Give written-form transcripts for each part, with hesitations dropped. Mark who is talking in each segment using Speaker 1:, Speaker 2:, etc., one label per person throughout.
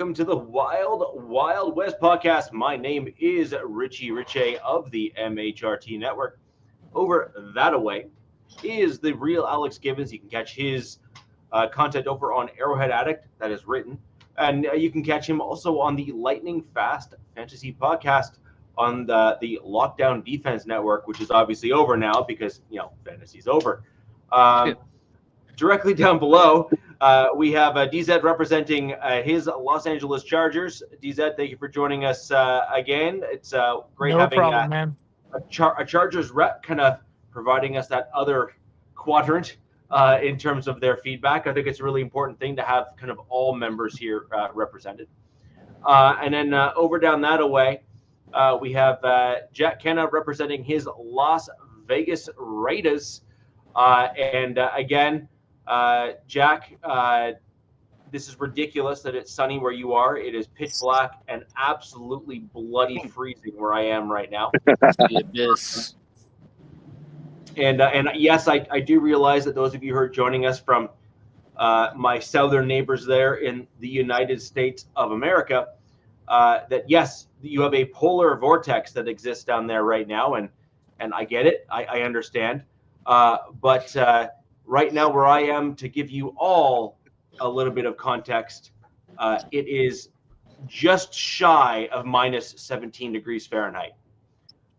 Speaker 1: welcome to the Wild Wild West podcast. My name is Richie Riche of the MHRT Network. Over that away is the real Alex Gibbons. You can catch his content over on Arrowhead Addict, that is written. And you can catch him also on the Lightning Fast Fantasy podcast on the Lockdown Defense Network, which is obviously over now because, fantasy's over. Directly down below, we have DZ representing his Los Angeles Chargers. DZ, thank you for joining us again. It's great having
Speaker 2: man.
Speaker 1: A Chargers rep kind of providing us that other quadrant in terms of their feedback. I think it's a really important thing to have kind of all members here represented. And then over down that away, we have Jack Kenna representing his Las Vegas Raiders. Again, Jack, this is ridiculous that it's sunny where you are. It is pitch black and absolutely bloody freezing where I am right now.
Speaker 3: Yes.
Speaker 1: And yes, I do realize that those of you who are joining us from my southern neighbors there in the United States of America, that yes, you have a polar vortex that exists down there right now, and I get it, I understand, but right now where I am, to give you all a little bit of context, it is just shy of minus 17 degrees Fahrenheit.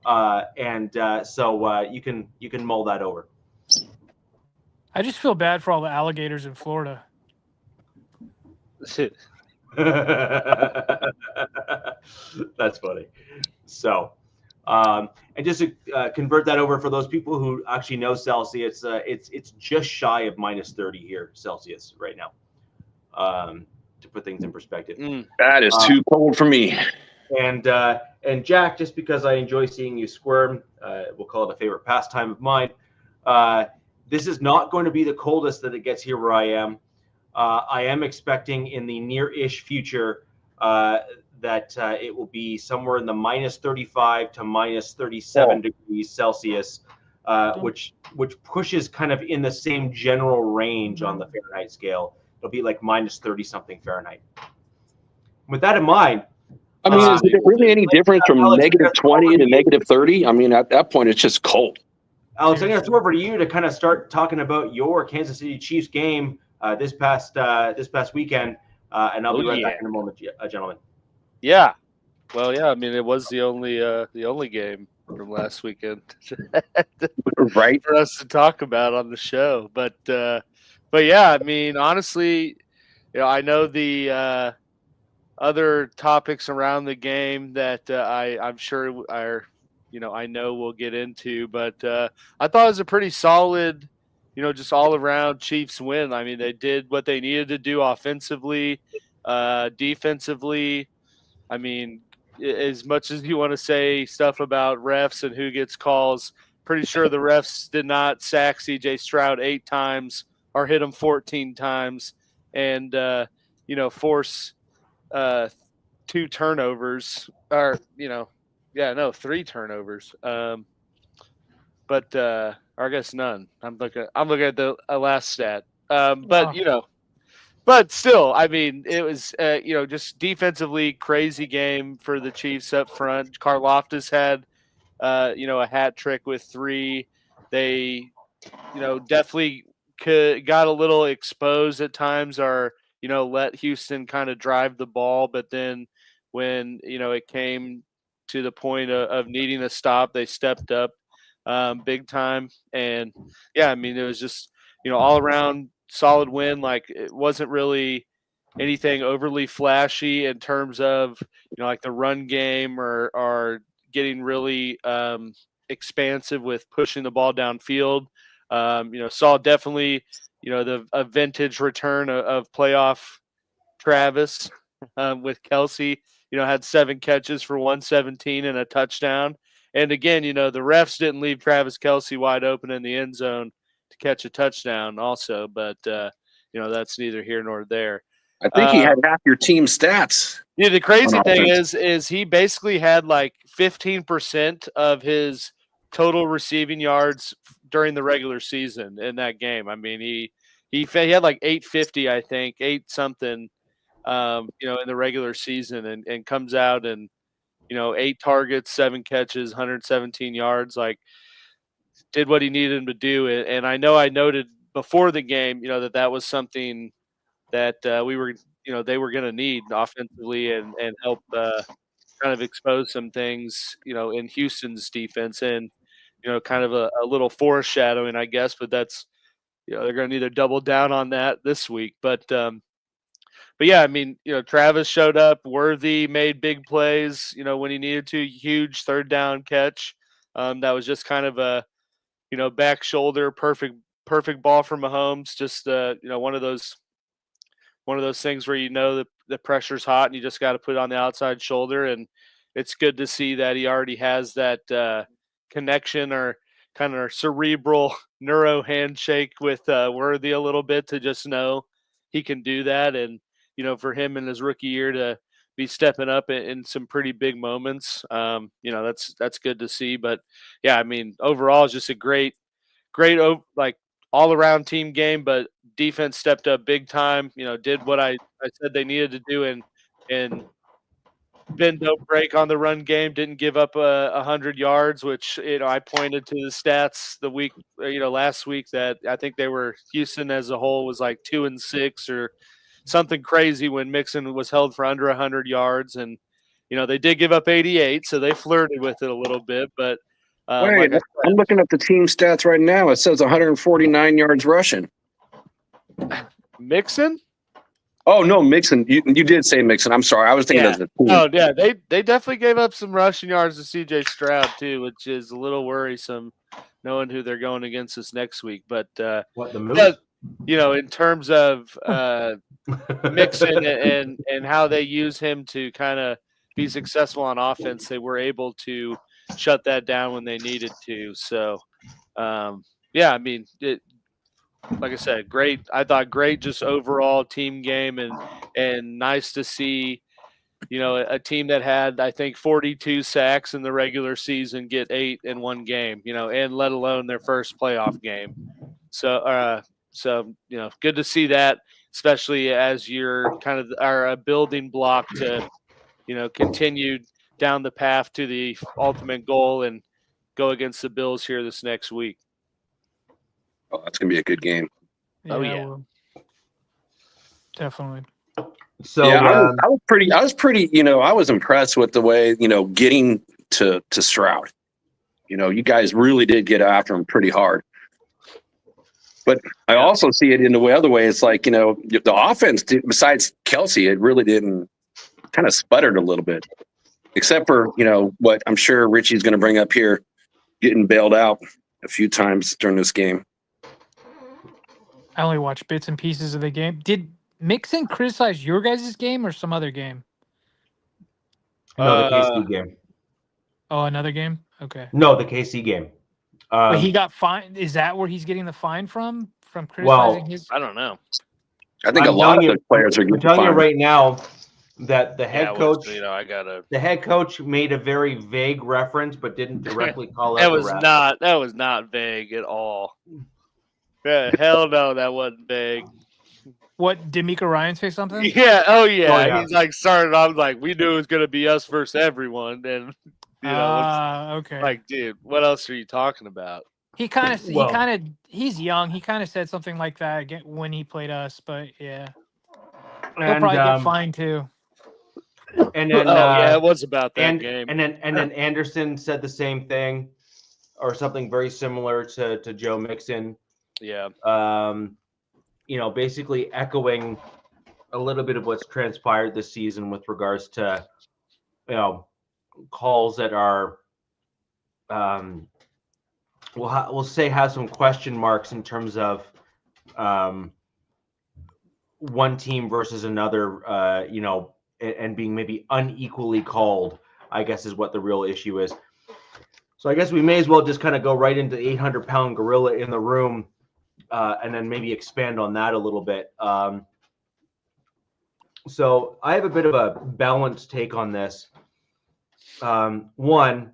Speaker 1: So you can mull that over.
Speaker 2: I just feel bad for all the alligators in Florida.
Speaker 1: That's funny. So, and just to convert that over for those people who actually know Celsius, it's just shy of minus 30 here Celsius right now. To put things in perspective.
Speaker 4: That is too cold for me.
Speaker 1: And Jack, just because I enjoy seeing you squirm, we'll call it a favorite pastime of mine. This is not going to be the coldest that it gets here where I am. I am expecting in the near-ish future that it will be somewhere in the minus 35 to minus 37 degrees Celsius, which pushes kind of in the same general range on the Fahrenheit scale. It'll be like minus 30 something Fahrenheit. With that in mind,
Speaker 4: I mean, is it really any difference from negative 20 to negative 30? I mean, at that point, it's just cold.
Speaker 1: Alex, I'm going to throw over to you to kind of start talking about your Kansas City Chiefs game this past weekend, and I'll be right back in a moment, gentlemen.
Speaker 3: Yeah. Well, yeah. I mean, it was the only game from last weekend,
Speaker 4: right,
Speaker 3: for us to talk about on the show. But yeah, I mean, honestly, I know the other topics around the game that I'm sure are, I know we'll get into, but I thought it was a pretty solid, just all around Chiefs win. I mean, they did what they needed to do offensively, defensively. I mean, as much as you want to say stuff about refs and who gets calls, pretty sure the refs did not sack CJ Stroud 8 times or hit him 14 times and, force 2 turnovers or, 3 turnovers. But I guess none. I'm looking at the last stat. But still, I mean, it was, just defensively crazy game for the Chiefs up front. Karlaftis had, a hat trick with 3. They, definitely got a little exposed at times or, let Houston kind of drive the ball. But then when, it came to the point of needing a stop, they stepped up big time. And, yeah, I mean, it was just, all around solid win. Like, it wasn't really anything overly flashy in terms of, like the run game or getting really expansive with pushing the ball downfield. Saw definitely, a vintage return of playoff Travis with Kelsey, had 7 catches for 117 and a touchdown. And again, the refs didn't leave Travis Kelsey wide open in the end zone to catch a touchdown also, but that's neither here nor there.
Speaker 4: I think he had half your team stats.
Speaker 3: Yeah, the crazy thing is he basically had like 15% of his total receiving yards during the regular season in that game. I mean, he had like 850, I think, 8 something in the regular season and comes out and, 8 targets, 7 catches, 117 yards, like did what he needed him to do. And I know I noted before the game, that was something that we were, they were going to need offensively and help kind of expose some things, in Houston's defense and, kind of a little foreshadowing, I guess, but that's, they're going to need to double down on that this week. But yeah, I mean, Travis showed up. Worthy made big plays, when he needed to. Huge third down catch. That was just kind of a, back shoulder, perfect ball from Mahomes. Just one of those things where that the pressure's hot and you just got to put it on the outside shoulder. And it's good to see that he already has that connection or kind of cerebral neuro handshake with Worthy a little bit to just know he can do that. And for him in his rookie year to be stepping up in some pretty big moments, that's good to see. But yeah, I mean, overall, it's just a great, like all around team game. But defense stepped up big time. Did what I said they needed to do, and bend don't break on the run game. Didn't give up 100 yards, which I pointed to the stats the week last week that I think Houston as a whole was like 2-6 or something crazy when Mixon was held for under 100 yards. And, they did give up 88, so they flirted with it a little bit. But
Speaker 4: wait, I'm looking up the team stats right now. It says 149 yards rushing.
Speaker 3: Mixon?
Speaker 4: Oh, no, Mixon. You did say Mixon. I'm sorry. I was thinking of the team.
Speaker 3: Oh, yeah. They definitely gave up some rushing yards to C.J. Stroud, too, which is a little worrisome knowing who they're going against this next week. But,
Speaker 1: what, the Moose?
Speaker 3: In terms of Mixon and how they use him to kind of be successful on offense, they were able to shut that down when they needed to. So, yeah, I mean, like I said, great. I thought great just overall team game and nice to see, a team that had, I think, 42 sacks in the regular season get 8 in one game, and let alone their first playoff game. So, good to see that, especially as you're kind of a building block to, continue down the path to the ultimate goal and go against the Bills here this next week.
Speaker 4: Oh, that's gonna be a good game.
Speaker 3: Yeah.
Speaker 2: Definitely.
Speaker 1: So
Speaker 4: yeah, I was pretty. I was impressed with the way getting to Stroud. You guys really did get after him pretty hard. But I also see it in the other way. It's like the offense, besides Kelsey, it really didn't kind of sputtered a little bit, except for what I'm sure Richie's going to bring up here, getting bailed out a few times during this game.
Speaker 2: I only watched bits and pieces of the game. Did Mixon criticize your guys' game or some other game?
Speaker 1: No, the KC game.
Speaker 2: Oh, another game? Okay.
Speaker 1: No, the KC game.
Speaker 2: But he got fined. Is that where he's getting the fine from criticizing his?
Speaker 3: I don't know.
Speaker 4: I think a lot of the players are getting fined.
Speaker 1: I'm telling you right now that the head coach,
Speaker 3: the
Speaker 1: head coach made a very vague reference, but didn't directly call out.
Speaker 3: That was not vague at all. Yeah, hell no, that wasn't vague.
Speaker 2: What, did Mika Ryan say something?
Speaker 3: Yeah, oh yeah. He's like started off like we knew it was gonna be us versus everyone, and
Speaker 2: okay.
Speaker 3: Like, dude, what else are you talking about?
Speaker 2: He's young. He kind of said something like that when he played us, but yeah, he'll probably get fined too.
Speaker 1: And then,
Speaker 3: it was about that game.
Speaker 1: And then Anderson said the same thing, or something very similar to Joe Mixon.
Speaker 3: Yeah.
Speaker 1: Basically echoing a little bit of what's transpired this season with regards to, calls that are, we'll say have some question marks in terms of one team versus another, and being maybe unequally called, I guess is what the real issue is. So I guess we may as well just kind of go right into the 800-pound gorilla in the room, and then maybe expand on that a little bit. So I have a bit of a balanced take on this. One,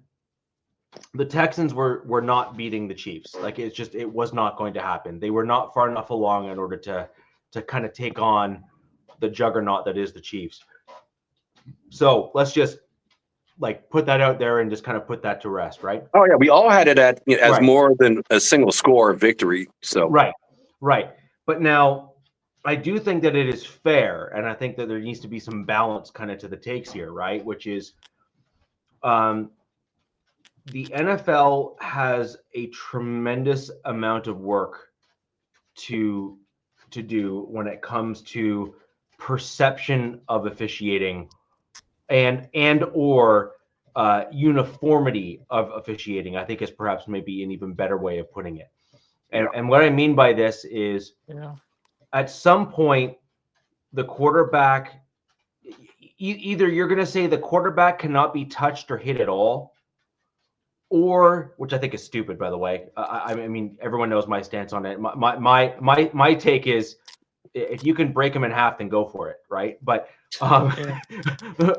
Speaker 1: the Texans were not beating the Chiefs. Like it was not going to happen. They were not far enough along in order to kind of take on the juggernaut that is the Chiefs. So let's just like put that out there and just kind of put that to rest, right?
Speaker 4: Oh yeah, we all had it as
Speaker 1: Right.
Speaker 4: more than a single score victory. So
Speaker 1: right. But now I do think that it is fair, and I think that there needs to be some balance kind of to the takes here, right? Which is the NFL has a tremendous amount of work to do when it comes to perception of officiating and or uniformity of officiating, I think is perhaps maybe an even better way of putting it. And what I mean by this is at some point, the quarterback, either you're going to say the quarterback cannot be touched or hit at all, or, which I think is stupid, by the way. I mean, everyone knows my stance on it. My take is, if you can break them in half, then go for it, right? But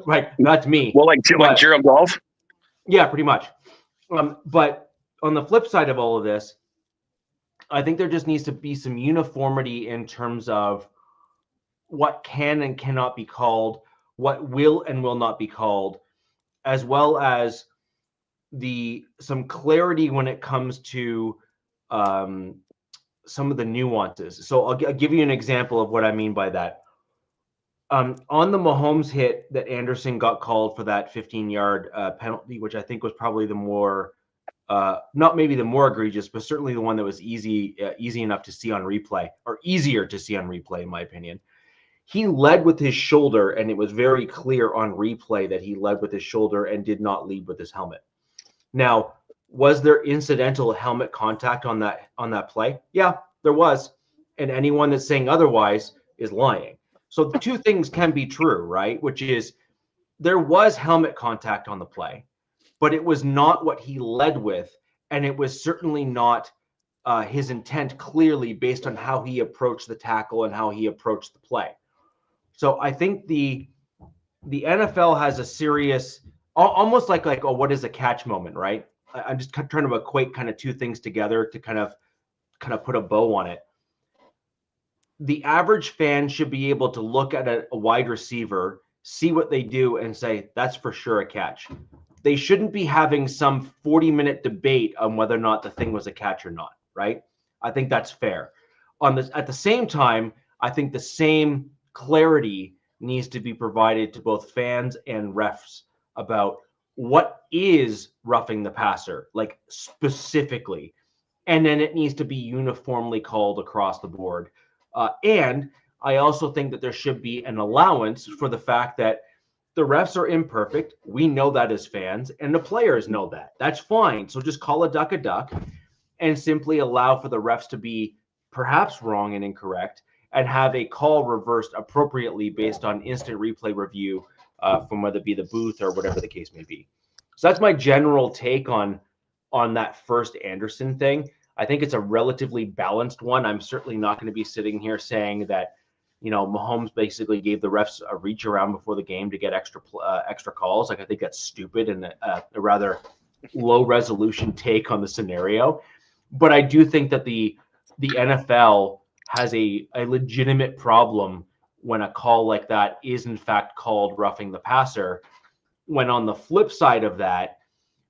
Speaker 1: right, that's me.
Speaker 4: Well, like Gerald Golf.
Speaker 1: Yeah, pretty much. But on the flip side of all of this, I think there just needs to be some uniformity in terms of what can and cannot be called, what will and will not be called, as well as some clarity when it comes to some of the nuances. So I'll give you an example of what I mean by that. On the Mahomes hit that Anderson got called for that 15-yard penalty, which I think was probably the more, not maybe the more egregious, but certainly the one that was easy enough to see on replay, or easier to see on replay, in my opinion. He led with his shoulder, and it was very clear on replay that he led with his shoulder and did not lead with his helmet. Now, was there incidental helmet contact on that play? Yeah, there was. And anyone that's saying otherwise is lying. So the two things can be true, right? Which is there was helmet contact on the play, but it was not what he led with. And it was certainly not his intent clearly based on how he approached the tackle and how he approached the play. So I think the NFL has a serious, almost like oh, what is a catch moment, right? I'm just trying to equate kind of two things together to kind of put a bow on it. The average fan should be able to look at a wide receiver, see what they do, and say, that's for sure a catch. They shouldn't be having some 40-minute debate on whether or not the thing was a catch or not, right? I think that's fair. At the same time, I think the same clarity needs to be provided to both fans and refs about what is roughing the passer, like specifically. And then it needs to be uniformly called across the board. And I also think that there should be an allowance for the fact that the refs are imperfect. We know that as fans, and the players know that. That's fine. So just call a duck, and simply allow for the refs to be perhaps wrong and incorrect, and have a call reversed appropriately based on instant replay review from whether it be the booth or whatever the case may be. So that's my general take on that first Anderson thing. I think it's a relatively balanced one. I'm certainly not going to be sitting here saying that, Mahomes basically gave the refs a reach around before the game to get extra calls. Like, I think that's stupid and a rather low resolution take on the scenario. But I do think that the NFL has a legitimate problem when a call like that is in fact called roughing the passer. When on the flip side of that,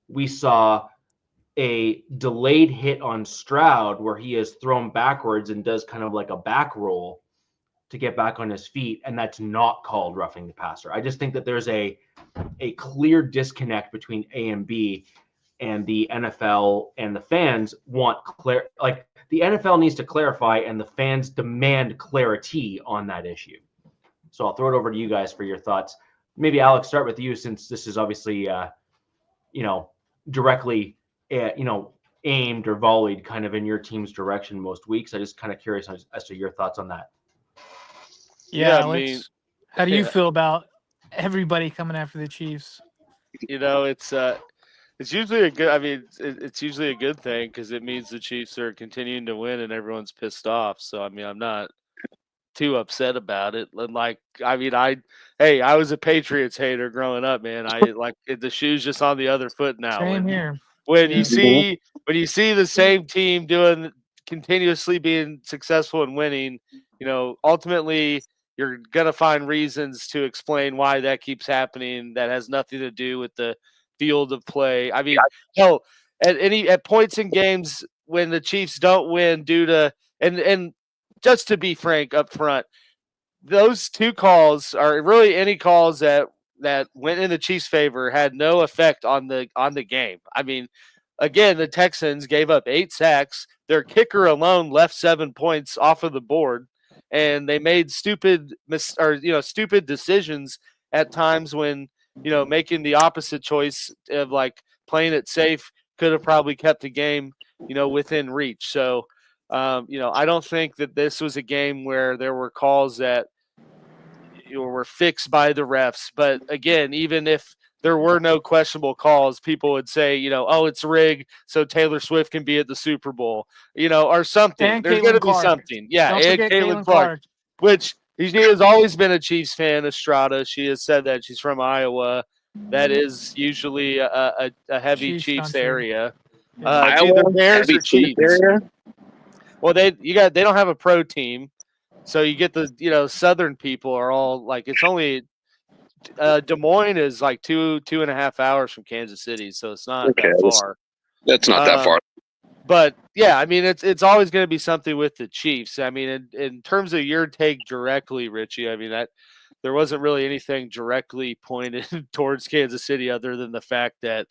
Speaker 1: we saw a delayed hit on Stroud where he is thrown backwards and does kind of like a back roll to get back on his feet, and that's not called roughing the passer. I just think that there's a clear disconnect between A and B, and the NFL and the fans want like the NFL needs to clarify, and the fans demand clarity on that issue. So I'll throw it over to you guys for your thoughts. Maybe Alex, start with you, since this is obviously directly aimed or volleyed kind of in your team's direction most weeks. I'm just kind of curious as to your thoughts on that.
Speaker 2: Yeah, Alex, how do you feel about everybody coming after the Chiefs?
Speaker 3: It's usually a good. I mean, it's usually a good thing because it means the Chiefs are continuing to win and everyone's pissed off. So I mean, I'm not too upset about it. I was a Patriots hater growing up, man. The shoe's just on the other foot now.
Speaker 2: Same here.
Speaker 3: When you see the same team continuously being successful and winning, ultimately, you're going to find reasons to explain why that keeps happening. That has nothing to do with the field of play. I mean, hell, at points in games when the Chiefs don't win due to and just to be frank up front, those two calls are really any calls that went in the Chiefs' favor had no effect on the game. I mean, again, the Texans gave up 8 sacks. Their kicker alone left 7 points off of the board, and they made stupid decisions at times when, making the opposite choice of like playing it safe could have probably kept the game, within reach. So, I don't think that this was a game where there were calls that were fixed by the refs. But again, even if there were no questionable calls, people would say, oh, it's rigged so Taylor Swift can be at the Super Bowl, or something.
Speaker 2: And
Speaker 3: There's going to be
Speaker 2: Clark.
Speaker 3: something. Yeah,
Speaker 2: Don't
Speaker 3: and
Speaker 2: forget
Speaker 3: Caitlin Clark, which she has always been a Chiefs fan, Estrada. She has said that she's from Iowa. That is usually a heavy Chiefs area. It's either Bears or Chiefs. Well, they don't have a pro team, so you get the Southern people are all like, it's only Des Moines is like 2.5 hours from Kansas City, so it's not that far.
Speaker 4: That's not that far.
Speaker 3: But yeah, I mean, it's always going to be something with the Chiefs. I mean, in terms of your take directly, Richie, I mean that there wasn't really anything directly pointed towards Kansas City other than the fact that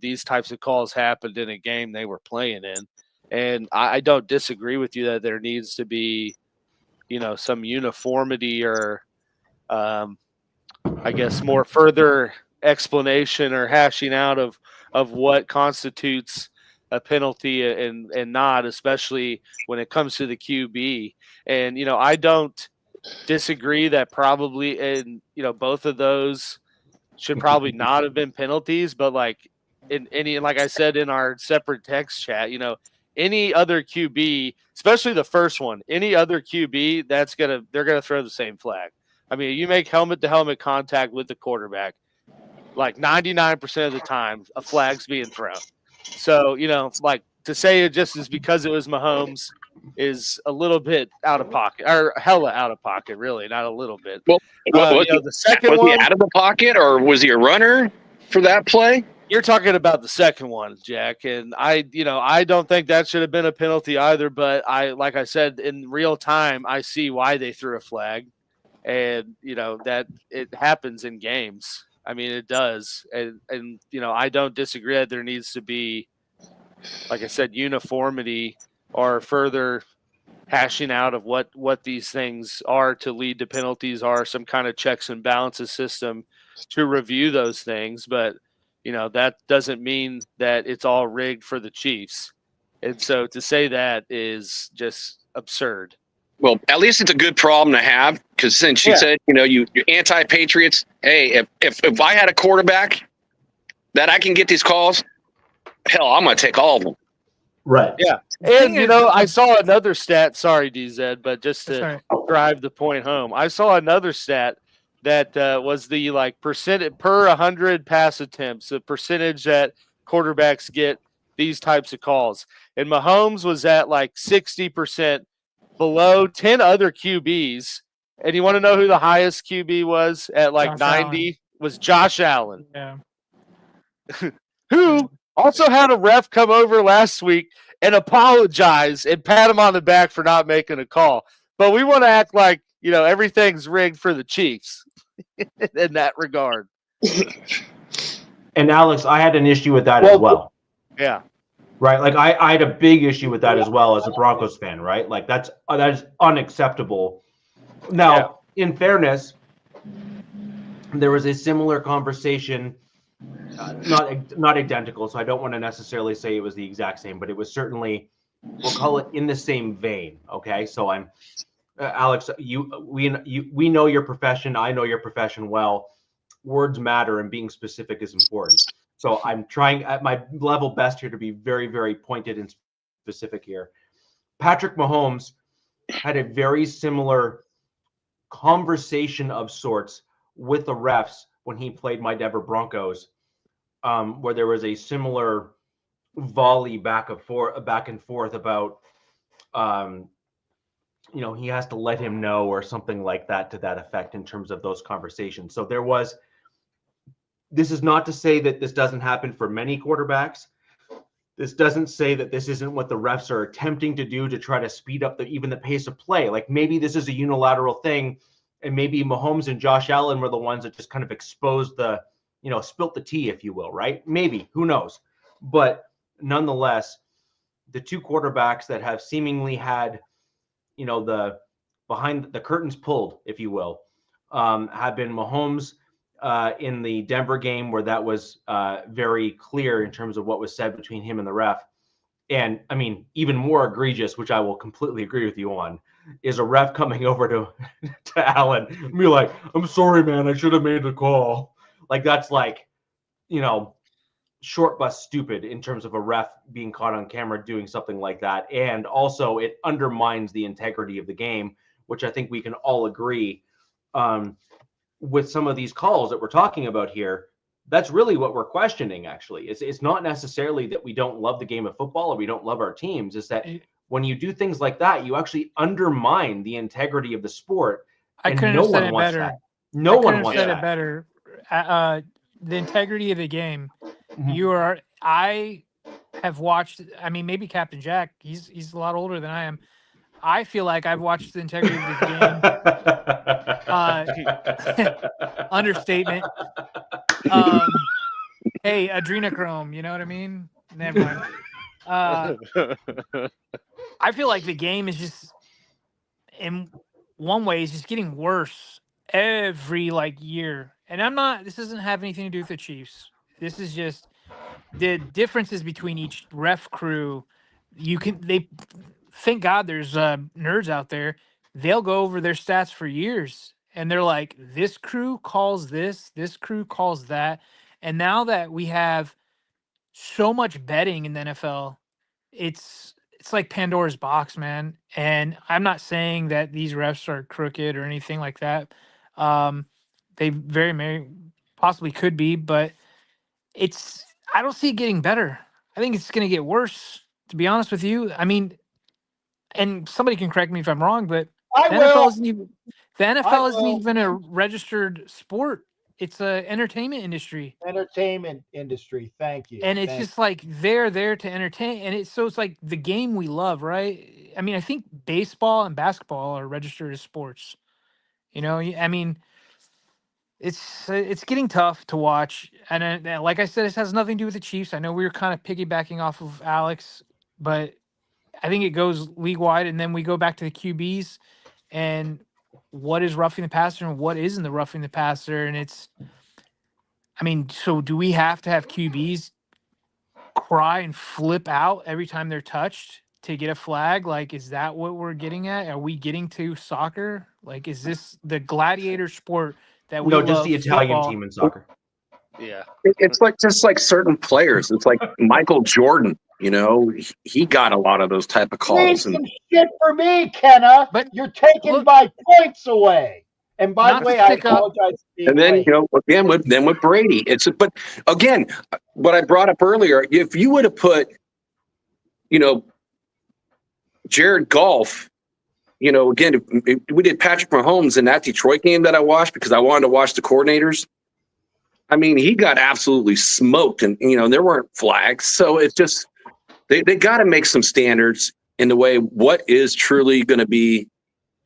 Speaker 3: these types of calls happened in a game they were playing in. And I don't disagree with you that there needs to be, some uniformity or, I guess, more further explanation or hashing out of what constitutes a penalty and not, especially when it comes to the QB. And, I don't disagree that probably, and, both of those should probably not have been penalties, but like like I said in our separate text chat, any other QB, especially the first one, any other QB, they're gonna throw the same flag. I mean, you make helmet-to-helmet contact with the quarterback, like 99% of the time, a flag's being thrown. So, like to say it just is because it was Mahomes is a little bit out of pocket, or hella out of pocket, really, not a little bit.
Speaker 4: Well,
Speaker 3: the second one,
Speaker 4: was he out of the pocket, or was he a runner for that play?
Speaker 3: You're talking about the second one, Jack, and I don't think that should have been a penalty either. But like I said, in real time, I see why they threw a flag, and that it happens in games. I mean, it does, and I don't disagree that there needs to be, like I said, uniformity or further hashing out of what these things are to lead to penalties, or some kind of checks and balances system to review those things, but. That doesn't mean that it's all rigged for the Chiefs. And so to say that is just absurd.
Speaker 4: Well, at least it's a good problem to have, because since you said, you're anti-Patriots, hey, if I had a quarterback that I can get these calls, hell, I'm going to take all of them.
Speaker 1: Right.
Speaker 3: Yeah. And, I saw another stat. Sorry, DZ, but just to drive the point home, I saw another stat that was the percentage per 100 pass attempts, the percentage that quarterbacks get these types of calls. And Mahomes was at 60% below 10 other QBs. And you want to know who the highest QB was at Josh 90? Allen. Was Josh Allen.
Speaker 2: Yeah.
Speaker 3: Who also had a ref come over last week and apologize and pat him on the back for not making a call. But we want to act like, everything's rigged for the Chiefs in that regard.
Speaker 1: And Alex, I had an issue with that as well.
Speaker 3: Yeah.
Speaker 1: Right. Like I had a big issue with that as well as a Broncos fan, right? Like that is unacceptable. Now, in fairness, there was a similar conversation, not identical, so I don't want to necessarily say it was the exact same, but it was certainly, we'll call it in the same vein. Okay. So I'm Alex, we know your profession. I know your profession well. Words matter, and being specific is important. So I'm trying at my level best here to be very, very pointed and specific here. Patrick Mahomes had a very similar conversation of sorts with the refs when he played my Denver Broncos, where there was a similar volley back and forth about he has to let him know or something like that to that effect in terms of those conversations. So this is not to say that this doesn't happen for many quarterbacks. This doesn't say that this isn't what the refs are attempting to do to try to speed up even the pace of play. Like maybe this is a unilateral thing, and maybe Mahomes and Josh Allen were the ones that just kind of exposed spilt the tea, if you will, right? Maybe, who knows? But nonetheless, the two quarterbacks that have seemingly had, the behind the curtains pulled, if you will, have been Mahomes in the Denver game, where that was very clear in terms of what was said between him and the ref. And I mean, even more egregious, which I will completely agree with you on, is a ref coming over to Allen and be like, "I'm sorry, man, I should have made the call." Like that's like, short bus stupid in terms of a ref being caught on camera doing something like that. And also it undermines the integrity of the game, which I think we can all agree with some of these calls that we're talking about here. That's really what we're questioning, actually. It's not necessarily that we don't love the game of football or we don't love our teams. It's that when you do things like that, you actually undermine the integrity of the sport.
Speaker 2: I couldn't have said it better.
Speaker 1: No one wants that.
Speaker 2: I couldn't have said it better. The integrity of the game. I have watched, I mean, maybe Captain Jack, he's a lot older than I am. I feel like I've watched the integrity of this game. Understatement. Hey, adrenochrome, you know what I mean? Never mind. I feel like the game is just, in one way, is just getting worse every year. And this doesn't have anything to do with the Chiefs. This is just the differences between each ref crew. Thank God there's nerds out there. They'll go over their stats for years, and they're like, this crew calls this crew calls that. And now that we have so much betting in the NFL, it's like Pandora's box, man. And I'm not saying that these refs are crooked or anything like that. They very possibly could be, but I don't see it getting better. I think it's going to get worse, to be honest with you. I mean, and somebody can correct me if I'm wrong, but the NFL isn't even a registered sport. It's an entertainment industry.
Speaker 5: Thank you.
Speaker 2: And it's just like they're there to entertain. And it's like the game we love, right? I mean, I think baseball and basketball are registered as sports. I mean, it's getting tough to watch. And like I said, this has nothing to do with the Chiefs. I know we were kind of piggybacking off of Alex, but I think it goes league wide, and then we go back to the QBs and what is roughing the passer and what isn't the roughing the passer. And so do we have to have QBs cry and flip out every time they're touched to get a flag? Like, is that what we're getting at? Are we getting to soccer? Like, is this the gladiator sport that we love?
Speaker 1: No, just the Italian
Speaker 2: football?
Speaker 1: Team in soccer.
Speaker 3: Yeah.
Speaker 4: It's just like certain players. It's like Michael Jordan. He got a lot of those type of calls.
Speaker 5: Leave some shit for me, Kenna. But you're taking my points away. And by the way, I apologize.
Speaker 4: And then again with Brady, but again, what I brought up earlier, if you would have put, Jared Goff, again, we did Patrick Mahomes in that Detroit game that I watched because I wanted to watch the coordinators. I mean, he got absolutely smoked, and there weren't flags. So it's just they got to make some standards in the way what is truly going to be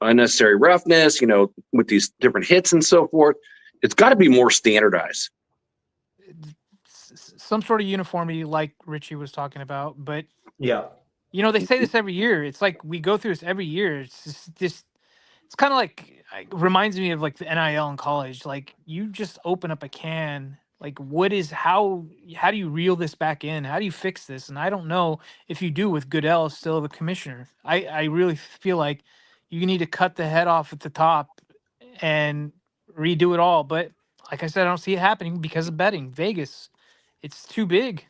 Speaker 4: unnecessary roughness, with these different hits and so forth. It's got to be more standardized.
Speaker 2: Some sort of uniformity, like Richie was talking about. But
Speaker 1: yeah,
Speaker 2: they say this every year. It's like we go through this every year. It's just it's kind of like, it reminds me of the NIL in college. Like, you just open up a can. Like, how do you reel this back in? How do you fix this? And I don't know if you do with Goodell still the commissioner. I really feel like you need to cut the head off at the top and redo it all. But like I said, I don't see it happening because of betting. Vegas, it's too big.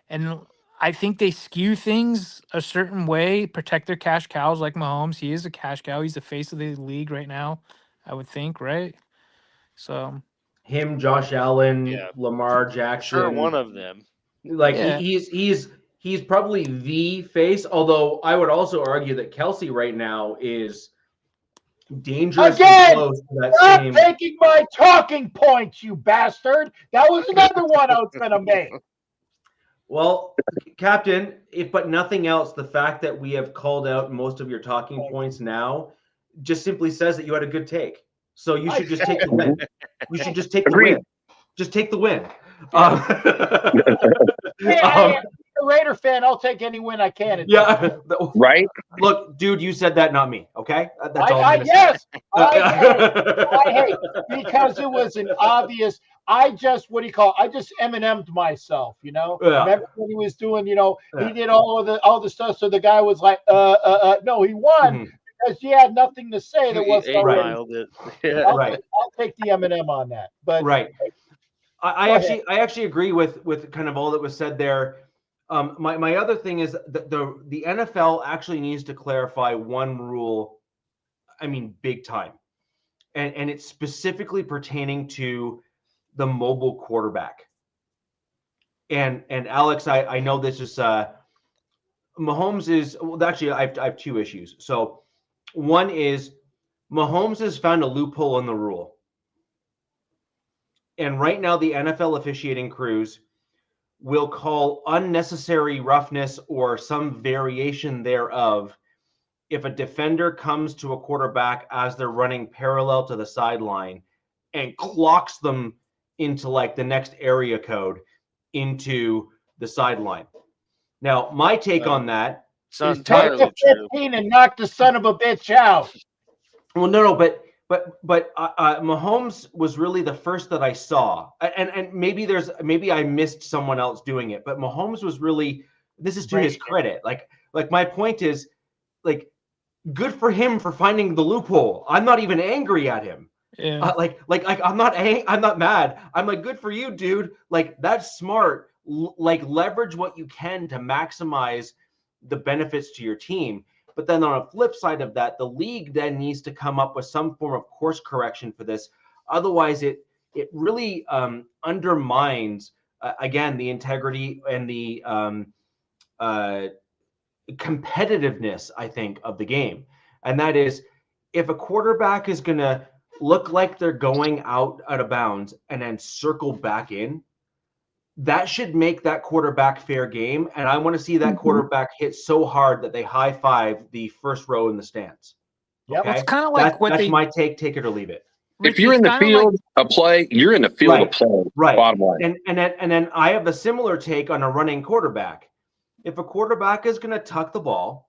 Speaker 2: And I think they skew things a certain way, protect their cash cows like Mahomes. He is a cash cow. He's the face of the league right now, I would think, right? So him,
Speaker 1: Josh Allen, Lamar Jackson.
Speaker 3: Sure, one of them.
Speaker 1: He's he's probably the face. Although I would also argue that Kelsey right now is dangerously close to that
Speaker 5: stop
Speaker 1: same.
Speaker 5: taking my talking points, you bastard. That was another one I was going to make.
Speaker 1: Well, Captain, if but nothing else, the fact that we have called out most of your talking points now just simply says that you had a good take. So you should just take the win. You should just take the win. Just take the win.
Speaker 5: Hey, a Raider fan, I'll take any win I can.
Speaker 4: Yeah, right.
Speaker 1: Look, dude, you said that, not me. Okay, that's all.
Speaker 5: I hate because it was an obvious. I just Eminem'd myself, you know.
Speaker 1: Yeah.
Speaker 5: Remember when he was doing, he did all the stuff. So the guy was like, no, he won because he had nothing to say. That wasn't
Speaker 3: right. Yeah.
Speaker 5: I'll take the Eminem on that. But
Speaker 1: right. I actually agree with kind of all that was said there. My other thing is that the NFL actually needs to clarify one rule. I mean, big time, and it's specifically pertaining to the mobile quarterback. And Alex, I know this is Mahomes is actually I have two issues. So one is Mahomes has found a loophole in the rule. And right now, the NFL officiating crews will call unnecessary roughness or some variation thereof if a defender comes to a quarterback as they're running parallel to the sideline and clocks them into like the next area code into the sideline. Now, my take on that
Speaker 5: is take the 15 and knock the son of a bitch out.
Speaker 1: Well, no, but Mahomes was really the first that I saw, and maybe I missed someone else doing it, but Mahomes was really, this is to his credit. Like my point is, like, good for him for finding the loophole. I'm not even angry at him.
Speaker 2: Yeah.
Speaker 1: I'm not mad. I'm like, good for you, dude. Like, that's smart. Like, leverage what you can to maximize the benefits to your team. But then on a flip side of that, the league then needs to come up with some form of course correction for this. Otherwise, it really undermines, again, the integrity and the competitiveness, I think, of the game. And that is, if a quarterback is going to look like they're going out of bounds and then circle back in, that should make that quarterback fair game. And I want to see that quarterback hit so hard that they high five the first row in the stands.
Speaker 5: Yep.
Speaker 1: Okay?
Speaker 2: It's kind of like
Speaker 1: that's my take it or leave it.
Speaker 4: If you're in the field of play, you're in the field of play.
Speaker 1: Right.
Speaker 4: Bottom line.
Speaker 1: And then I have a similar take on a running quarterback. If a quarterback is going to tuck the ball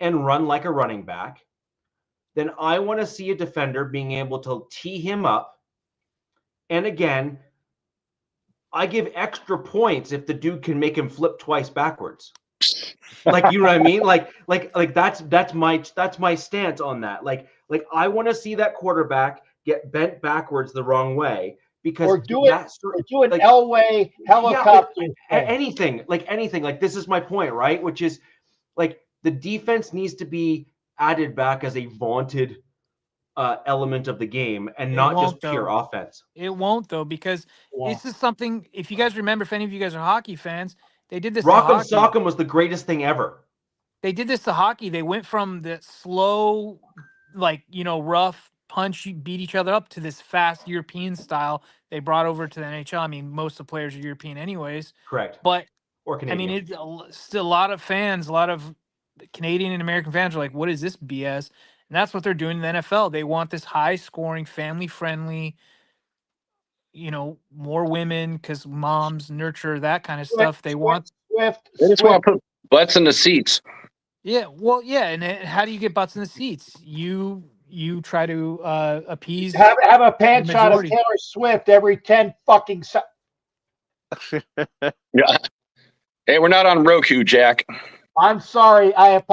Speaker 1: and run like a running back, then I want to see a defender being able to tee him up. And again, I give extra points if the dude can make him flip twice backwards. Like, you know what I mean? Like that's my stance on that. Like I want to see that quarterback get bent backwards the wrong way, because
Speaker 5: or do an Elway helicopter.
Speaker 1: Yeah, anything. Like, this is my point, right? Which is, like, the defense needs to be added back as a vaunted element of the game and not just pure offense.
Speaker 2: It won't, though, because this is something, if you guys remember, if any of you guys are hockey fans, they did this
Speaker 1: Rock'em Sock'em was the greatest thing ever.
Speaker 2: They did this to hockey. They went from the slow, rough punch, beat each other up, to this fast European style they brought over to the NHL. I mean, most of the players are European anyways.
Speaker 1: Correct.
Speaker 2: But,
Speaker 1: or Canadian.
Speaker 2: I mean, it's still a lot of fans, a lot of Canadian and American fans are like, what is this BS? And that's what they're doing in the NFL. They want this high-scoring, family-friendly, more women, because moms nurture that kind of stuff. They
Speaker 4: just want to put butts in the seats.
Speaker 2: Yeah, well, yeah. And how do you get butts in the seats? You try to appease.
Speaker 5: Have a pan shot of Taylor Swift every 10 fucking
Speaker 4: Yeah. Hey, we're not on Roku, Jack.
Speaker 5: I'm sorry. I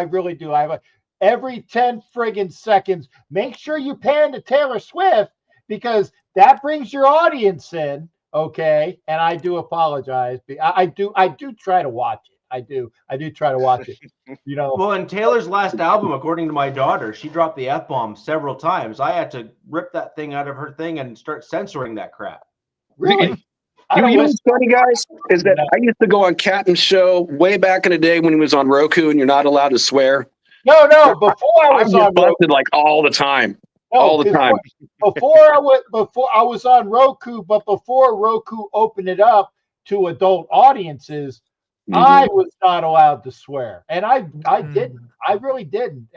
Speaker 5: really do. Every 10 friggin' seconds, make sure you pan to Taylor Swift, because that brings your audience in. Okay. And I do apologize. I do try to watch it. I do try to watch it.
Speaker 1: Well, in Taylor's last album, according to my daughter, she dropped the F-bomb several times. I had to rip that thing out of her thing and start censoring that crap.
Speaker 5: Really? I
Speaker 4: You
Speaker 5: don't
Speaker 4: know
Speaker 5: listen.
Speaker 4: what's funny, guys, is that I used to go on Catton's show way back in the day when he was on Roku and you're not allowed to swear.
Speaker 5: No, before I
Speaker 4: I'm
Speaker 5: was
Speaker 4: just
Speaker 5: on Roku.
Speaker 4: busted like all the time.
Speaker 5: No,
Speaker 4: all the time.
Speaker 5: Before I was on Roku, but before Roku opened it up to adult audiences, I was not allowed to swear, and I didn't. I really didn't.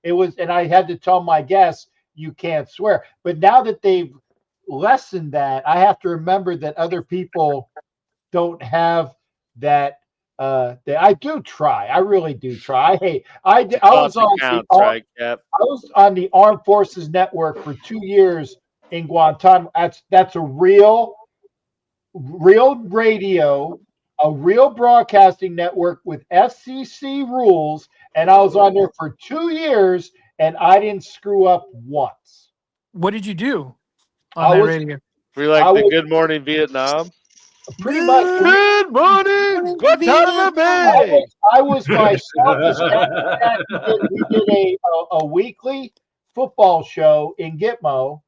Speaker 5: It was, and I had to tell my guests you can't swear. But now that they've lessened that, I have to remember that other people don't have that. I do try. I really do try. Hey, I was on I was on the Armed Forces Network for 2 years in Guantanamo. That's a real radio, a real broadcasting network with FCC rules, and I was on there for 2 years, and I didn't screw up once.
Speaker 2: What did you do on that radio?
Speaker 3: Were you like the Good Morning Vietnam?
Speaker 5: Pretty much.
Speaker 3: Good morning, Guantanamo Bay.
Speaker 5: I was myself as we did a weekly football show in Gitmo,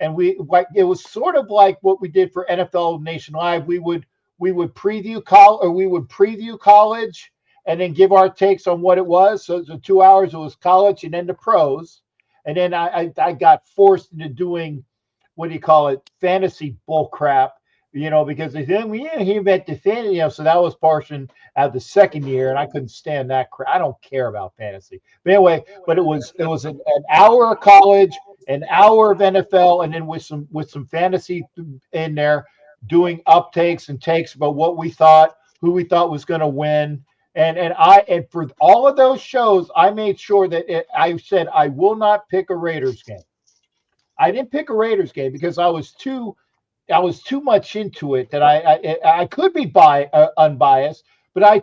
Speaker 5: and it was sort of like what we did for NFL Nation Live. We would preview college and then give our takes on what it was. So the 2 hours it was college and then the pros, and then I got forced into doing fantasy bull crap. Because they said, he meant the fantasy, so that was portion of the second year, and I couldn't stand that crap. I don't care about fantasy. But anyway, it was an hour of college, an hour of NFL, and then with some fantasy in there, doing uptakes and takes about what we thought, who we thought was going to win. And for all of those shows, I made sure that I said I will not pick a Raiders game. I didn't pick a Raiders game because I was too much into it that I could be unbiased, but I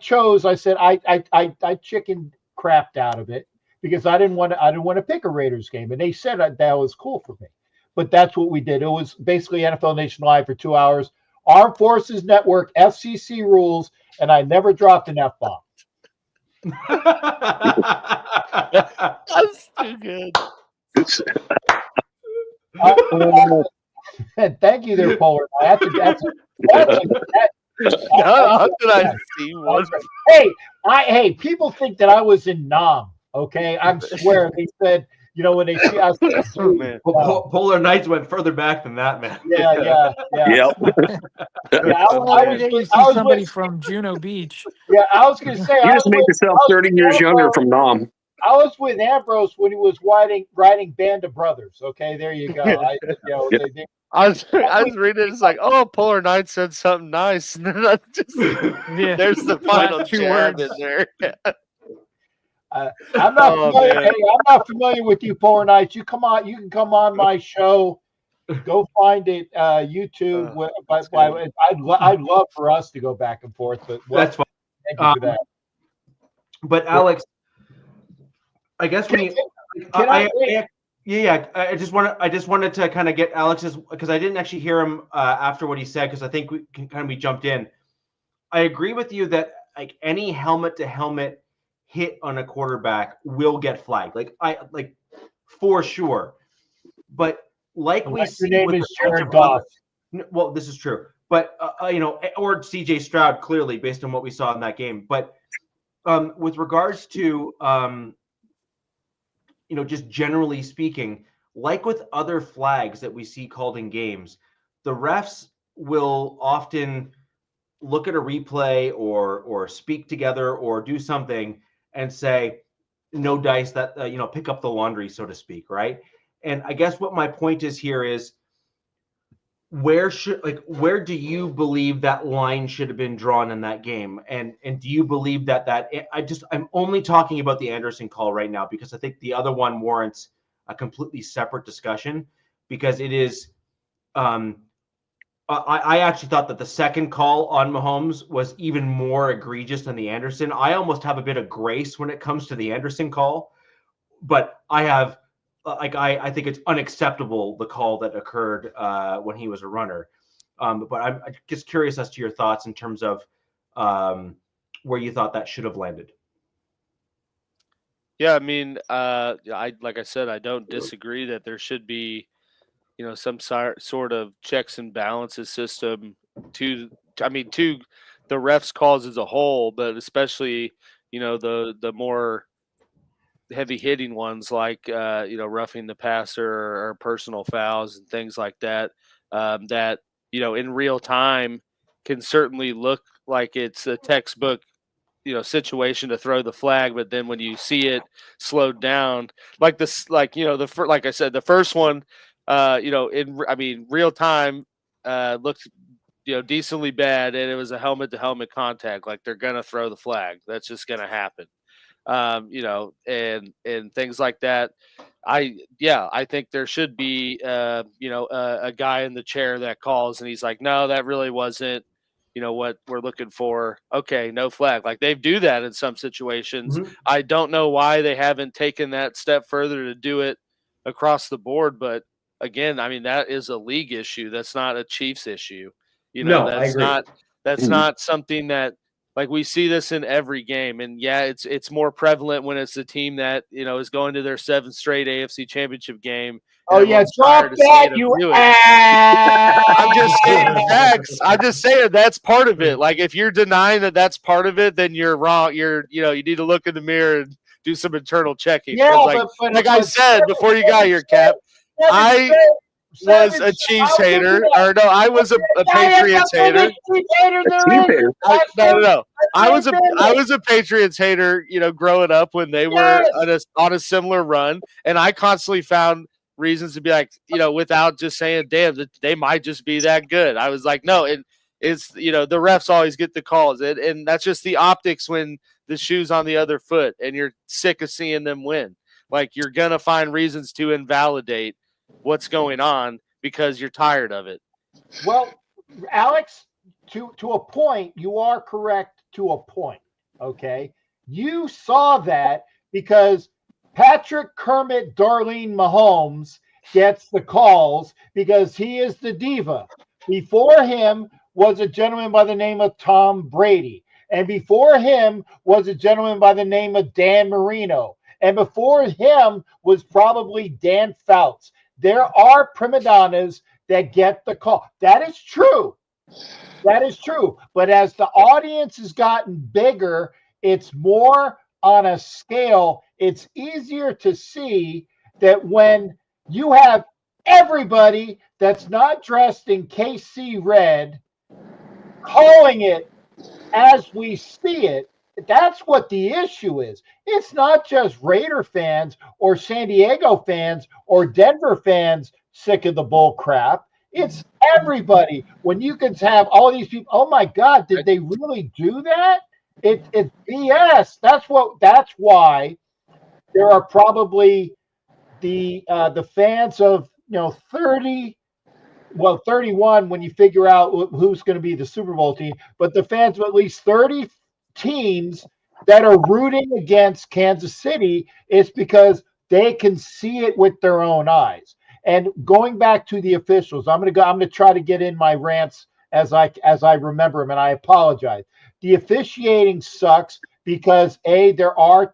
Speaker 5: said I chicken crapped out of it because I didn't want to pick a Raiders game, and they said that was cool for me. But that's what we did. It was basically NFL Nation Live for 2 hours, Armed Forces Network, FCC rules, and I never dropped an F-bomb.
Speaker 3: That's too good.
Speaker 5: Thank you, there, Polar. That's Hey, people think that I was in Nam. Okay, I'm swear they said, when they see us.
Speaker 1: Polar Knights went further back than that, man.
Speaker 5: Yeah.
Speaker 4: Yep.
Speaker 2: I was somebody from Juno Beach.
Speaker 5: Yeah, I was going to say.
Speaker 4: You just make yourself 30 years younger from Nam.
Speaker 5: I was with Ambrose when he was writing Band of Brothers. Okay, there you go.
Speaker 3: I was reading it. It's like, Polar Knight said something nice, and then there's the final 2 words in there.
Speaker 5: I'm not familiar. Hey, I'm not familiar with you, Polar Knights. You can come on my show. Go find it, YouTube. I'd love for us to go back and forth, but
Speaker 1: that's fine.
Speaker 5: Thank you for that.
Speaker 1: But Alex, I guess when I just wanted to kind of get Alex's, because I didn't actually hear him after what he said, because I think we jumped in. I agree with you that any helmet to helmet hit on a quarterback will get flagged, for sure. But we see,
Speaker 5: your name is Jared Goff.
Speaker 1: Well, this is true, but or CJ Stroud, clearly based on what we saw in that game. But with regards to just generally speaking, like with other flags that we see called in games, the refs will often look at a replay or speak together or do something and say, no dice, that pick up the laundry, so to speak, right? And I guess what my point is here is, where do you believe that line should have been drawn in that game? And do you believe that I'm only talking about the Anderson call right now, because I think the other one warrants a completely separate discussion, because it is, I actually thought that the second call on Mahomes was even more egregious than the Anderson. I almost have a bit of grace when it comes to the Anderson call, but I have, I think it's unacceptable, the call that occurred when he was a runner. But I'm just curious as to your thoughts in terms of where you thought that should have landed.
Speaker 3: Yeah, I mean, like I said, I don't disagree that there should be, some sort of checks and balances system to the refs calls as a whole, but especially, the more heavy hitting ones like, roughing the passer or personal fouls and things like that, that, in real time can certainly look like it's a textbook, situation to throw the flag. But then when you see it slowed down, like this, like I said, the first one, real time looked, decently bad, and it was a helmet to helmet contact. Like, they're gonna throw the flag. That's just gonna happen. And things like that. I think there should be, a guy in the chair that calls and he's like, no, that really wasn't, what we're looking for. Okay, no flag. Like, they do that in some situations.
Speaker 1: Mhm.
Speaker 3: I don't know why they haven't taken that step further to do it across the board. But again, that is a league issue. That's not a Chiefs issue.
Speaker 1: No, I agree.
Speaker 3: That's not something that, like, we see this in every game. And yeah, it's more prevalent when it's a team that, is going to their 7th straight AFC Championship game.
Speaker 5: Oh yeah, drop that, you ass.
Speaker 3: I'm just stating facts. I'm just saying that's part of it. Like, if you're denying that that's part of it, then you're wrong. You need to look in the mirror and do some internal checking.
Speaker 5: Yeah,
Speaker 3: but I said before you got here, Cap, I was a Chiefs hater, or no, I was a Patriots hater. No. I was a Patriots hater, growing up when they were on a similar run, and I constantly found reasons to be like, without just saying, damn, they might just be that good. I was like, no, it's the refs always get the calls, and that's just the optics when the shoe's on the other foot, and you're sick of seeing them win. Like, you're gonna find reasons to invalidate what's going on because you're tired of it.
Speaker 5: Well, Alex, to a point, you are correct to a point. Okay, you saw that because Patrick Kermit Darlene Mahomes gets the calls because he is the diva. Before him was a gentleman by the name of Tom Brady, and before him was a gentleman by the name of Dan Marino, and before him was probably Dan Fouts. There are prima donnas that get the call. That is true. That is true. But as the audience has gotten bigger, it's more on a scale. It's easier to see that when you have everybody that's not dressed in KC red calling it as we see it, that's what the issue is. It's not just Raider fans or San Diego fans or Denver fans sick of the bull crap. It's everybody. When you can have all these people, oh my God, did they really do that? It's BS. That's why there are probably the fans of 31 when you figure out who's going to be the Super Bowl team, but the fans of at least 30 teams that are rooting against Kansas City is because they can see it with their own eyes. And going back to the officials, I'm going to try to get in my rants as I remember them, and I apologize. The officiating sucks because there are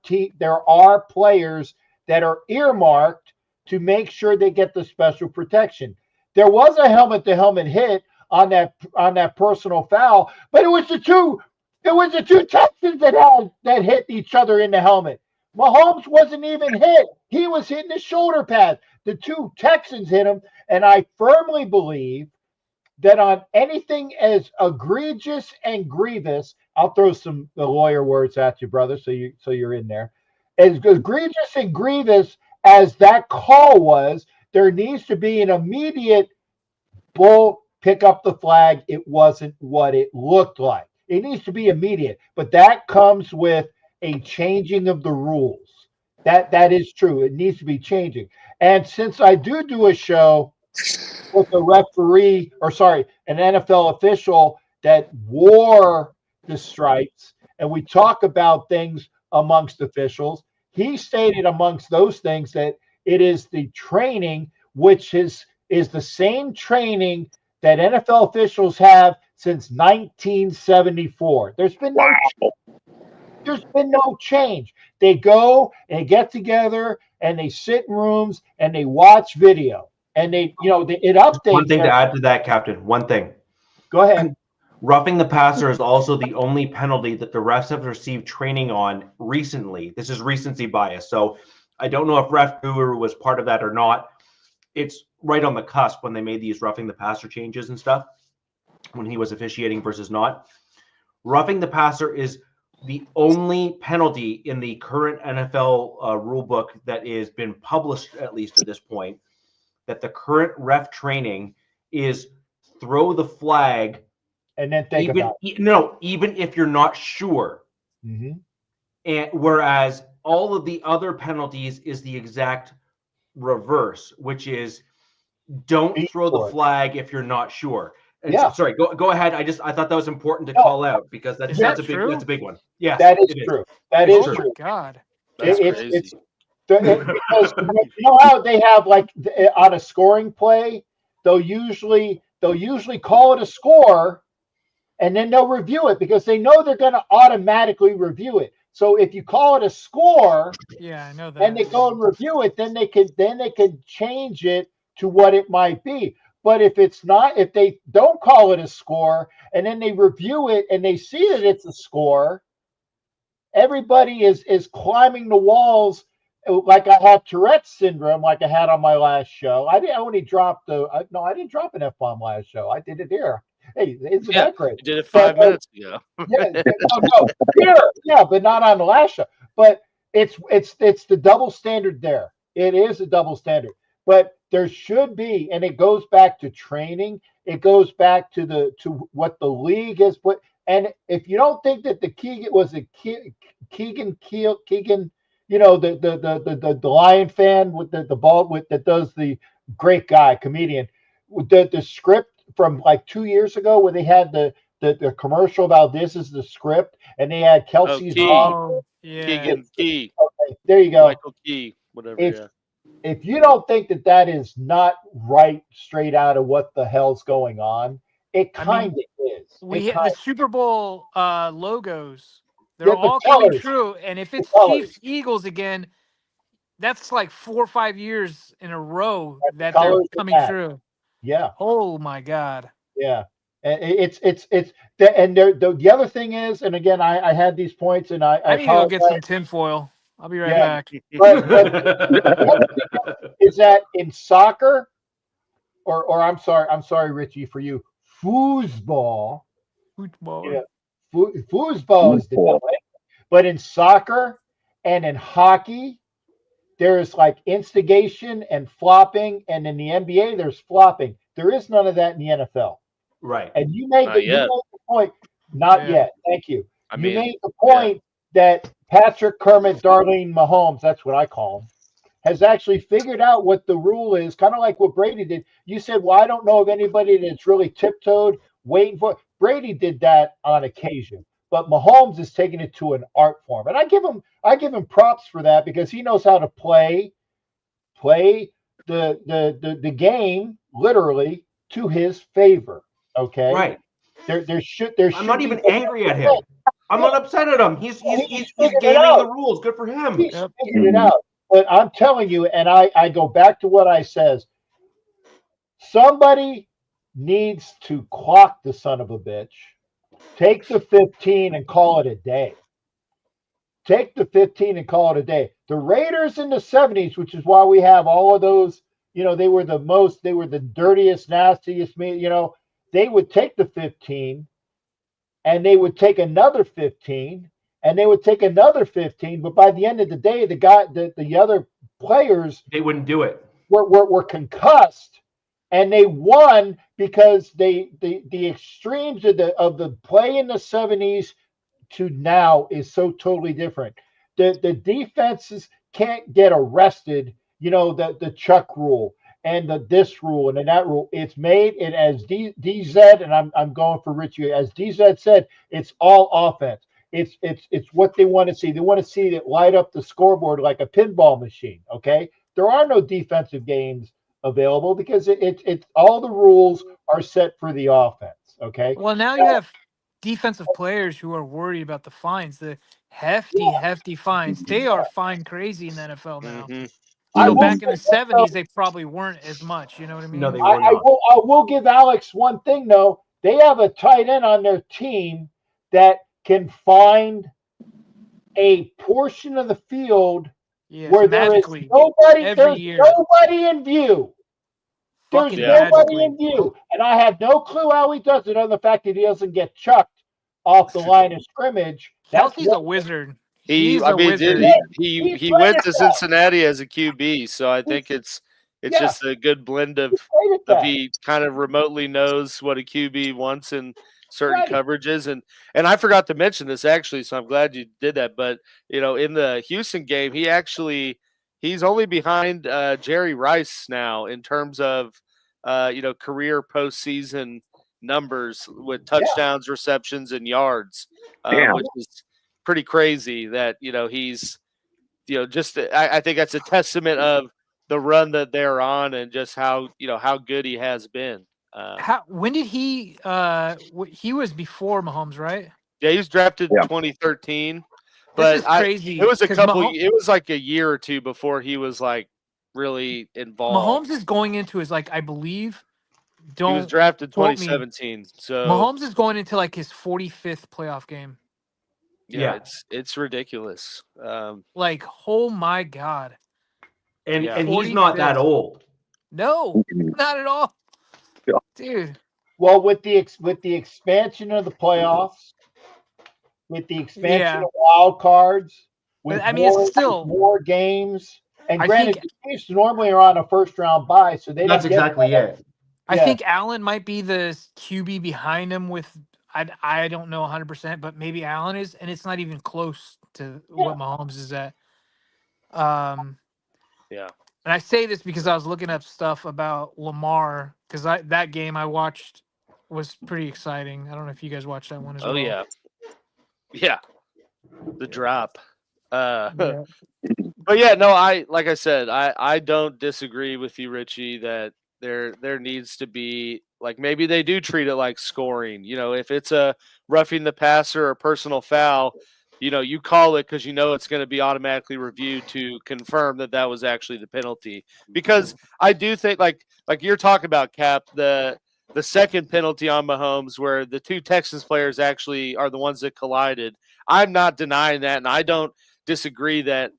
Speaker 5: players that are earmarked to make sure they get the special protection. There was a helmet-to-helmet hit on that personal foul, but it was the two Texans that hit each other in the helmet. Mahomes wasn't even hit. He was hitting the shoulder pad. The two Texans hit him, and I firmly believe that on anything as egregious and grievous, I'll throw the lawyer words at you, brother, so you're in there. As egregious and grievous as that call was, there needs to be an immediate bull pick up the flag. It wasn't what it looked like. It needs to be immediate, but that comes with a changing of the rules. That is true. It needs to be changing. And since I do a show with a referee, an NFL official that wore the stripes, and we talk about things amongst officials, he stated amongst those things that it is the training, which is the same training that NFL officials have since 1974. There's been no change. They go and get together and they sit in rooms and they watch video and it updates.
Speaker 1: One thing to add to that, Captain. One thing.
Speaker 5: Go ahead.
Speaker 1: Roughing the passer is also the only penalty that the refs have received training on recently. This is recency bias. So I don't know if Ref Guru was part of that or not. It's right on the cusp when they made these roughing the passer changes and stuff, when he was officiating versus not. Roughing the passer is the only penalty in the current NFL rule book that has been published, at least at this point, that the current ref training is throw the flag
Speaker 5: And then think about it.
Speaker 1: No, even if you're not sure.
Speaker 5: Mm-hmm.
Speaker 1: And whereas all of the other penalties is the exact reverse, which is don't throw the flag if you're not sure. And
Speaker 5: Yeah.
Speaker 1: Sorry, go ahead. I thought that was important to call out because that's a big one. Yeah,
Speaker 5: that is true. That is
Speaker 2: Oh
Speaker 5: true.
Speaker 2: my God.
Speaker 3: That's
Speaker 5: It's
Speaker 3: crazy.
Speaker 5: because you know how they have like on a scoring play, they'll usually call it a score, and then they'll review it because they know they're going to automatically review it. So if you call it a score,
Speaker 2: Yeah, I know that.
Speaker 5: and they go and review it, then they can change it to what it might be. But if it's not, if they don't call it a score and then they review it and they see that it's a score, everybody is climbing the walls like I have Tourette's syndrome, like I had on my last show. I didn't drop an F-bomb last show. I did it here. Hey, isn't that great?
Speaker 3: You did it 5 minutes ago.
Speaker 5: Yeah, but not on the last show. But it's the double standard there. It is a double standard. But there should be, and it goes back to training. It goes back to what the league has put. And if you don't think that the Keegan was a Keegan, you know, the Lion fan with the ball with that does the great guy comedian, the script from like 2 years ago where they had the commercial about this is the script, and they had Kelsey's mom.
Speaker 2: Oh, yeah.
Speaker 3: Keegan Key.
Speaker 5: Okay, there you go.
Speaker 3: Michael Key, whatever.
Speaker 5: If you don't think that is not right straight out of what the hell's going on, it kind of is.
Speaker 2: We had the Super Bowl logos. They're
Speaker 5: Yeah, the
Speaker 2: all coming
Speaker 5: colors.
Speaker 2: true. And if it's
Speaker 5: colors.
Speaker 2: Chiefs Eagles again, that's like 4 or 5 years in a row that they're
Speaker 5: colors are
Speaker 2: coming
Speaker 5: back.
Speaker 2: true.
Speaker 5: Yeah.
Speaker 2: Oh my God.
Speaker 5: Yeah. It's and the other thing is, and again, I had these points, and I
Speaker 2: need to go get some tinfoil. I'll be right back.
Speaker 5: But is that in soccer, or I'm sorry, Richie, for you, foosball.
Speaker 2: Football.
Speaker 5: Yeah, foosball is the way. But in soccer and in hockey, there's like instigation and flopping, and in the NBA, there's flopping. There is none of that in the NFL.
Speaker 1: Right.
Speaker 5: And you made the point. Not yet. Thank you. You made the point that Patrick Kermit Darlene Mahomes, that's what I call him, has actually figured out what the rule is, kind of like what Brady did. You said, well, I don't know of anybody that's really tiptoed, waiting for it. Brady did that on occasion, but Mahomes is taking it to an art form. And I give him props for that because he knows how to play the game literally to his favor. Okay.
Speaker 1: Right.
Speaker 5: There should
Speaker 1: I'm not even angry at him. I'm not upset at him. He's gaming the rules. Good for him.
Speaker 5: He's figured it out. But I'm telling you, and I go back to what I says. Somebody needs to clock the son of a bitch. Take the 15 and call it a day. Take the 15 and call it a day. The Raiders in the 70s, which is why we have all of those, you know, they were the dirtiest, nastiest, you know, they would take the 15 and they would take another 15 and they would take another 15. But by the end of the day, the other players,
Speaker 1: they wouldn't do it.
Speaker 5: Were concussed, and they won because the extremes of the play in the 70s to now is so totally different. The defenses can't get arrested. You know, the Chuck rule and this rule and that rule. It's made it as DZ, and I'm going for Richie. As DZ said, it's all offense. It's what they want to see. They want to see it light up the scoreboard like a pinball machine. Okay, there are no defensive games available because it's all the rules are set for the offense. Okay.
Speaker 2: Well, now you have defensive players who are worried about the fines, the hefty fines. They are fined crazy in the NFL now.
Speaker 3: Mm-hmm.
Speaker 2: You know, back in the 70s, they probably weren't as much. You know what I mean?
Speaker 1: No, they were not.
Speaker 5: I will give Alex one thing though. they have a tight end on their team that can find a portion of the field
Speaker 2: Yes,
Speaker 5: where there is
Speaker 2: magically every year.
Speaker 5: nobody in view. There's
Speaker 2: Fucking
Speaker 5: nobody
Speaker 2: magically.
Speaker 5: in view. And I have no clue how he does it, other than the fact that he doesn't get chucked off the line of scrimmage.
Speaker 2: Kelsey's a wizard.
Speaker 3: He
Speaker 2: wizard.
Speaker 3: went to Cincinnati as a QB, so I think it's just a good blend of he kind of remotely knows what a QB wants in certain coverages. And I forgot to mention this actually, so I'm glad you did that. But in the Houston game, he's only behind Jerry Rice now in terms of career postseason numbers with touchdowns, receptions, and yards, which is pretty crazy that he's I think that's a testament of the run that they're on and just how good he has been.
Speaker 2: When did he he was before Mahomes, right?
Speaker 3: Yeah, he was drafted in 2013. But
Speaker 2: this is crazy.
Speaker 3: It was a couple. It was like a year or two before he was like really involved.
Speaker 2: Mahomes is going into his I believe.
Speaker 3: He was drafted 2017. So
Speaker 2: Mahomes is going into like his 45th playoff game.
Speaker 3: Yeah. It's ridiculous.
Speaker 2: Oh my God.
Speaker 1: And he's not that old.
Speaker 2: No, not at all.
Speaker 4: Yeah.
Speaker 2: Dude.
Speaker 5: Well, with the expansion of the playoffs, with the expansion of wild cards, with
Speaker 2: it's still
Speaker 5: more games. And granted, the Chiefs normally are on a first-round bye, so they
Speaker 1: that's exactly it.
Speaker 2: I think Allen might be the QB behind him with I don't know 100%, but maybe Allen is, and it's not even close to what Mahomes is at. And I say this because I was looking up stuff about Lamar because that game I watched was pretty exciting. I don't know if you guys watched that one as well.
Speaker 3: Oh yeah, the drop. But yeah, no, like I said, I don't disagree with you, Richie, that there needs to be maybe they do treat it like scoring. If it's a roughing the passer or personal foul, you call it because it's going to be automatically reviewed to confirm that was actually the penalty. Because I do think like you're talking about, Cap, the second penalty on Mahomes where the two Texans players actually are the ones that collided. I'm not denying that, and I don't disagree that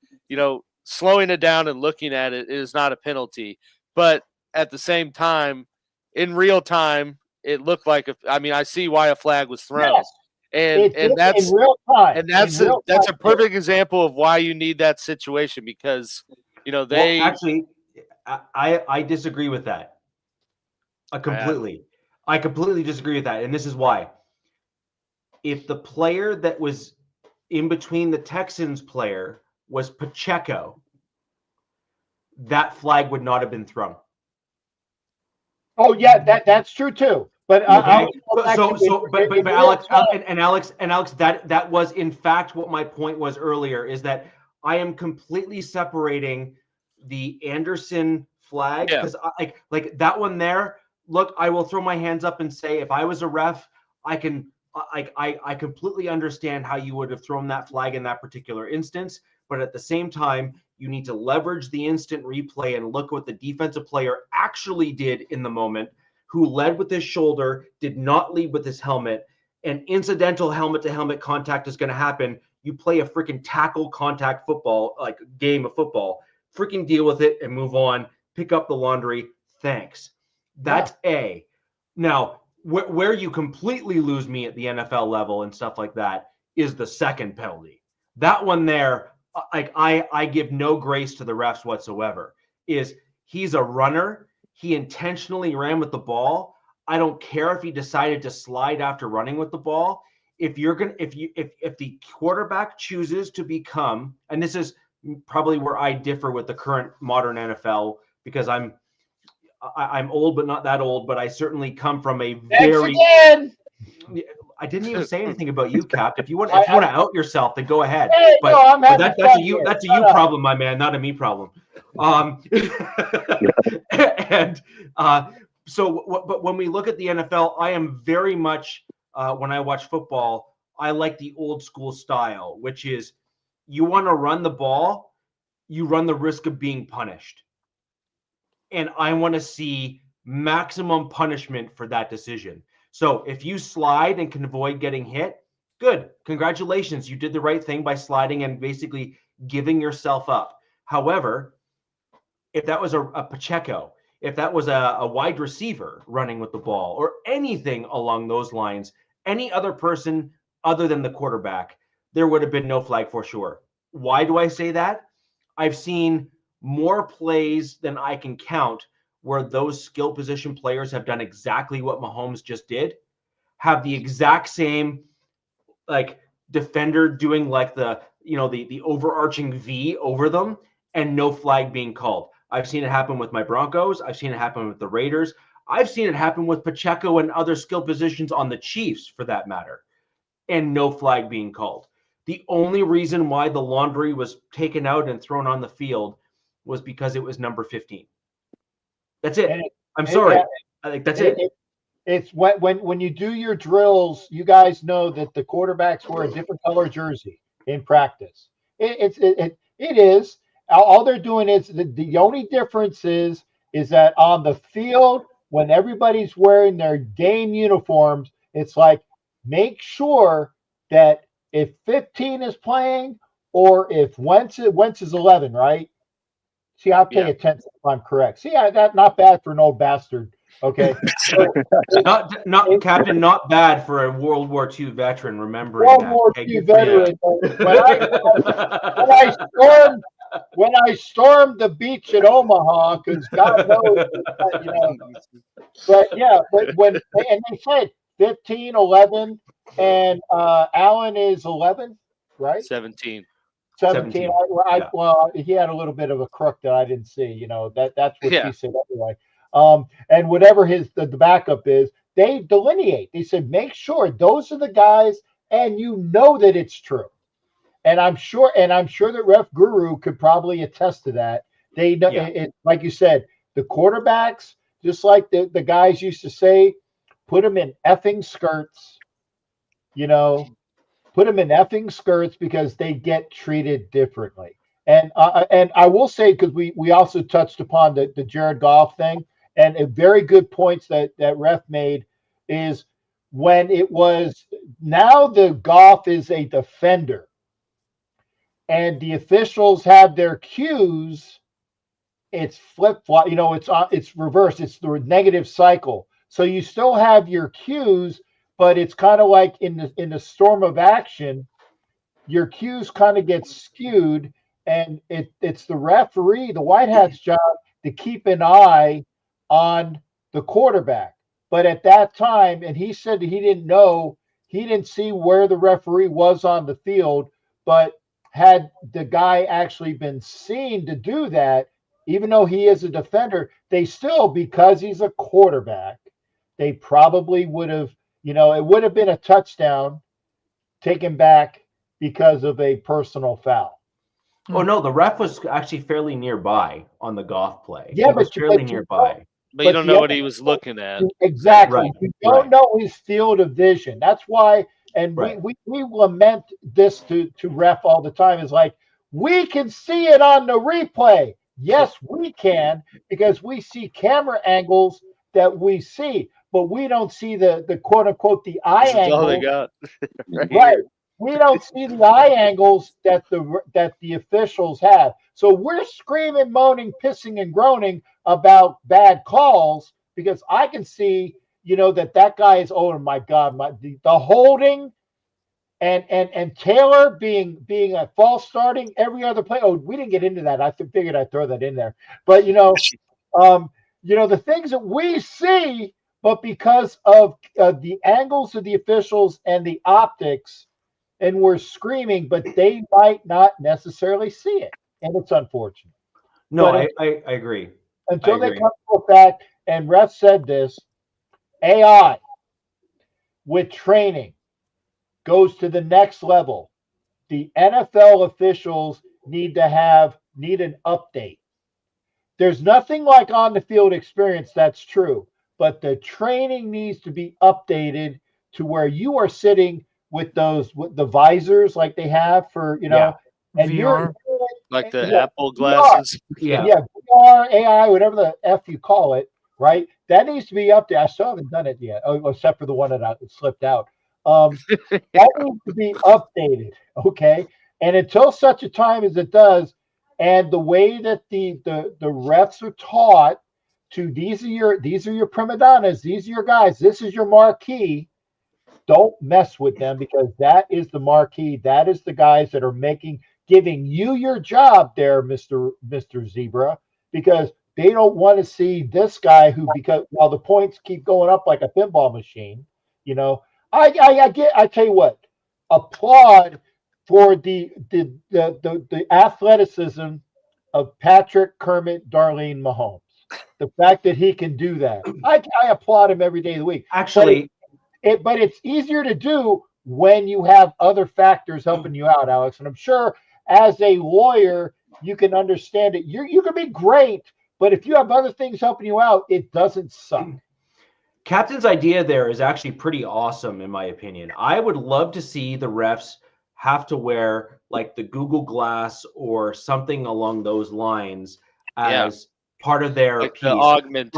Speaker 3: slowing it down and looking at it is not a penalty. But at the same time, in real time, it looked like I see why a flag was thrown.
Speaker 5: Yes.
Speaker 3: And that's
Speaker 5: in real time.
Speaker 3: And that's a perfect example of why you need that situation because they
Speaker 1: actually I disagree with that. I completely disagree with that, and this is why. If the player that was in between the Texans player was Pacheco, that flag would not have been thrown.
Speaker 5: Oh yeah, that's true too. But
Speaker 1: Alex, that was in fact what my point was earlier. Is that I am completely separating the Anderson flag because like that one there. Look, I will throw my hands up and say, if I was a ref, I completely understand how you would have thrown that flag in that particular instance. But at the same time, you need to leverage the instant replay and look what the defensive player actually did in the moment, who led with his shoulder, did not lead with his helmet, and incidental helmet-to-helmet contact is going to happen. You play a freaking tackle contact football, like game of football. Freaking deal with it and move on. Pick up the laundry. Thanks. That's A. Now, where you completely lose me at the NFL level and stuff like that is the second penalty. That one there, I give no grace to the refs whatsoever. He's a runner. He intentionally ran with the ball. I don't care if he decided to slide after running with the ball. If the quarterback chooses to become, and this is probably where I differ with the current modern NFL because I'm old, but not that old, but I certainly come from a very. I didn't even say anything about you, Cap. If you want to out yourself, then go ahead.
Speaker 5: Hey,
Speaker 1: but that's a you problem, my man, not a me problem. But when we look at the NFL, I am very much when I watch football, I like the old school style, which is you want to run the ball, you run the risk of being punished. And I want to see maximum punishment for that decision. So if you slide and can avoid getting hit, good. Congratulations. You did the right thing by sliding and basically giving yourself up. However, if that was a Pacheco, if that was a wide receiver running with the ball or anything along those lines, any other person other than the quarterback, there would have been no flag for sure. Why do I say that? I've seen more plays than I can count where those skill position players have done exactly what Mahomes just did, have the exact same like defender doing like the overarching V over them and no flag being called. I've seen it happen with my Broncos. I've seen it happen with the Raiders. I've seen it happen with Pacheco and other skill positions on the Chiefs for that matter, and no flag being called. The only reason why the laundry was taken out and thrown on the field was because it was number 15. That's it. I'm sorry. I think that's it.
Speaker 5: It's when you do your drills, you guys know that the quarterbacks wear a different color jersey in practice. It is. All they're doing is the only difference is that on the field, when everybody's wearing their game uniforms, it's like make sure that if 15 is playing or if Wentz is 11, right? See, I'll pay attention if I'm correct. See, that's not bad for an old bastard. Okay, so,
Speaker 1: not Captain, not bad for a World War II veteran. Remembering
Speaker 5: World War II veteran. When I stormed the beach at Omaha, because God knows, But yeah, when and they said 15, 11, and Allen is 11, right?
Speaker 3: 17.
Speaker 5: 17. Well, he had a little bit of a crook that I didn't see. That's what she said anyway. And whatever the backup is, they delineate. They said, make sure those are the guys, and that it's true. And I'm sure that Ref Guru could probably attest to that. They know, like you said, the quarterbacks, just like the guys used to say, put them in effing skirts. Put them in effing skirts because they get treated differently. And I will say, because we also touched upon the Jared Goff thing, and a very good points that Ref made is when it was now the Goff is a defender and the officials have their cues, it's flip-flop, it's reversed. It's the negative cycle. So you still have your cues, but it's kind of like in the storm of action, your cues kind of get skewed, and it's the referee, the White Hat's job to keep an eye on the quarterback. But at that time, and he said that he didn't see where the referee was on the field, but had the guy actually been seen to do that, even though he is a defender, they still, because he's a quarterback, they probably would have, it would have been a touchdown taken back because of a personal foul.
Speaker 1: Oh no, the ref was actually fairly nearby on the Goff play.
Speaker 5: Yeah,
Speaker 1: he was fairly nearby.
Speaker 3: But you don't know what he was looking at.
Speaker 5: Exactly.
Speaker 1: Right.
Speaker 5: You don't know his field of vision. That's why, and we lament this to ref all the time. Is like, we can see it on the replay. Yes, we can, because we see camera angles that we see, but we don't see the quote unquote the eye angle.
Speaker 3: All they got.
Speaker 5: Right. We don't see the eye angles that the officials have. So we're screaming, moaning, pissing, and groaning about bad calls because I can see, that guy is, oh my God, the holding and Taylor being a false starting every other play. Oh, we didn't get into that. I figured I'd throw that in there. But the things that we see, but because of the angles of the officials and the optics, and we're screaming, but they might not necessarily see it, and it's unfortunate.
Speaker 1: No, I agree.
Speaker 5: Until they come to the fact, and Ref said this, AI with training goes to the next level. The NFL officials need an update. There's nothing like on the field experience, that's true, but the training needs to be updated to where you are sitting with the visors like they have for, and
Speaker 2: VR.
Speaker 5: you're
Speaker 3: like the Apple glasses.
Speaker 5: VR, AI, whatever the F you call it, right? That needs to be updated. I still haven't done it yet, except for the one that slipped out. That needs to be updated, okay? And until such a time as it does, and the way that the refs are taught to these are your prima donnas, these are your guys, this is your marquee. Don't mess with them because that is the marquee. That is the guys that are giving you your job there, Mr. Zebra, because they don't want to see this guy because while the points keep going up like a pinball machine, I tell you what, applaud for the athleticism of Patrick Kermit Darlene Mahomes. The fact that he can do that, I applaud him every day of the week.
Speaker 1: Actually,
Speaker 5: but it's easier to do when you have other factors helping you out, Alex. And I'm sure as a lawyer, you can understand it. You can be great, but if you have other things helping you out, it doesn't suck.
Speaker 1: Captain's idea there is actually pretty awesome, in my opinion. I would love to see the refs have to wear like the Google Glass or something along those lines as part of their
Speaker 3: like
Speaker 1: piece.
Speaker 3: the augmented.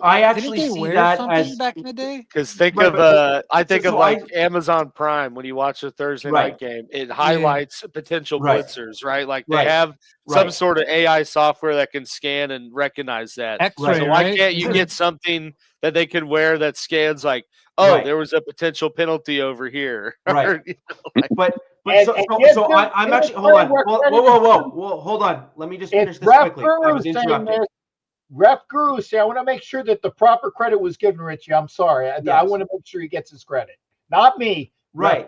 Speaker 1: I actually see that as
Speaker 2: back in the day.
Speaker 3: Because I think of Amazon Prime when you watch a Thursday night game, it highlights potential blitzers, right? Like they have some sort of AI software that can scan and recognize that.
Speaker 2: X-ray,
Speaker 3: so why can't you get something that they can wear that scans like, there was a potential penalty over here,
Speaker 1: right?
Speaker 3: But
Speaker 1: I'm actually hold on. Whoa, hold on. Let me just finish this quickly. I was interrupted.
Speaker 5: Ref Guru say, I want to make sure that the proper credit was given, Richie. I'm sorry. I want to make sure he gets his credit. Not me.
Speaker 1: Right.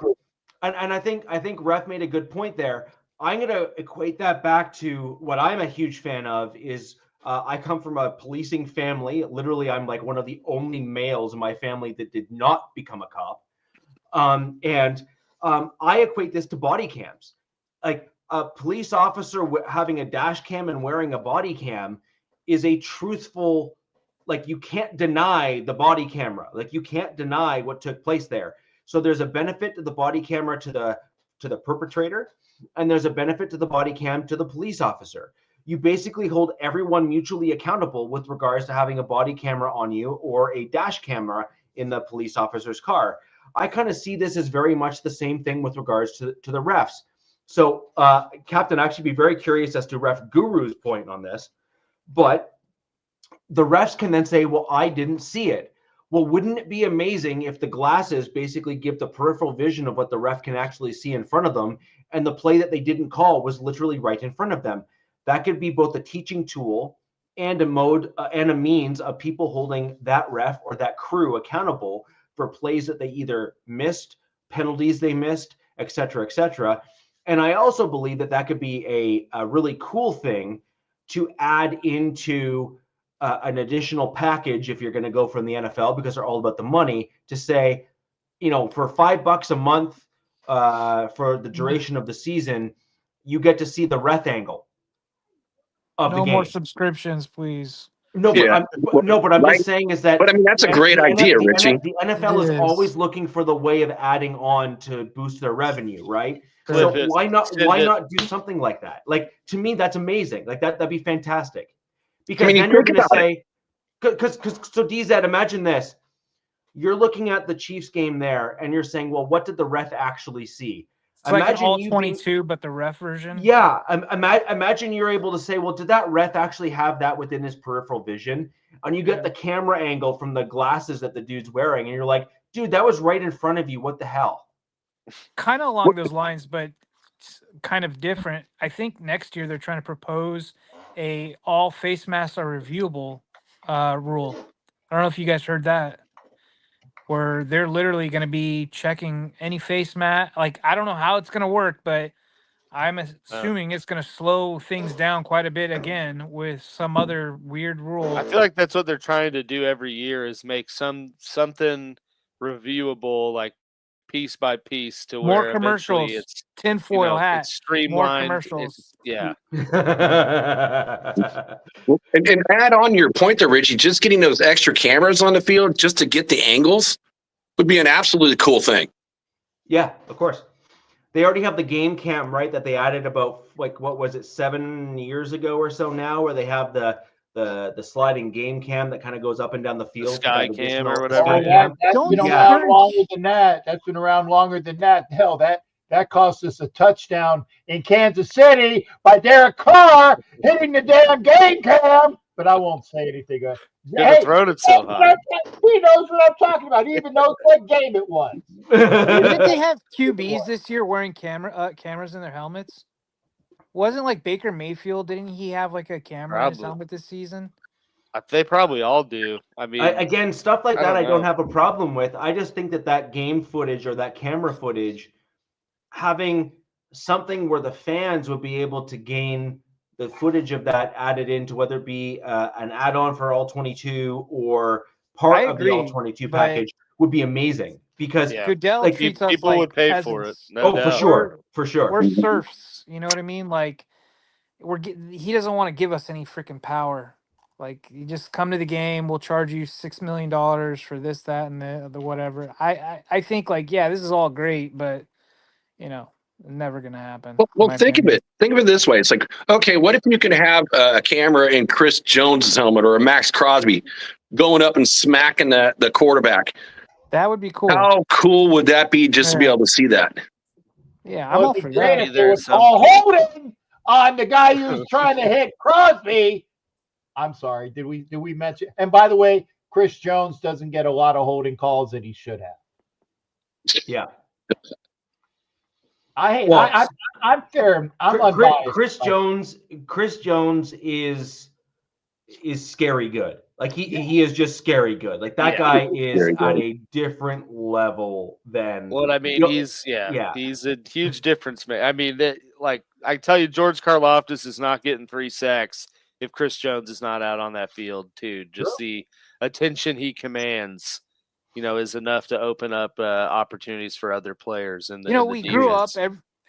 Speaker 1: And I think Ref made a good point there. I'm going to equate that back to what I'm a huge fan of is I come from a policing family. Literally, I'm like one of the only males in my family that did not become a cop. I equate this to body cams. Like a police officer having a dash cam and wearing a body cam is a truthful, like you can't deny the body camera. Like you can't deny what took place there. So there's a benefit to the body camera to the perpetrator, and there's a benefit to the body cam to the police officer. You basically hold everyone mutually accountable with regards to having a body camera on you or a dash camera in the police officer's car. I kind of see this as very much the same thing with regards to the refs. So Captain, I'd actually be very curious as to Ref Guru's point on this. But the refs can then say, well, I didn't see it. Well, wouldn't it be amazing if the glasses basically give the peripheral vision of what the ref can actually see in front of them, and the play that they didn't call was literally right in front of them? That could be both a teaching tool and a mode and a means of people holding that ref or that crew accountable for plays that they either missed, penalties they missed, et cetera, et cetera. And I also believe that could be a really cool thing to add into an additional package if you're going to go from the NFL, because they're all about the money, to say, for $5 a month for the duration of the season, you get to see the ref angle of the game.
Speaker 2: No more subscriptions, please.
Speaker 1: No, but I'm just saying is that.
Speaker 4: But I mean, that's a great idea, Richie.
Speaker 1: The NFL is always looking for the way of adding on to boost their revenue, right? So why not do something like that? Like, to me, that's amazing. Like that'd be fantastic. Because then you're going to say, because so DZ, imagine this: you're looking at the Chiefs game there, and you're saying, well, what did the ref actually see?
Speaker 2: It's like all 22, but the ref version.
Speaker 1: Yeah, imagine you're able to say, well, did that ref actually have that within his peripheral vision? And you get the camera angle from the glasses that the dude's wearing, and you're like, dude, that was right in front of you. What the hell?
Speaker 2: Kind of along those lines, but kind of different. I think next year they're trying to propose a all face masks are reviewable rule. I don't know if you guys heard that, where they're literally going to be checking any face mask. Like, I don't know how it's going to work, but I'm assuming it's going to slow things down quite a bit again with some other weird rule.
Speaker 3: I feel like that's what they're trying to do every year, is make something reviewable, like piece by piece, to
Speaker 2: more
Speaker 3: where
Speaker 2: commercials,
Speaker 3: it's
Speaker 2: tinfoil hat,
Speaker 3: it's streamlined.
Speaker 2: More commercials.
Speaker 3: Yeah.
Speaker 4: and add on your point there, Richie, just getting those extra cameras on the field just to get the angles would be an absolutely cool thing.
Speaker 1: Yeah, of course. They already have the game cam, right, that they added about, like, what was it, 7 years ago or so now, where they have the the sliding game cam that kind of goes up and down the field.
Speaker 3: sky
Speaker 1: that
Speaker 3: cam or
Speaker 1: additional
Speaker 3: whatever.
Speaker 1: sky
Speaker 5: Oh,
Speaker 1: cam.
Speaker 5: that's
Speaker 2: Don't
Speaker 5: been
Speaker 2: you
Speaker 5: around
Speaker 2: heard-
Speaker 5: longer than that. That's been around longer than that. Hell, that cost us a touchdown in Kansas City by Derek Carr hitting the damn game cam. But I won't say anything.
Speaker 3: Could have thrown it so high.
Speaker 5: He knows what I'm talking about. He even knows what game it was.
Speaker 2: Didn't they have QBs this year wearing cameras in their helmets? Wasn't like Baker Mayfield? Didn't he have like a camera in his
Speaker 3: Probably.
Speaker 2: helmet this season?
Speaker 3: They probably all do. I mean,
Speaker 1: Again, stuff like
Speaker 3: I
Speaker 1: that
Speaker 3: don't
Speaker 1: I don't
Speaker 3: know.
Speaker 1: have a problem with. I just think that game footage or that camera footage, having something where the fans would be able to gain the footage of that added into, whether it be an add-on for all 22 or part of the all 22
Speaker 2: but-
Speaker 1: package, would be amazing. Because
Speaker 3: Yeah.
Speaker 2: Goodell
Speaker 1: Like,
Speaker 2: treats us
Speaker 3: people
Speaker 2: like
Speaker 3: would pay
Speaker 2: peasants.
Speaker 3: for it. No doubt.
Speaker 1: for sure.
Speaker 2: We're serfs. You know what I mean? Like he doesn't want to give us any freaking power. Like you just come to the game, we'll charge you $6 million for this, that, and the whatever. I think like, yeah, this is all great, but never gonna happen.
Speaker 4: Well, think of it. Think of it this way. It's like, okay, what if you could have a camera in Chris Jones' helmet or a Max Crosby going up and smacking the quarterback?
Speaker 2: That would be cool.
Speaker 4: How cool would that be just to be able to see that?
Speaker 2: Yeah, I'm all for
Speaker 5: Great
Speaker 2: that.
Speaker 5: if they would call holding on the guy who's trying to hit Crosby. I'm sorry. Did we mention? And by the way, Chris Jones doesn't get a lot of holding calls that he should have.
Speaker 1: Yeah.
Speaker 5: I'm fair. I'm unbiased.
Speaker 1: Chris Jones is scary good. Like he is just scary good. Like that guy is at a different level than.
Speaker 3: Well, I mean, he's a huge difference man. I mean, like I tell you, George Karlaftis is not getting 3 sacks if Chris Jones is not out on that field too. Just the attention he commands, is enough to open up opportunities for other players. And
Speaker 2: we grew up.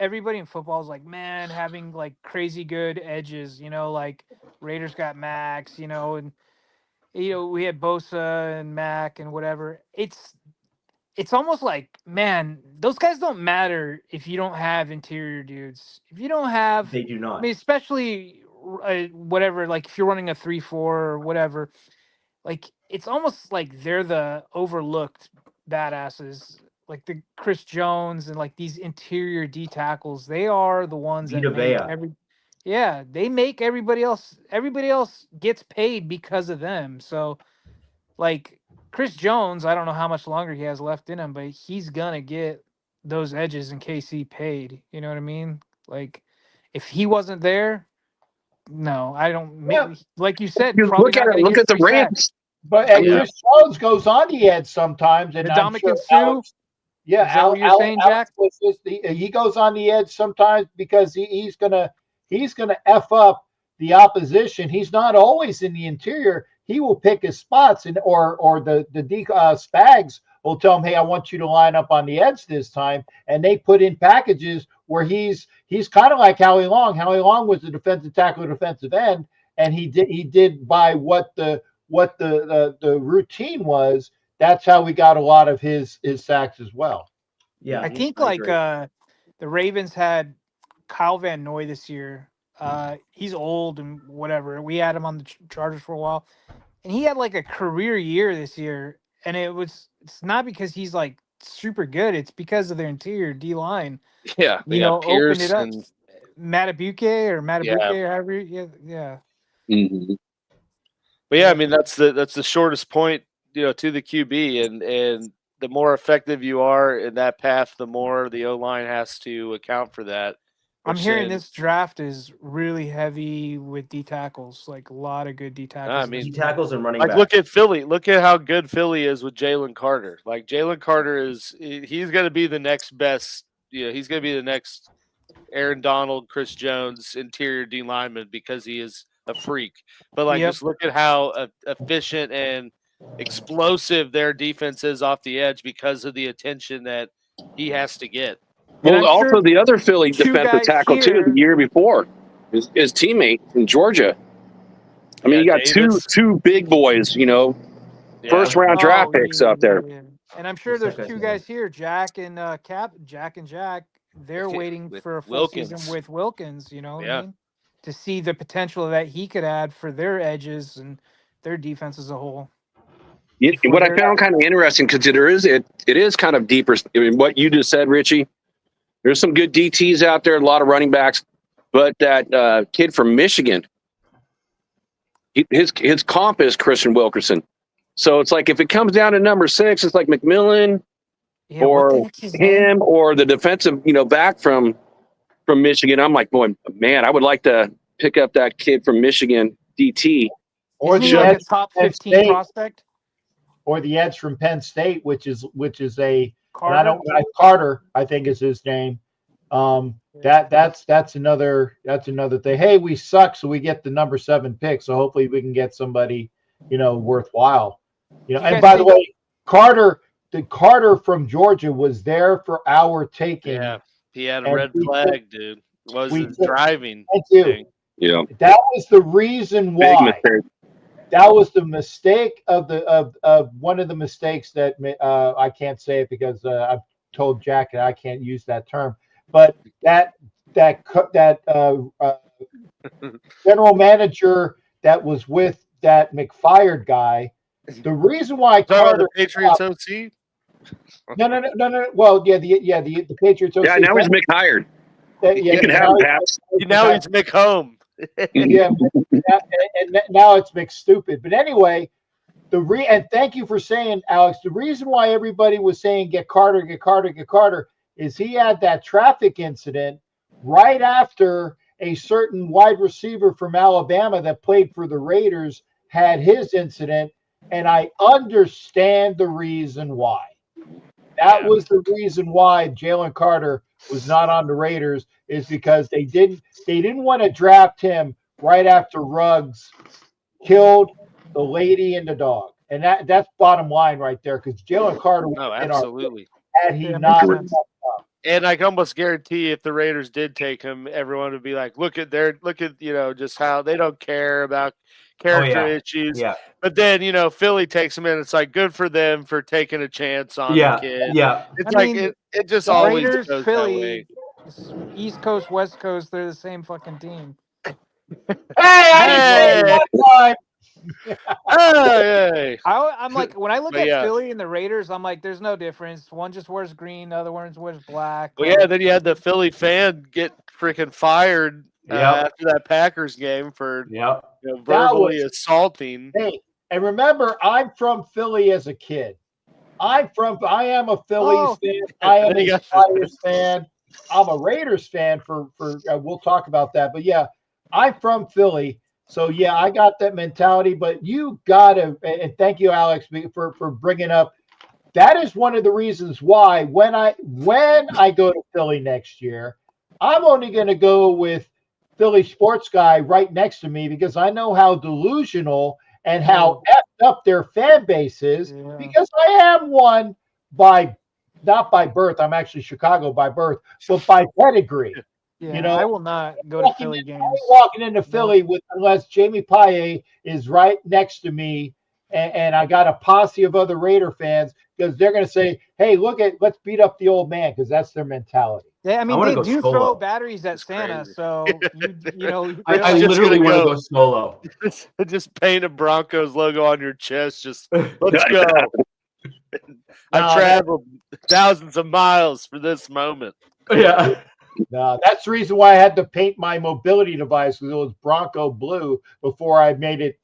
Speaker 2: Everybody in football is like, man, having like crazy good edges. Like Raiders got Max. And we had Bosa and Mac and whatever. It's almost like, man, those guys don't matter if you don't have interior dudes. If you don't have,
Speaker 1: they do not.
Speaker 2: I mean, especially whatever. Like if you're running a 3-4 or whatever, like it's almost like they're the overlooked badasses. Like the Chris Jones and like these interior D tackles, they are the ones that they make everybody else gets paid because of them. So like Chris Jones, I don't know how much longer he has left in him, but he's gonna get those edges in case he paid. You know what I mean? Like if he wasn't there, no, I don't.
Speaker 5: Yeah.
Speaker 2: Like you said,
Speaker 4: You
Speaker 2: probably
Speaker 4: look at the Rams.
Speaker 5: But Chris Jones goes on the edge sometimes, and I'm sure Alex,
Speaker 2: is that what you're saying, Jack?
Speaker 5: He goes on the edge sometimes because he's gonna F up the opposition. He's not always in the interior. He will pick his spots, or the Spags will tell him, hey, I want you to line up on the edge this time, and they put in packages where he's kind of like Howie Long. Howie Long was the defensive tackle, defensive end, and he did by what the routine was. That's how we got a lot of his sacks as well.
Speaker 1: Yeah,
Speaker 2: I think the Ravens had Kyle Van Noy this year. He's old and whatever. We had him on the Chargers for a while, and he had like a career year this year. And it's not because he's like super good. It's because of their interior D line.
Speaker 3: Yeah,
Speaker 2: opened it up. Matabuke or however. Yeah.
Speaker 4: Mm-hmm.
Speaker 3: But yeah, I mean that's the shortest point, to the QB, and the more effective you are in that path, the more the O-line has to account for that.
Speaker 2: I'm hearing this draft is really heavy with D tackles, like a lot of good D tackles.
Speaker 3: I mean,
Speaker 1: D tackles and running
Speaker 3: back.
Speaker 1: back.
Speaker 3: Look at Philly. Look at how good Philly is with Jalen Carter. Like Jalen Carter he's going to be the next best. He's going to be the next Aaron Donald, Chris Jones interior D lineman because he is a freak. But just look at how efficient and explosive their defense is off the edge because of the attention that he has to get.
Speaker 4: Well, also the other Philly defensive tackle too, the year before, his teammate from Georgia. I mean, you got two big boys, first round draft picks out there.
Speaker 2: Yeah. And I'm sure there's two guys here, Jack and Jack. They're waiting for a full season with Wilkins. You know what I mean? to see the potential that he could add for their edges and their defense as a whole.
Speaker 4: What I found kind of interesting, because it is kind of deeper. I mean, what you just said, Richie, there's some good DTs out there, a lot of running backs, but that kid from Michigan, his comp is Christian Wilkerson. So it's like if it comes down to number 6, it's like McMillan or him or the defensive, back from Michigan. I'm like, boy, man, I would like to pick up that kid from Michigan DT.
Speaker 5: Or
Speaker 2: the like a top 15 prospect,
Speaker 5: or the edge from Penn State, which is a
Speaker 2: Carter.
Speaker 5: Carter, I think is his name. That's another thing. Hey, we suck, so we get the number 7 pick. So hopefully we can get somebody, worthwhile. And by the way, the Carter from Georgia was there for our taking.
Speaker 3: Yeah, he had a red flag, dude. Wasn't driving.
Speaker 5: Thank you.
Speaker 3: Thing.
Speaker 4: Yeah,
Speaker 5: that was the reason why. That was the mistake of one of the mistakes that I can't say it because I've told Jack that I can't use that term. But that general manager that was with that McFired guy. The reason why Carter
Speaker 3: the Patriots OC.
Speaker 5: No. Well, the Patriots OC.
Speaker 4: Yeah, now he's McHired. You can have him, Paps.
Speaker 3: Now he's McHome.
Speaker 5: Yeah, and now it's McStupid. But anyway, and thank you for saying, Alex. The reason why everybody was saying get Carter is he had that traffic incident right after a certain wide receiver from Alabama that played for the Raiders had his incident, and I understand the reason why. That was the reason why Jalen Carter was not on the Raiders, is because they didn't want to draft him right after Ruggs killed the lady and the dog. And that's bottom line right there, because Jalen Carter
Speaker 3: would absolutely
Speaker 5: had he not.
Speaker 3: And I can almost guarantee if the Raiders did take him, everyone would be like, look at just how they don't care about character issues.
Speaker 1: Yeah.
Speaker 3: But then, Philly takes him in. It's like, good for them for taking a chance on the kid.
Speaker 1: Yeah.
Speaker 3: It's it just always
Speaker 2: Raiders,
Speaker 3: goes
Speaker 2: Philly,
Speaker 3: that way.
Speaker 2: East Coast, West Coast, they're the same fucking team.
Speaker 5: Hey!
Speaker 2: I'm like, when I look at Philly and the Raiders, I'm like, there's no difference. One just wears green, the other one wears black.
Speaker 3: Well, yeah, then you had the Philly fan get freaking fired after that Packers game for verbally assaulting.
Speaker 5: Hey, and remember, I'm from Philly as a kid. I am a Phillies fan. I am a Flyers fan. I'm a Raiders fan for we'll talk about that. But yeah, I'm from Philly. So yeah, I got that mentality, but you gotta, and thank you, Alex, for bringing up. That is one of the reasons why when I go to Philly next year, I'm only going to go with Philly sports guy right next to me, because I know how delusional and how effed up their fan base is. Because I am one not by birth. I'm actually Chicago by birth, but by pedigree.
Speaker 2: Yeah, I will not go to Philly games.
Speaker 5: I'm walking into Philly unless Jamie Paye is right next to me, and I got a posse of other Raider fans, because they're going to say, "Hey, let's beat up the old man," because that's their mentality.
Speaker 2: Yeah, I mean, they do throw batteries at Santa, so
Speaker 1: I literally want to go solo.
Speaker 3: Just paint a Broncos logo on your chest. Just let's go. I traveled thousands of miles for this moment.
Speaker 1: Yeah.
Speaker 5: No, that's the reason why I had to paint my mobility device, because it was Bronco blue before I made it,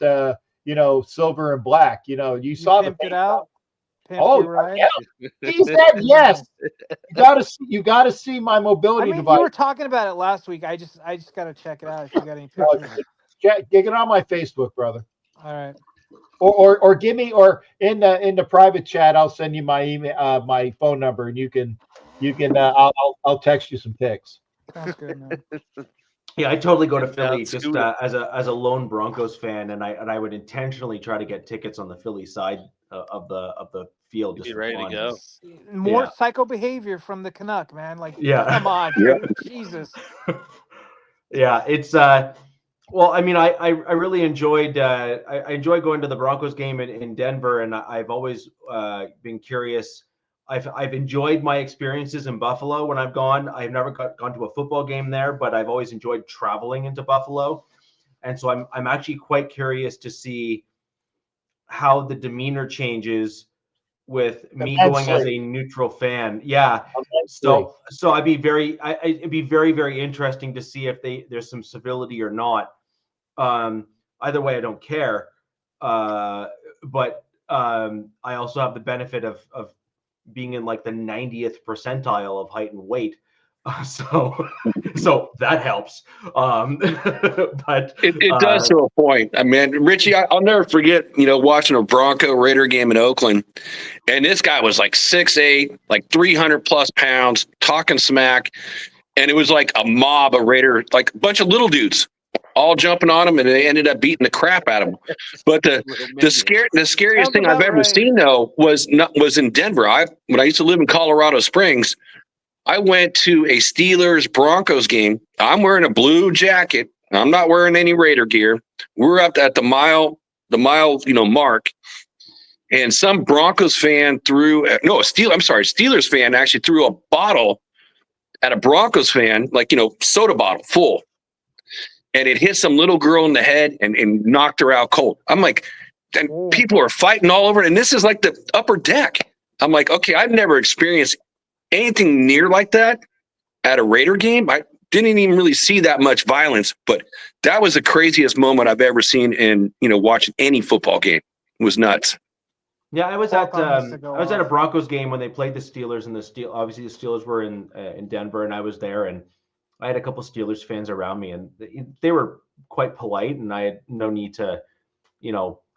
Speaker 5: silver and black. You saw the
Speaker 2: it out.
Speaker 5: Yeah. He said yes. You got to see my mobility device.
Speaker 2: You were talking about it last week. I just got to check it out. If you got any pictures,
Speaker 5: get it on my Facebook, brother.
Speaker 2: All right.
Speaker 5: Or give me, or in the private chat, I'll send you my email, my phone number, and you can. I'll text you some pics.
Speaker 2: Sounds good, man.
Speaker 1: Yeah, I totally go to Philly just as a lone Broncos fan, and I would intentionally try to get tickets on the Philly side of the field. Just
Speaker 3: be ready to go.
Speaker 2: More psycho behavior from the Canuck, man. Like, come on, Jesus.
Speaker 1: Yeah, it's well, I mean, I really enjoyed I enjoyed going to the Broncos game in Denver, and I've always been curious I've enjoyed my experiences in Buffalo when I've gone. I've never gone to a football game there, but I've always enjoyed traveling into Buffalo. And so I'm actually quite curious to see how the demeanor changes with me going as a neutral fan. Yeah. So it'd be very very interesting to see if there's some civility or not. Either way, I don't care. But I also have the benefit of being in like the 90th percentile of height and weight. So that helps. But
Speaker 4: it does to a point. I mean, Richie, I'll never forget, watching a Bronco Raider game in Oakland, and this guy was like 6'8", like 300 plus pounds, talking smack, and it was like a mob of Raider, like a bunch of little dudes, all jumping on him, and they ended up beating the crap out of him. But the scariest thing I've ever seen though was in Denver. When I used to live in Colorado Springs, I went to a Steelers Broncos game. I'm wearing a blue jacket. I'm not wearing any Raider gear. We're up at the mile mark, and some Broncos fan Steelers fan actually threw a bottle at a Broncos fan, like, soda bottle full. And it hit some little girl in the head and knocked her out cold. I'm like, and people are fighting all over it. And this is like the upper deck. I'm like, okay, I've never experienced anything near like that at a Raider game. I didn't even really see that much violence, but that was the craziest moment I've ever seen in, watching any football game. It was nuts.
Speaker 1: Yeah, I was at a Broncos game when they played the Steelers, and obviously the Steelers were in Denver, and I was there, and I had a couple Steelers fans around me, and they were quite polite, and I had no need to,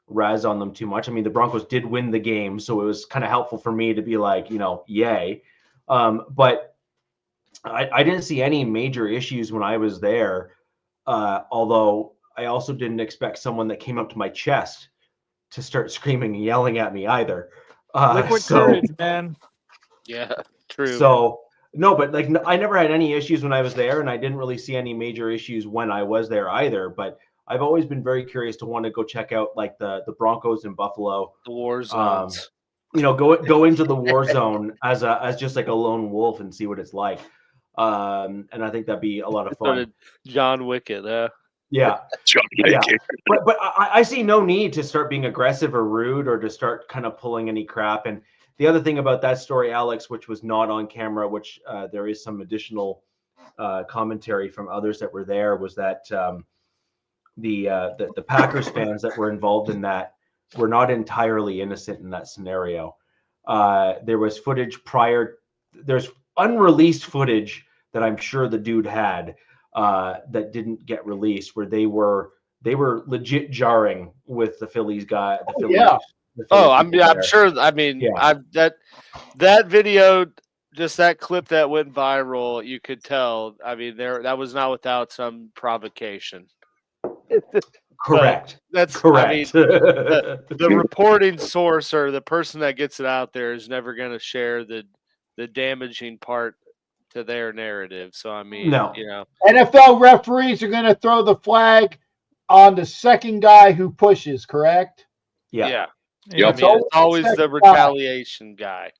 Speaker 1: razz on them too much. I mean, the Broncos did win the game, so it was kind of helpful for me to be like, yay. But I didn't see any major issues when I was there, although I also didn't expect someone that came up to my chest to start screaming and yelling at me either.
Speaker 2: Liquid courage, man.
Speaker 3: Yeah, true.
Speaker 1: So no, but like I never had any issues when I was there, and I didn't really see any major issues when I was there either. But I've always been very curious to want to go check out like the Broncos in Buffalo,
Speaker 3: the war zones.
Speaker 1: Go into the war zone as just like a lone wolf and see what it's like. And I think that'd be a lot of fun.
Speaker 3: John Wicket,
Speaker 1: yeah. But I see no need to start being aggressive or rude or to start kind of pulling any crap. And the other thing about that story, Alex, which was not on camera, which there is some additional commentary from others that were there, was that the Packers fans that were involved in that were not entirely innocent in that scenario. There was footage prior. There's unreleased footage that I'm sure the dude had that didn't get released, where they were legit jarring with the Phillies guy.
Speaker 3: I'm sure. I mean, yeah. That video, just that clip that went viral, you could tell. I mean, that was not without some provocation.
Speaker 1: Correct.
Speaker 3: That's
Speaker 1: correct.
Speaker 3: I mean, the reporting source or the person that gets it out there is never going to share the damaging part to their narrative. So I mean,
Speaker 5: NFL referees are going to throw the flag on the second guy who pushes. Correct?
Speaker 3: Yeah. Yep. I mean, it's always the retaliation guy.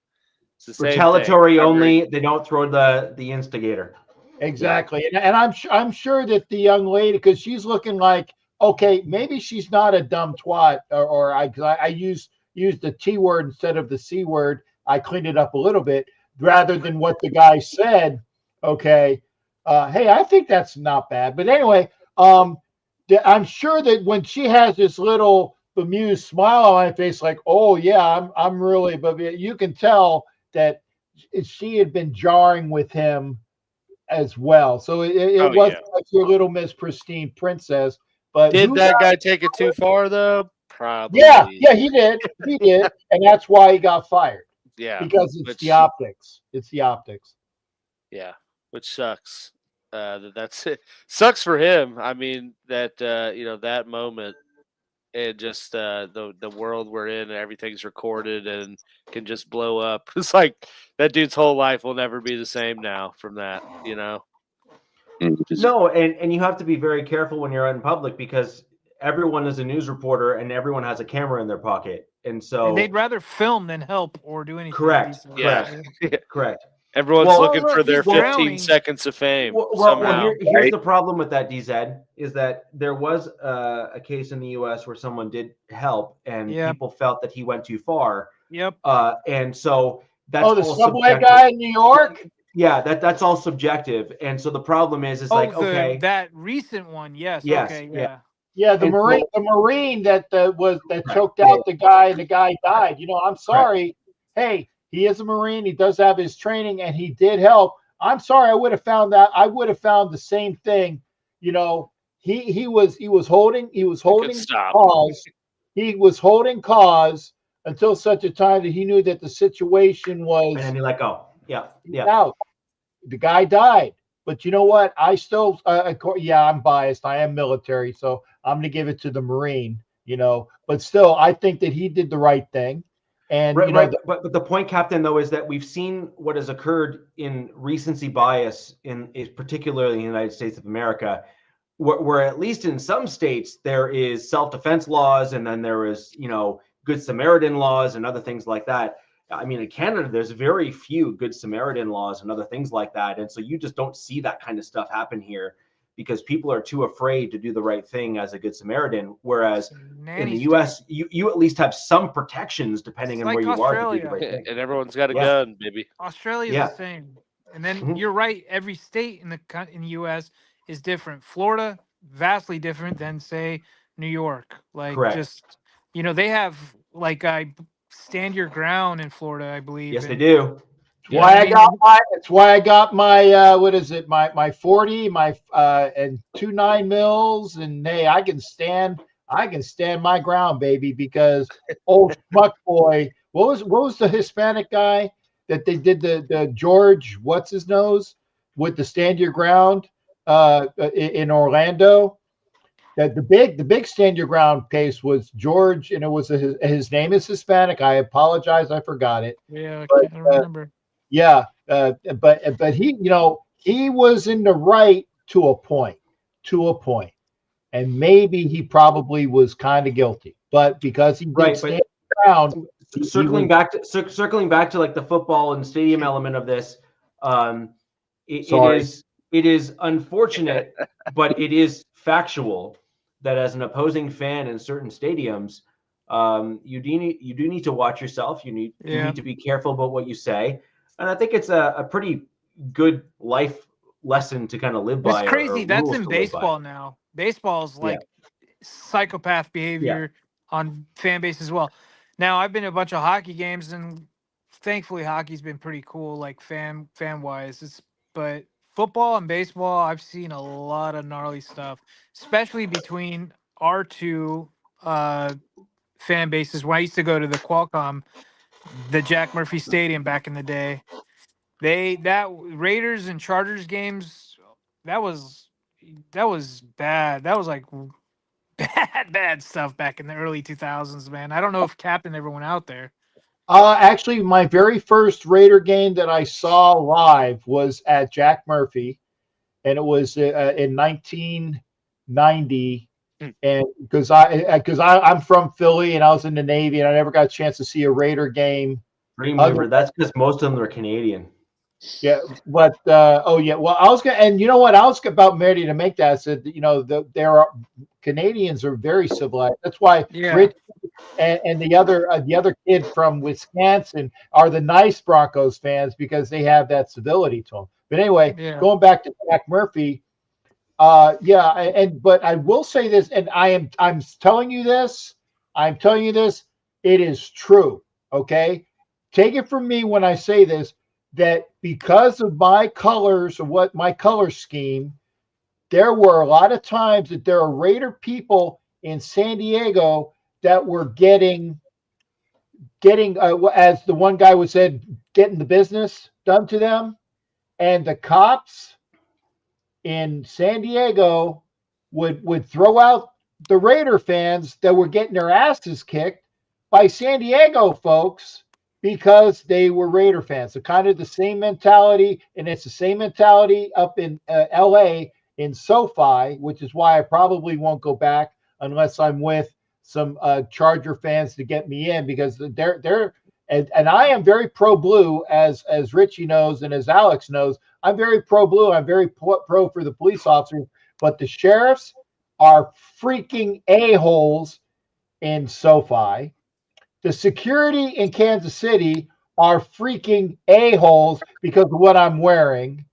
Speaker 3: It's the same
Speaker 1: retaliatory only. They don't throw the instigator.
Speaker 5: Exactly, and I'm sure that the young lady, because she's looking like, okay, maybe she's not a dumb twat, or I used the T word instead of the C word. I cleaned it up a little bit rather than what the guy said. Okay, hey, I think that's not bad. But anyway, I'm sure that when she has this little bemused smile on my face, like, oh yeah, I'm really, but you can tell that she had been jarring with him as well. So it wasn't like your little Miss Pristine Princess. But
Speaker 3: did that guy take it too far though? Probably.
Speaker 5: Yeah, he did. He did, and that's why he got fired.
Speaker 3: Yeah,
Speaker 5: because it's the optics. It's the optics.
Speaker 3: Yeah, which sucks. That's it. Sucks for him. I mean that that moment. And just the world we're in, and everything's recorded and can just blow up. It's like that dude's whole life will never be the same now from that,
Speaker 1: No, and you have to be very careful when you're out in public, because everyone is a news reporter and everyone has a camera in their pocket. And so
Speaker 2: And they'd rather film than help or do anything.
Speaker 1: correct,
Speaker 3: Yeah.
Speaker 1: correct.
Speaker 3: Everyone's
Speaker 1: Well,
Speaker 3: looking for their
Speaker 2: he's
Speaker 3: 15
Speaker 2: drowning.
Speaker 3: seconds of fame.
Speaker 1: Well,
Speaker 3: somehow.
Speaker 1: here's the problem with that, DZ, is that there was a case in the U.S. where someone did help, and
Speaker 2: Yep.
Speaker 1: people felt that he went too far.
Speaker 2: Yep.
Speaker 1: And so that's
Speaker 5: Oh, the
Speaker 1: all
Speaker 5: subway
Speaker 1: subjective.
Speaker 5: guy in New York?
Speaker 1: Yeah, that's all subjective. And so the problem is like, okay,
Speaker 2: that recent one, yes.
Speaker 1: Yes,
Speaker 2: Okay,
Speaker 1: yeah.
Speaker 2: yeah.
Speaker 5: Yeah, the
Speaker 1: And
Speaker 5: Marine that
Speaker 1: Right.
Speaker 5: choked out the guy, and the guy died. You know, I'm sorry. Hey, he is a Marine. He does have his training, and he did help. I'm sorry. I would have found that. I would have found the same thing. You know, he was holding
Speaker 3: stop.
Speaker 5: cause. He was holding cause until such a time that he knew that the situation was
Speaker 1: and then you let go. Yeah, yeah.
Speaker 5: out. The guy died. But you know what? I still, I'm biased. I am military, so I'm going to give it to the Marine, you know. But still, I think that he did the right thing. And,
Speaker 1: Right,
Speaker 5: you know,
Speaker 1: right. But the point, Captain, though, is that we've seen what has occurred in recency bias is particularly in the United States of America, where at least in some states there is self-defense laws, and then there is, you know, Good Samaritan laws and other things like that. I mean, in Canada, there's very few Good Samaritan laws and other things like that. And so you just don't see that kind of stuff happen here because people are too afraid to do the right thing as a Good Samaritan. Whereas in the US, you at least have some protections depending on
Speaker 2: like
Speaker 1: where you are to do the right
Speaker 3: Yeah,
Speaker 1: thing.
Speaker 3: and everyone's got a gun, baby.
Speaker 2: Australia's
Speaker 1: Yeah.
Speaker 2: the same. And then you're right. Every state in the U.S. is different. Florida, vastly different than, say, New York. Like,
Speaker 1: Correct.
Speaker 2: just, you know, they have, like, stand your ground in Florida, I believe.
Speaker 1: Yes, they do.
Speaker 5: It's why I got my what is it? My 40, my and 2.9 mils, and hey, I can stand my ground, baby, because old schmuck boy. What was the Hispanic guy that they did the George what's his nose with the stand your ground in Orlando? That the big stand your ground case was George, and it was his name is Hispanic. I apologize, I forgot it.
Speaker 2: Yeah,
Speaker 5: But,
Speaker 2: I can't remember.
Speaker 5: Yeah, but he, you know, he was in the right to a point, and maybe he probably was kind of guilty, but because he did stand around.
Speaker 1: Circling back to like the football and stadium element of this, it is unfortunate, but it is factual that as an opposing fan in certain stadiums, you do need to watch yourself. You need to be careful about what you say, and I think it's a pretty good life lesson to kind of live by.
Speaker 2: It's crazy. That's in baseball now. Baseball's like psychopath behavior on fan base as well. Now, I've been to a bunch of hockey games, and thankfully, hockey's been pretty cool, like fan wise. But football and baseball, I've seen a lot of gnarly stuff, especially between our two fan bases. When I used to go to the Qualcomm, the Jack Murphy Stadium back in the day, that Raiders and Chargers games, that was bad. That was like bad stuff back in the early 2000s, man. I don't know if Captain ever went out there.
Speaker 5: Actually, my very first Raider game that I saw live was at Jack Murphy, and it was in 1990. And because I'm from Philly and I was in the Navy, and I never got a chance to see a Raider game.
Speaker 1: Remember, that's because most of them are Canadian.
Speaker 5: Yeah, but well, I was gonna, and you know what, I was about ready to make that. I said, you know, Canadians are very civilized. That's why Rich and the other kid from Wisconsin are the nice Broncos fans because they have that civility to them. But anyway, going back to Jack Murphy, but I will say this, and I'm telling you this, it is true. Okay, take it from me when I say this, that because of my colors or what my color scheme, there were a lot of times that there are Raider people in San Diego that were getting as the one guy was said, getting the business done to them, and the cops in San Diego would throw out the Raider fans that were getting their asses kicked by San Diego folks because they were Raider fans. So kind of the same mentality, and it's the same mentality up in LA in SoFi, which is why I probably won't go back unless I'm with Charger fans to get me in, because they're and I am very pro blue, as Richie knows and as Alex knows. I'm very pro blue. I'm very pro for the police officers, but the sheriffs are freaking a-holes in SoFi. The security in Kansas City are freaking a-holes because of what I'm wearing.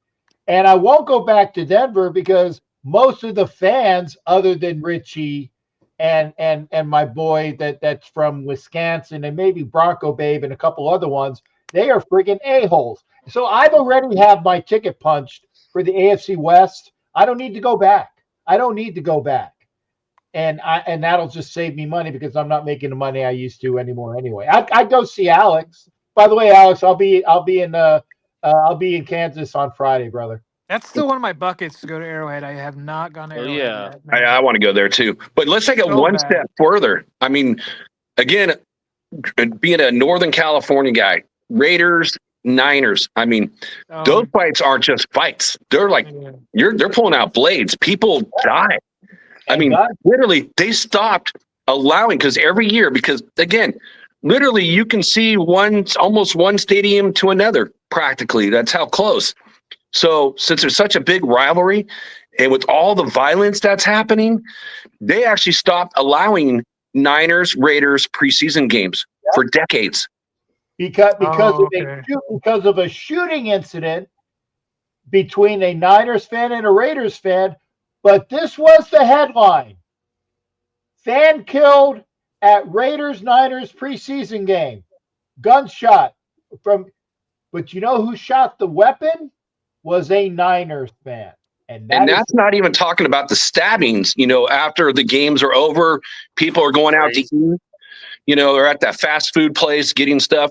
Speaker 5: And I won't go back to Denver because most of the fans, other than Richie and my boy that's from Wisconsin, and maybe Bronco Babe and a couple other ones, they are freaking a-holes. So I've already have my ticket punched for the AFC West. I don't need to go back. And that'll just save me money because I'm not making the money I used to anymore anyway. I'd go see Alex. By the way, Alex, I'll be in Kansas on Friday, brother.
Speaker 2: That's still one of my buckets to go to Arrowhead. I have not gone to Arrowhead yet. Man.
Speaker 4: I want to go there too. But let's take it one step further. I mean, again, being a Northern California guy, Raiders, Niners. I mean, those fights aren't just fights. They're like they're pulling out blades. People die. I mean, literally, they stopped allowing, because every year, because again, literally, you can see almost one stadium to another. Practically, that's how close. So since there's such a big rivalry, and with all the violence that's happening, they actually stopped allowing Niners, Raiders preseason games for decades.
Speaker 5: Because of a shooting incident between a Niners fan and a Raiders fan. But this was the headline: fan killed at Raiders-Niners preseason game. Gunshot from, but you know who shot the weapon? Was a Niners fan. And that's
Speaker 4: not even talking about the stabbings, after the games are over, people are going out to eat, they're at that fast food place getting stuff.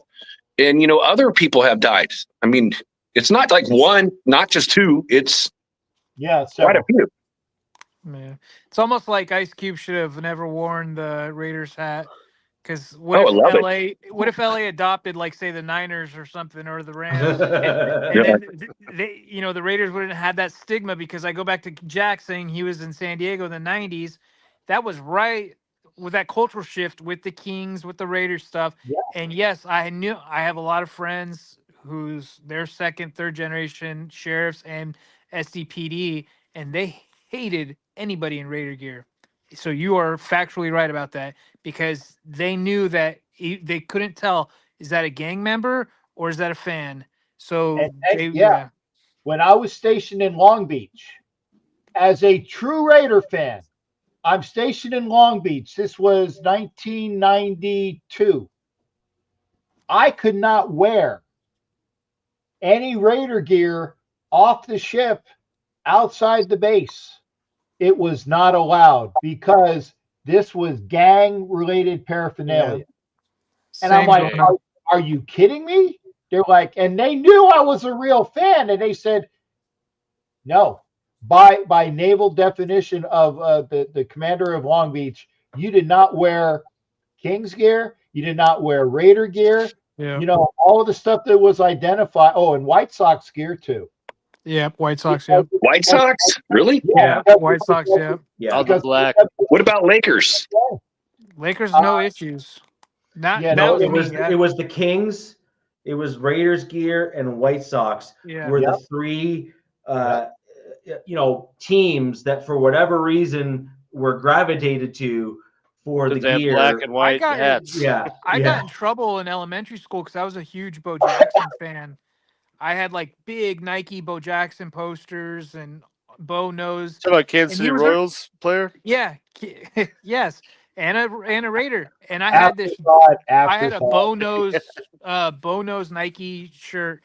Speaker 4: And, other people have died. I mean, it's not like one, not just two. It's quite a few.
Speaker 2: Man, it's almost like Ice Cube should have never worn the Raiders hat. Because what if LA adopted, like, say, the Niners or something, or the Rams, and then they, the Raiders wouldn't have had that stigma. Because I go back to Jack saying he was in San Diego in the '90s. That was right with that cultural shift with the Kings, with the Raiders stuff. Yeah. And yes, I have a lot of friends who's their second, third generation sheriffs and SDPD, and they hated anybody in Raider gear. So you are factually right about that, because they knew that they couldn't tell, is that a gang member or is that a fan? So
Speaker 5: when I was stationed in Long Beach as a true Raider fan, I'm stationed in Long Beach. This was 1992. I could not wear any Raider gear off the ship outside the base. It was not allowed because this was gang-related paraphernalia. And I'm like, are you kidding me? They're like, and they knew I was a real fan, and they said, no. By naval definition of the commander of Long Beach, you did not wear Kings gear. You did not wear Raider gear. Yeah. All of the stuff that was identified. Oh, and White Sox gear too.
Speaker 2: Yeah, White Sox. Yeah,
Speaker 4: White Sox, really?
Speaker 2: Yeah, White Sox. Yeah,
Speaker 3: all the black.
Speaker 4: What about Lakers?
Speaker 2: Lakers, no issues.
Speaker 6: It was the Kings, it was Raiders gear, and White Sox were the three, teams that for whatever reason were gravitated to for the gear.
Speaker 3: Black and white hats.
Speaker 2: I got in trouble in elementary school because I was a huge Bo Jackson fan. I had like big Nike Bo Jackson posters, and Bo knows.
Speaker 3: Talking about Kansas City Royals player?
Speaker 2: Yeah. Yes. And a Raider. And I had this. I had a Bo Nose Nike shirt,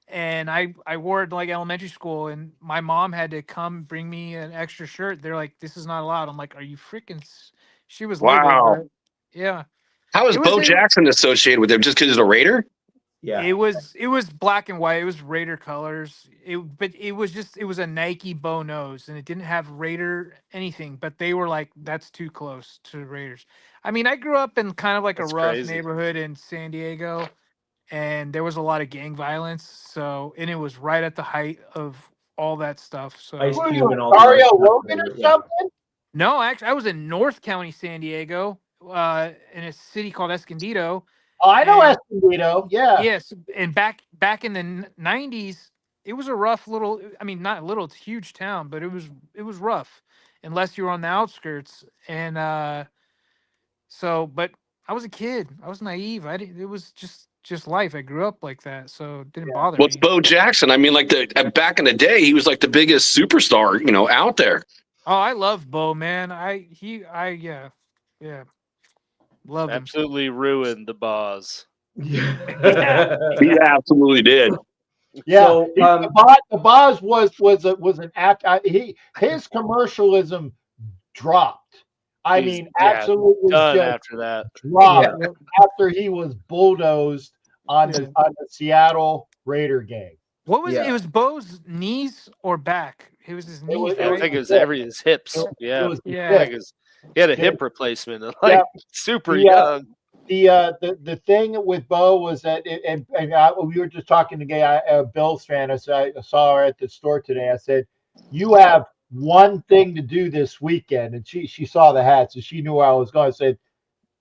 Speaker 2: and I wore it in like elementary school, and my mom had to come bring me an extra shirt. They're like, "This is not allowed." I'm like, "Are you freaking?" She was
Speaker 4: wow.
Speaker 2: Yeah.
Speaker 4: How is Bo Jackson associated with him? Just because he's a Raider?
Speaker 2: Yeah, it was black and white. It was Raider colors. But it was a Nike Bo Nose, and it didn't have Raider anything. But they were like, that's too close to Raiders. I mean, I grew up in kind of like a rough neighborhood in San Diego, and there was a lot of gang violence. So, and it was right at the height of all that stuff. So,
Speaker 6: Ice Cube and all
Speaker 5: Mario Logan or something?
Speaker 2: No, actually, I was in North County, San Diego, in a city called Escondido.
Speaker 5: Oh, I know Escondido. Yeah.
Speaker 2: Yes, and back in the 90s, it was a rough little. I mean, not little. It's a huge town, but it was rough, unless you were on the outskirts. And but I was a kid. I was naive. It was just life. I grew up like that, so it didn't bother me.
Speaker 4: What's Bo Jackson? I mean, like back in the day, he was like the biggest superstar, out there.
Speaker 2: Oh, I love Bo, man. Love him.
Speaker 3: Absolutely ruined the Boz.
Speaker 2: Yeah.
Speaker 4: He absolutely did.
Speaker 5: Yeah,
Speaker 6: So,
Speaker 5: the Boz was an act. His commercialism dropped. I mean, absolutely
Speaker 3: done
Speaker 5: just
Speaker 3: after that.
Speaker 5: dropped after he was bulldozed on the Seattle Raider game.
Speaker 2: What was it? It was Bo's knees or back? It was his knees.
Speaker 3: I think it was his hips. He had a hip replacement, super young.
Speaker 5: The thing with Bo was that, we were just talking to a Bills fan. I saw her at the store today. I said, "You have one thing to do this weekend," and she saw the hat, so she knew where I was going. I said,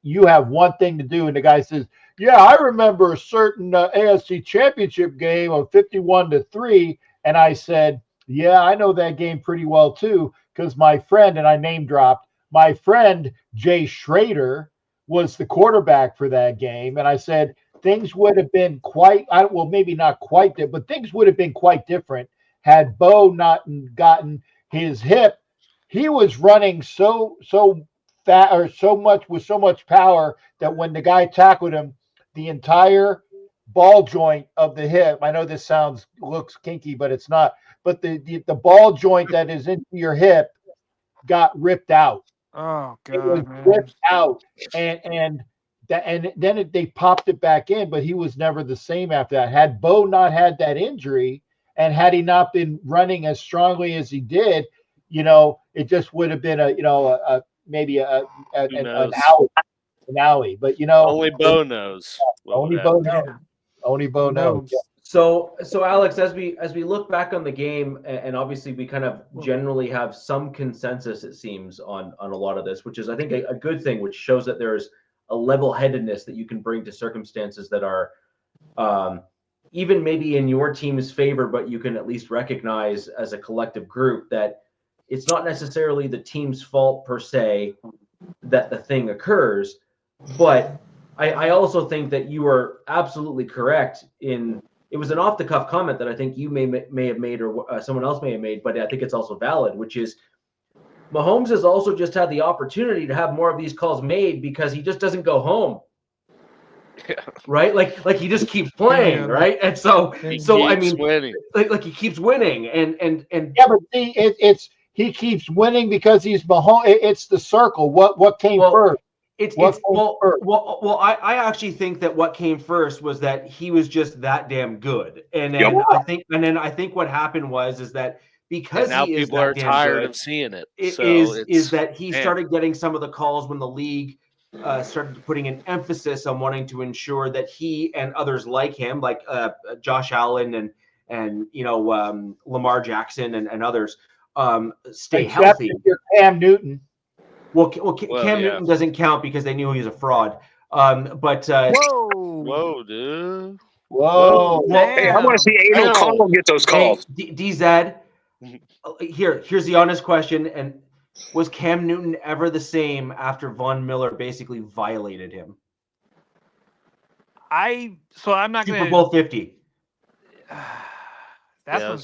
Speaker 5: "You have one thing to do," and the guy says, "Yeah, I remember a certain AFC Championship game of 51-3," and I said, "Yeah, I know that game pretty well too, because my friend," and I name dropped, my friend Jay Schrader was the quarterback for that game. And I said, things would have been maybe not quite different, but things would have been quite different had Bo not gotten his hip. He was running so fast, or with so much power, that when the guy tackled him, the entire ball joint of the hip, I know this looks kinky, but it's not, but the ball joint that is into your hip got ripped out.
Speaker 2: Oh God!
Speaker 5: It was ripped out, and then they popped it back in, but he was never the same after that. Had Bo not had that injury, and had he not been running as strongly as he did, it just would have been maybe an alley. But
Speaker 3: only Bo knows.
Speaker 5: Only Bo knows. Only Bo knows. Yeah.
Speaker 6: So Alex, as we look back on the game, and obviously we kind of generally have some consensus, it seems, on a lot of this, which is, I think, a good thing, which shows that there's a level-headedness that you can bring to circumstances that are even maybe in your team's favor, but you can at least recognize as a collective group that it's not necessarily the team's fault per se that the thing occurs. But I also think that you are absolutely correct in. It was an off-the-cuff comment that I think you may have made, or someone else may have made, but I think it's also valid, which is Mahomes has also just had the opportunity to have more of these calls made because he just doesn't go home. Yeah. Right? Like he just keeps playing, right? And so I mean, winning. Like he keeps winning, and
Speaker 5: yeah, but see, he keeps winning because he's Mahomes. It's the circle. What came first?
Speaker 6: I actually think that what came first was that he was just that damn good, and then I think what happened was that because
Speaker 3: now
Speaker 6: he is
Speaker 3: people
Speaker 6: that
Speaker 3: are
Speaker 6: damn
Speaker 3: tired
Speaker 6: good,
Speaker 3: of seeing it.
Speaker 6: Is that he started getting some of the calls when the league started putting an emphasis on wanting to ensure that he and others like him, like Josh Allen and Lamar Jackson and others, stay healthy.
Speaker 5: If you're Cam Newton.
Speaker 6: Well, Cam Newton doesn't count because they knew he was a fraud. But
Speaker 3: whoa, dude,
Speaker 5: whoa!
Speaker 4: Hey, I want to see Aiden O'Connell get those calls.
Speaker 6: Hey, DZ, here's the honest question: and was Cam Newton ever the same after Von Miller basically violated him?
Speaker 2: I'm not going to
Speaker 6: Super Bowl 50.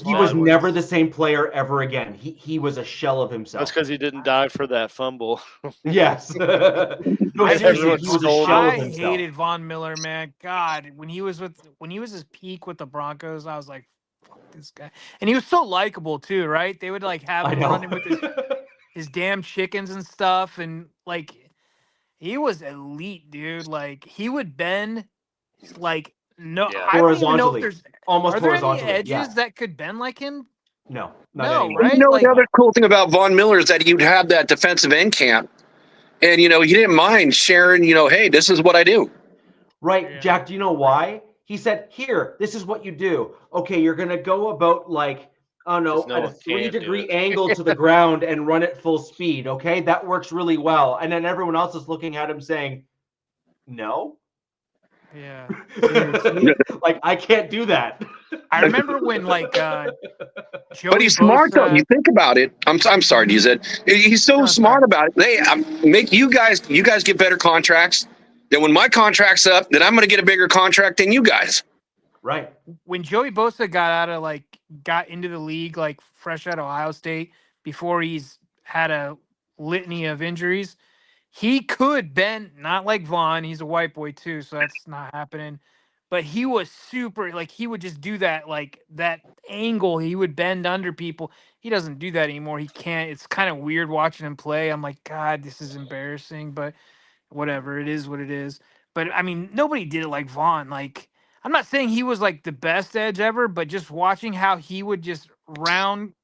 Speaker 2: He
Speaker 6: was never the same player ever again. He was a shell of himself.
Speaker 3: That's because he didn't dive for that fumble.
Speaker 6: Yes.
Speaker 2: He was a shell of himself. I hated Von Miller, man. God, when he was his peak with the Broncos, I was like, fuck this guy. And he was so likable too, right? They would have him running with his damn chickens and stuff, and he was elite, dude. He would bend no, yeah. I don't even know if there's
Speaker 6: almost
Speaker 2: horizontally. Are there any edges that could bend like him?
Speaker 6: No,
Speaker 2: right?
Speaker 4: The other cool thing about Von Miller is that he would have that defensive end camp, and he didn't mind sharing. Hey, this is what I do.
Speaker 6: Right, yeah. Jack. Do you know why? He said, "Here, this is what you do. Okay, you're gonna go about
Speaker 1: Oh no,
Speaker 3: No
Speaker 1: at a
Speaker 3: one can do
Speaker 1: 3-degree
Speaker 3: it.
Speaker 1: angle to the ground and run at full speed. Okay, that works really well. And then everyone else is looking at him saying, "No,
Speaker 2: Yeah. Dude,
Speaker 1: like I can't do that."
Speaker 2: I remember when like Joey
Speaker 4: But he's smart though.
Speaker 2: Bosa,
Speaker 4: You think about it. I'm sorry, DZ. He's so
Speaker 2: No,
Speaker 4: smart
Speaker 2: sorry.
Speaker 4: about it. Hey, make you guys get better contracts. Then when my contract's up, then I'm going to get a bigger contract than you guys.
Speaker 1: Right.
Speaker 2: when Joey Bosa got into the league like fresh out of Ohio State before he's had a litany of injuries, he could bend, not like Vaughn, he's a white boy too, so that's not happening. But he was super, like he would just do that, like that angle. He would bend under people. He doesn't do that anymore. He can't. It's kind of weird watching him play. I'm like, God, this is embarrassing, but whatever. It is what it is. But I mean, nobody did it like Vaughn. Like, I'm not saying he was like the best edge ever, but just watching how he would just round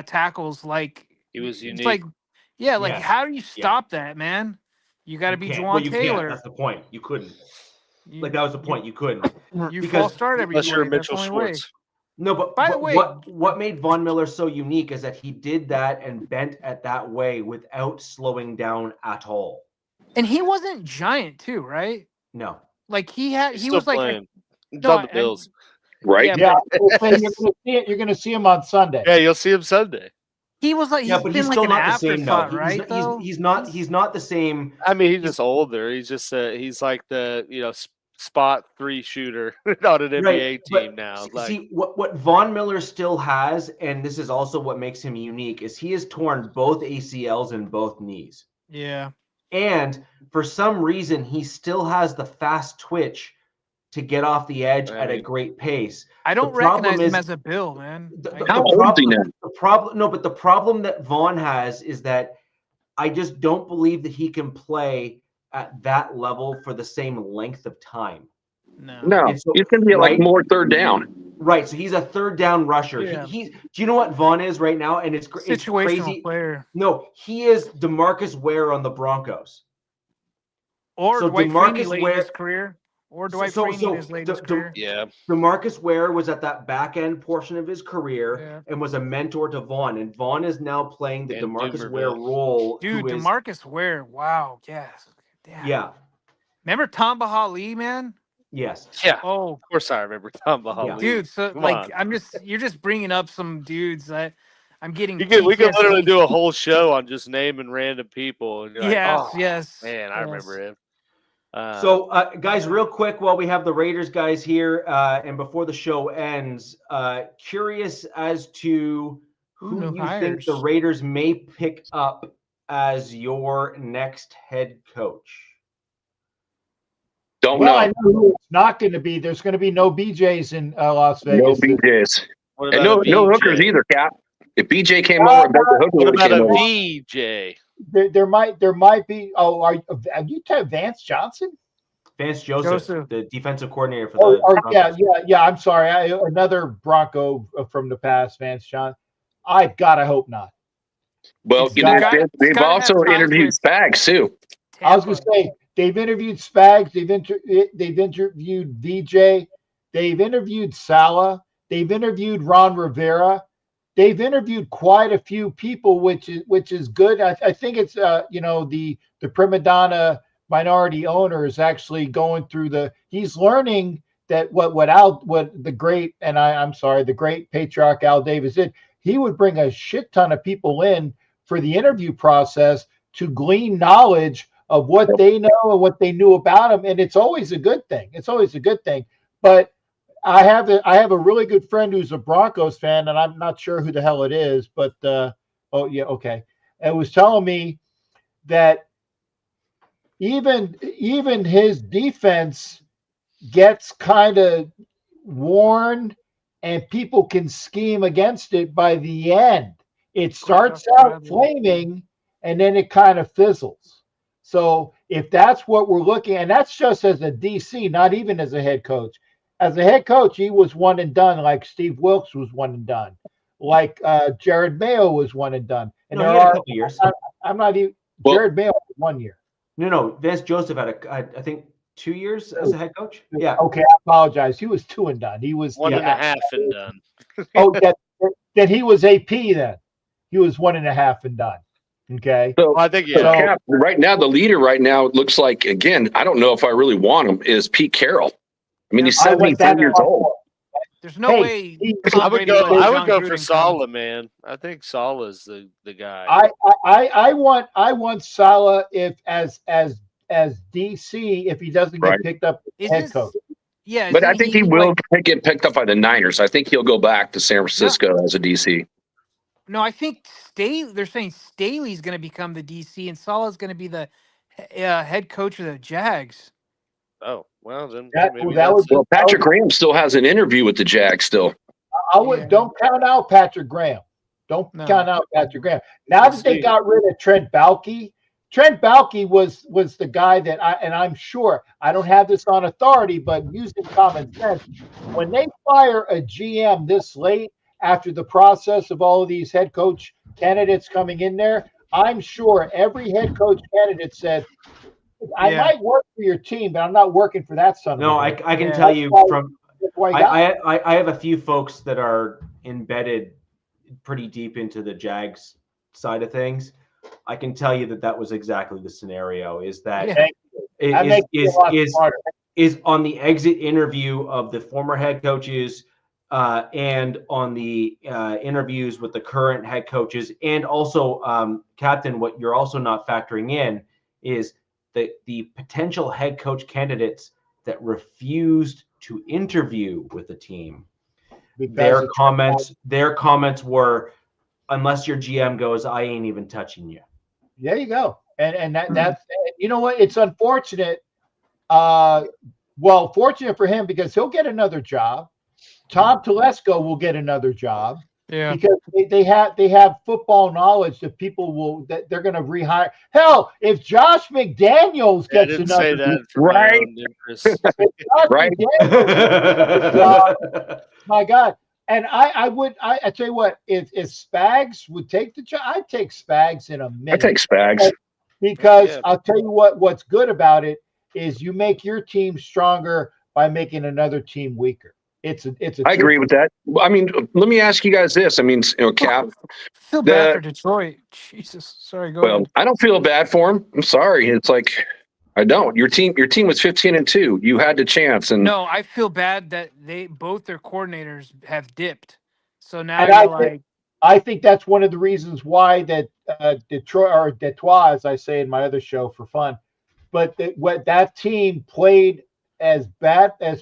Speaker 2: tackles, like
Speaker 3: He was
Speaker 2: it's
Speaker 3: unique.
Speaker 2: like, yeah, like
Speaker 1: Yes.
Speaker 2: how do you stop that, man? You got to be
Speaker 1: can't.
Speaker 2: Juwan
Speaker 1: Well, you
Speaker 2: Taylor.
Speaker 1: can't. That's the point. You couldn't.
Speaker 2: You-
Speaker 1: Like that was the point. You couldn't.
Speaker 2: You
Speaker 1: because-
Speaker 2: false start every
Speaker 3: Unless you're
Speaker 2: play. That's the
Speaker 3: Mitchell
Speaker 2: only way.
Speaker 3: Schwartz.
Speaker 1: No, but
Speaker 2: By the way-
Speaker 1: what made Von Miller so unique is that he did that and bent at that way without slowing down at all.
Speaker 2: And he wasn't giant too, right?
Speaker 1: No.
Speaker 2: Like
Speaker 3: He's
Speaker 2: he
Speaker 3: still
Speaker 2: was like
Speaker 3: playing. He's
Speaker 2: no,
Speaker 3: on the Bills.
Speaker 4: Right?
Speaker 2: Yeah,
Speaker 5: Yeah,
Speaker 2: but
Speaker 5: you're going to see him on Sunday.
Speaker 3: Yeah, you'll see him Sunday.
Speaker 2: he was like
Speaker 1: Yeah,
Speaker 2: he's
Speaker 1: but
Speaker 2: been
Speaker 1: he's
Speaker 2: like
Speaker 1: still
Speaker 2: an
Speaker 1: not the same though.
Speaker 2: afterthought, right? though
Speaker 1: He's not the same.
Speaker 3: I mean, he's just older. He's just he's like the spot 3 shooter on an NBA
Speaker 1: Right, but
Speaker 3: team now.
Speaker 1: See what Von Miller still has, and this is also what makes him unique, is he has torn both ACLs and both knees.
Speaker 2: Yeah.
Speaker 1: And for some reason, he still has the fast twitch to get off the edge at a great pace.
Speaker 2: I don't
Speaker 1: problem
Speaker 2: recognize him
Speaker 1: is-
Speaker 2: as a Bill, man.
Speaker 4: How old is he now?
Speaker 1: The problem that Vaughn has is that I just don't believe that he can play at that level for the same length of time.
Speaker 4: No,
Speaker 1: And so-
Speaker 4: he's going to be like
Speaker 1: right?
Speaker 4: more third down.
Speaker 1: Right, so he's a third down rusher.
Speaker 2: Yeah.
Speaker 1: Do you know what Vaughn is right now? And it's
Speaker 2: Situational
Speaker 1: crazy.
Speaker 2: player.
Speaker 1: No, he is DeMarcus Ware on the Broncos.
Speaker 2: Or
Speaker 1: So
Speaker 2: Dwight
Speaker 1: DeMarcus
Speaker 2: Freeney late in
Speaker 1: Ware-
Speaker 2: his career. Or Dwight
Speaker 1: so-
Speaker 2: Freeney
Speaker 1: so
Speaker 2: in his late
Speaker 1: the-
Speaker 2: his career.
Speaker 3: Yeah.
Speaker 1: DeMarcus Ware was at that back end portion of his career
Speaker 2: Yeah.
Speaker 1: and was a mentor to Vaughn. And Vaughn is now playing the
Speaker 3: And
Speaker 1: DeMarcus Ware
Speaker 3: Dumervil.
Speaker 1: role.
Speaker 2: Dude,
Speaker 1: who is-
Speaker 2: DeMarcus Ware. Wow. Yes.
Speaker 1: Yeah.
Speaker 2: Remember Tom Bahali, man?
Speaker 1: Yes.
Speaker 3: Yeah.
Speaker 2: Oh,
Speaker 3: Of course I remember Tom Bahali.
Speaker 1: Yeah.
Speaker 2: dude. So
Speaker 3: Come
Speaker 2: like
Speaker 3: on.
Speaker 2: you're just bringing up some dudes that I'm getting.
Speaker 3: We could
Speaker 2: PTSD.
Speaker 3: literally do a whole show on just naming random people. And you're like,
Speaker 2: Yes,
Speaker 3: oh,
Speaker 2: yes.
Speaker 3: man, I
Speaker 2: yes.
Speaker 3: remember him.
Speaker 1: So, guys, real quick, while we have the Raiders guys here, and before the show ends, curious as to who
Speaker 2: no
Speaker 1: you
Speaker 2: hires.
Speaker 1: think the Raiders may pick up as your next head coach.
Speaker 4: Don't
Speaker 5: Well, I
Speaker 4: know.
Speaker 5: know who it's not going to be. There's going to be no BJs in Las
Speaker 4: No
Speaker 5: Vegas.
Speaker 4: BJs.
Speaker 3: what
Speaker 4: And
Speaker 3: about
Speaker 4: no
Speaker 3: a
Speaker 4: hookers
Speaker 3: VJ?
Speaker 4: either, Cap. If BJ came over, I bet the hooker
Speaker 3: What
Speaker 4: would have
Speaker 3: about
Speaker 4: came
Speaker 3: a
Speaker 4: over.
Speaker 3: VJ?
Speaker 5: There might be. Oh, are you talking Vance Johnson?
Speaker 1: Vance Joseph,
Speaker 2: Joseph.
Speaker 1: the defensive coordinator for
Speaker 5: Or,
Speaker 1: the
Speaker 5: or
Speaker 1: Broncos.
Speaker 5: yeah. I'm sorry. Another Bronco from the past, Vance Johnson. I hope not.
Speaker 4: Well,
Speaker 5: It's
Speaker 4: you know,
Speaker 2: gotta-
Speaker 4: they've
Speaker 2: it's gotta
Speaker 4: also
Speaker 2: have ties
Speaker 4: interviewed
Speaker 2: with-
Speaker 4: Spags too.
Speaker 5: I was going
Speaker 2: Tampa.
Speaker 5: to say they've interviewed Spags. They've interviewed VJ. They've interviewed Salah. They've interviewed Ron Rivera. They've interviewed quite a few people, which is good. I think it's the prima donna minority owner is actually going through he's learning that what the great, and I'm sorry, the great patriarch Al Davis did. He would bring a shit ton of people in for the interview process to glean knowledge of what they know and what they knew about him, and it's always a good thing. It's always a good thing. But I have a really good friend who's a Broncos fan, and I'm not sure who the hell it is, but oh yeah, okay. And was telling me that even his defense gets kind of worn, and people can scheme against it by the end. It starts out flaming, and then it kind of fizzles. So if that's what we're looking, and that's just as a DC, not even as a head coach. As a head coach, he was one and done, like Steve Wilkes was one and done, like Jared Mayo was one and done. And
Speaker 1: No,
Speaker 5: there
Speaker 1: he had a
Speaker 5: are,
Speaker 1: couple years.
Speaker 5: I'm not even.
Speaker 4: Well-
Speaker 5: Jared Mayo had 1 year.
Speaker 1: No. Vance Joseph had I think 2 years as a head coach. Yeah.
Speaker 5: Okay, I apologize. He was 2 and done. He was
Speaker 3: One and a half and done.
Speaker 5: Oh, Then he was AP then. He was 1.5 and done. Okay.
Speaker 4: So
Speaker 3: I think,
Speaker 4: so
Speaker 3: yeah.
Speaker 4: Cap, right now, the leader right now looks like, again, I don't know if I really want him, is Pete Carroll. I mean, he's
Speaker 5: I went
Speaker 4: 73 years
Speaker 5: that
Speaker 4: old.
Speaker 2: There's no way.
Speaker 3: I would go. I would go for
Speaker 2: Gruden
Speaker 3: Saleh, man. I think Saleh's the guy.
Speaker 5: I want Saleh if as DC if he doesn't get picked up as head coach.
Speaker 2: Yeah,
Speaker 4: But I think he will get picked up by the Niners. I think he'll go back to San Francisco as a DC.
Speaker 2: No, I think they're saying Staley's going to become the DC and Saleh's going to be the head coach of the Jags.
Speaker 3: Oh, well, then
Speaker 4: well, Patrick Graham still has an interview with the Jags still.
Speaker 5: Don't count out Patrick Graham. Don't count out Patrick Graham. Now that they got rid of Trent Baalke was the guy that I'm sure, I don't have this on authority, but using common sense, when they fire a GM this late after the process of all of these head coach candidates coming in there, I'm sure every head coach candidate said, I might work for your team, but I'm not working for that son.
Speaker 1: No, I can tell you from I have a few folks that are embedded pretty deep into the Jags side of things. I can tell you that was exactly the scenario. Is that is on the exit interview of the former head coaches and on the interviews with the current head coaches, and also Captain, what you're also not factoring in is the potential head coach candidates that refused to interview with the team. Their comments were, unless your GM goes, I ain't even touching you.
Speaker 5: There you go. And that's, you know what? It's unfortunate. Well, fortunate for him because he'll get another job. Tom Telesco will get another job.
Speaker 2: Yeah.
Speaker 5: Because they have football knowledge that they're going to rehire. Hell, if Josh McDaniels gets another my God. And I tell you what, if Spags would take the job, I'd take Spags in a minute.
Speaker 4: I take Spags.
Speaker 5: Because I'll tell you what's good about it is you make your team stronger by making another team weaker. I
Speaker 4: agree with that. I mean, let me ask you guys this. I mean, Cap.
Speaker 2: I feel bad for Detroit. Jesus. Sorry, go ahead.
Speaker 4: I don't feel bad for him. I'm sorry. It's like I don't. Your team was 15-2. You had the chance. And
Speaker 2: no, I feel bad that both their coordinators have dipped. So now
Speaker 5: I think that's one of the reasons why that Detroit, or Detroit, as I say in my other show for fun, but that team played as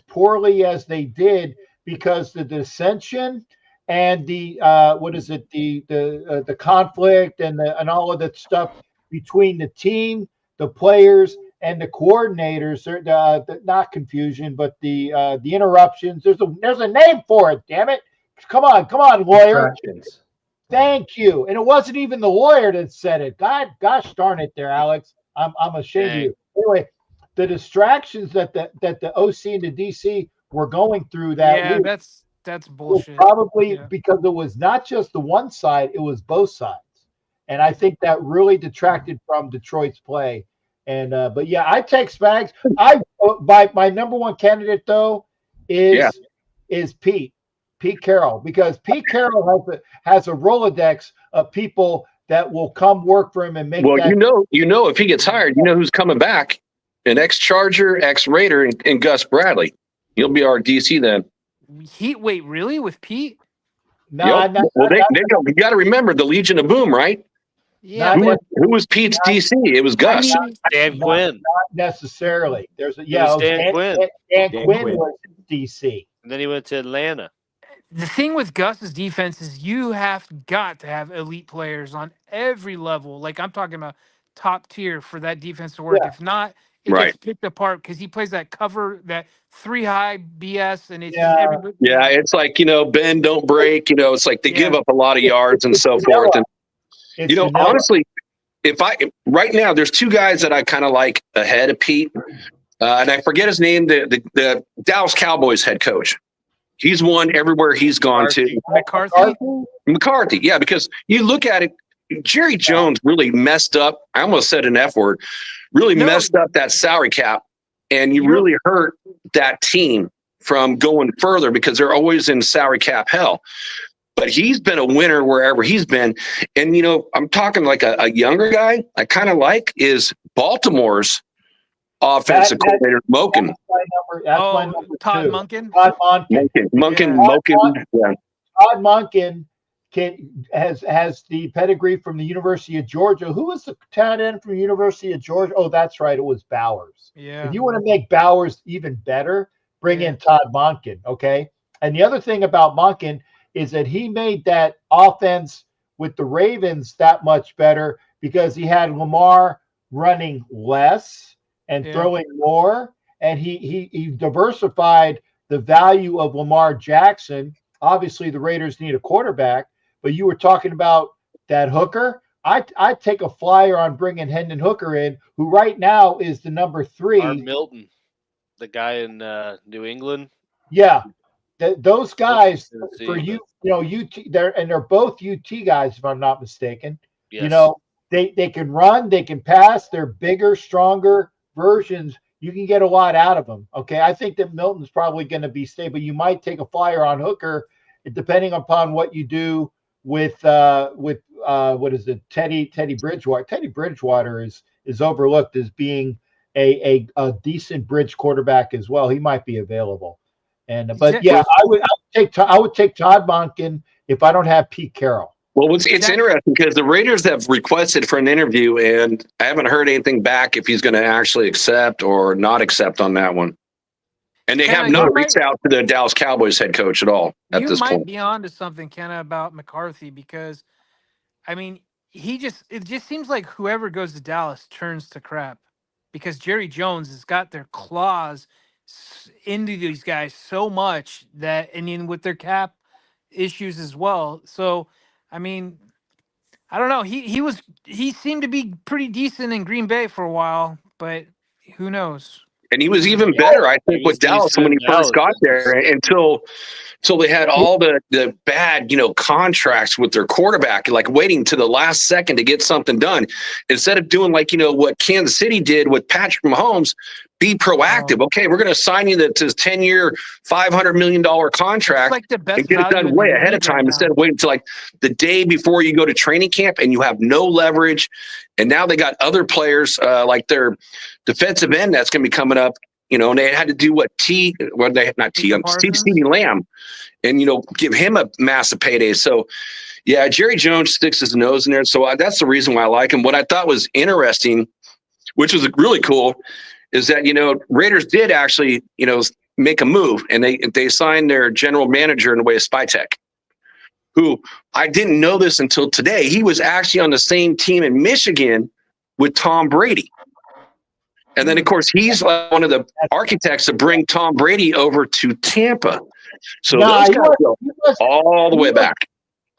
Speaker 5: poorly as they did because the dissension and the conflict and all of that stuff between the team, the players, and the coordinators. Not confusion, but the interruptions. There's a name for it. Damn it! Come on, lawyer. Thank you. And it wasn't even the lawyer that said it. Gosh darn it, there, Alex. I'm ashamed of you. Anyway. The distractions that the OC and the DC were going through week
Speaker 2: that's bullshit.
Speaker 5: Probably because it was not just the one side, it was both sides. And I think that really detracted from Detroit's play. And but I take Spags. My number one candidate though is Pete Carroll, because Pete Carroll has a Rolodex of people that will come work for him and make
Speaker 4: if he gets hired, who's coming back. An ex-Charger, ex-Raider, and Gus Bradley. He'll be our DC then.
Speaker 2: Wait, really? With Pete?
Speaker 5: No.
Speaker 4: You got to remember the Legion of Boom, right?
Speaker 2: Yeah.
Speaker 4: Who was Pete's DC? It was Gus.
Speaker 3: Dan Quinn.
Speaker 5: Not necessarily.
Speaker 3: Dan Quinn.
Speaker 5: Dan Quinn was DC.
Speaker 3: And then he went to Atlanta.
Speaker 2: The thing with Gus's defense is you have got to have elite players on every level. Like I'm talking about top tier for that defense to work.
Speaker 5: Yeah.
Speaker 2: If not, it gets picked apart because he plays that cover, that 3-high BS, and it's just everybody.
Speaker 4: Yeah, it's like bend, don't break. It's like they give up a lot of yards and so forth. And honestly, right now there's two guys that I kind of like ahead of Pete, and I forget his name. The Dallas Cowboys head coach. He's won everywhere he's gone to. McCarthy, yeah, because you look at it. Jerry Jones really messed up. I almost said an F word. Messed up that salary cap, and you really hurt that team from going further because they're always in salary cap hell. but he's been a winner wherever he's been. And, you know, I'm talking like a younger guy I kind of like is Baltimore's offensive coordinator, Moken.
Speaker 5: That's my number
Speaker 2: Todd
Speaker 5: 2.
Speaker 2: Monken.
Speaker 5: Todd Monken.
Speaker 4: Moken. Yeah.
Speaker 5: Todd Monken has the pedigree from the University of Georgia. Who was the tight end from the University of Georgia? Oh, that's right. It was Bowers.
Speaker 2: Yeah.
Speaker 5: If you want to make Bowers even better, bring in Todd Monken. Okay. And the other thing about Monken is that he made that offense with the Ravens that much better because he had Lamar running less and throwing more. And he diversified the value of Lamar Jackson. Obviously, the Raiders need a quarterback, but you were talking about that hooker. I'd take a flyer on bringing Hendon Hooker in, who right now is the number 3.
Speaker 3: Art Milton, the guy in New England.
Speaker 5: Yeah, those guys for you know, UT. They're both UT guys, if I'm not mistaken.
Speaker 3: Yes.
Speaker 5: You know, they can run, they can pass. They're bigger, stronger versions. You can get a lot out of them. Okay, I think that Milton's probably going to be stable. You might take a flyer on Hooker, depending upon what you do with what is it, Teddy Bridgewater. Teddy Bridgewater is overlooked as being a decent bridge quarterback as well. He might be available. And but yeah, I would take Todd Monken if I don't have Pete Carroll.
Speaker 4: Well, it's interesting because the Raiders have requested for an interview, and I haven't heard anything back if he's going to actually accept or not accept on that one. And they have not reached out to the Dallas Cowboys head coach at all at this point.
Speaker 2: You might be on to something, Kenna, about McCarthy because, I mean, it just seems like whoever goes to Dallas turns to crap because Jerry Jones has got their claws into these guys so much that, and then with their cap issues as well. So, I mean, I don't know. He seemed to be pretty decent in Green Bay for a while, but who knows?
Speaker 4: And he was even better, I think, with Dallas when he first got there until they had all the bad, contracts with their quarterback, like waiting to the last second to get something done. Instead of doing like, what Kansas City did with Patrick Mahomes, be proactive. Okay, we're going to sign you to this 10-year, $500 million contract
Speaker 2: like the best
Speaker 4: and get it done way ahead of time instead of waiting until like the day before you go to training camp and you have no leverage. And now they got other players like their defensive end that's going to be coming up, and they had to do CeeDee Lamb and, give him a massive payday. So, yeah, Jerry Jones sticks his nose in there. So that's the reason why I like him. What I thought was interesting, which was really cool, is that, Raiders did actually, make a move, and they signed their general manager in the way of Spytek, who I didn't know this until today. He was actually on the same team in Michigan with Tom Brady. And then, of course, he's like one of the architects to bring Tom Brady over to Tampa. So those guys go all the way back.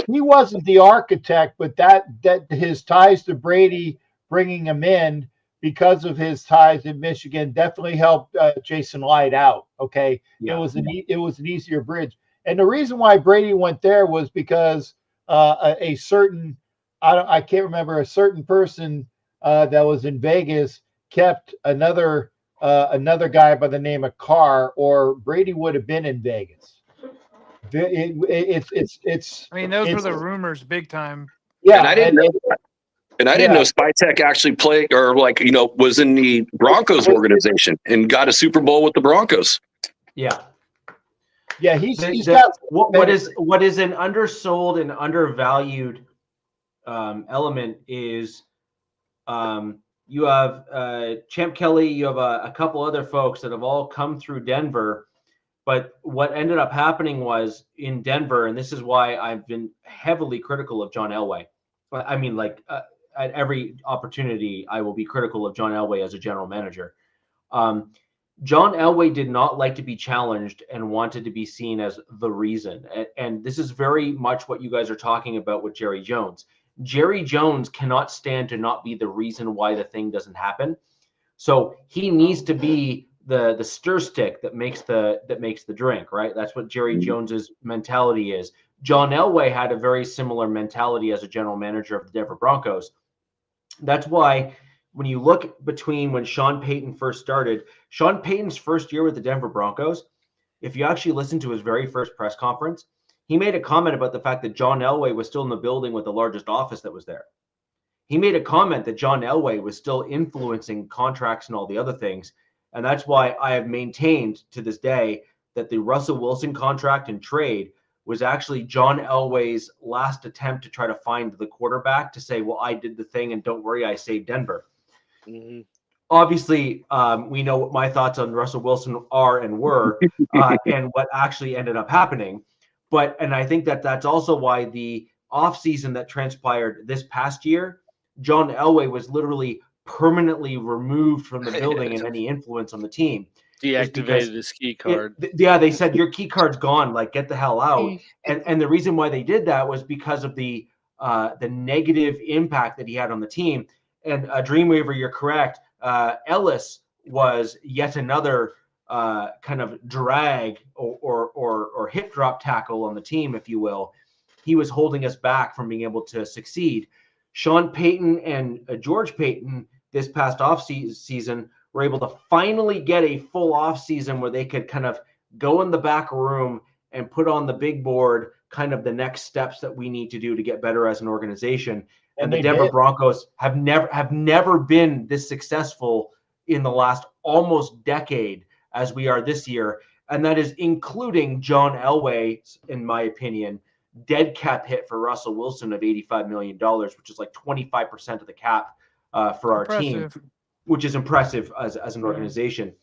Speaker 5: He wasn't the architect, but that his ties to Brady, bringing him in because of his ties in Michigan, definitely helped Jason Light out. Okay, yeah. It was an easier bridge, and the reason why Brady went there was because a certain I can't remember a certain person that was in Vegas kept another guy by the name of Carr, or Brady would have been in Vegas. It's.
Speaker 2: I mean, those were the rumors, big time.
Speaker 5: Yeah,
Speaker 4: and I didn't know. And I didn't know Spytek actually played or was in the Broncos organization and got a Super Bowl with the Broncos.
Speaker 6: Yeah.
Speaker 5: Yeah, he's got
Speaker 6: what is an undersold and undervalued element is you have Champ Kelly, you have a couple other folks that have all come through Denver, but what ended up happening was in Denver, and this is why I've been heavily critical of John Elway. I mean, at every opportunity, I will be critical of John Elway as a general manager. John Elway did not like to be challenged and wanted to be seen as the reason. And this is very much what you guys are talking about with Jerry Jones. Jerry Jones cannot stand to not be the reason why the thing doesn't happen. So he needs to be the stir stick that makes the drink, right? That's what Jerry Jones's mentality is. John Elway had a very similar mentality as a general manager of the Denver Broncos. That's why when you look between when Sean Payton first started, Sean Payton's first year with the Denver Broncos, if you actually listen to his very first press conference, He made a comment about the fact that John Elway was still in the building with the largest office that was there. He made a comment that John Elway was still influencing contracts and all the other things. And that's why I have maintained to this day that the Russell Wilson contract and trade was actually John Elway's last attempt to try to find the quarterback to say, well, I did the thing and don't worry, I saved Denver. Mm-hmm. Obviously, we know what my thoughts on Russell Wilson are and were and what actually ended up happening. And I think that that's also why the offseason that transpired this past year, John Elway was literally permanently removed from the building and any influence on the team.
Speaker 3: Deactivated his key card.
Speaker 6: They said your key card's gone. Like, get the hell out. And the reason why they did that was because of the negative impact that he had on the team. And Dreamweaver, you're correct. Ellis was yet another kind of drag or hip drop tackle on the team, if you will. He was holding us back from being able to succeed. Sean Payton and George Payton this past season were able to finally get a full off season where they could kind of go in the back room and put on the big board kind of the next steps that we need to do to get better as an organization. And the Denver Broncos have never been this successful in the last almost decade as we are this year. And that is including John Elway's, in my opinion, dead cap hit for Russell Wilson of $85 million, which is like 25% of the cap for our team, which is impressive as an organization.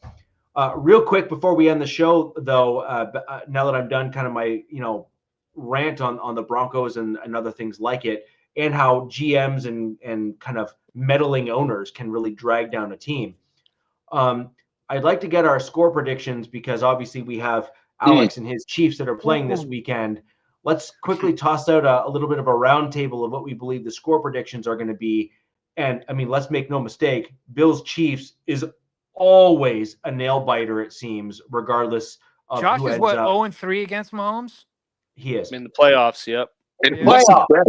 Speaker 6: Real quick before we end the show, though, now that I'm done kind of my rant on the Broncos and other things like it, and how GMs and kind of meddling owners can really drag down a team. I'd like to get our score predictions because obviously we have Alex and his Chiefs that are playing this weekend. Let's quickly toss out a little bit of a round table of what we believe the score predictions are going to be. And I mean, let's make no mistake, Bills Chiefs is always a nail biter, it seems, regardless of
Speaker 2: Josh
Speaker 6: who
Speaker 2: is
Speaker 6: ends
Speaker 2: what,
Speaker 6: up.
Speaker 2: 0-3 against Mahomes?
Speaker 6: He is.
Speaker 3: In the playoffs, yep.
Speaker 4: And what's the spread?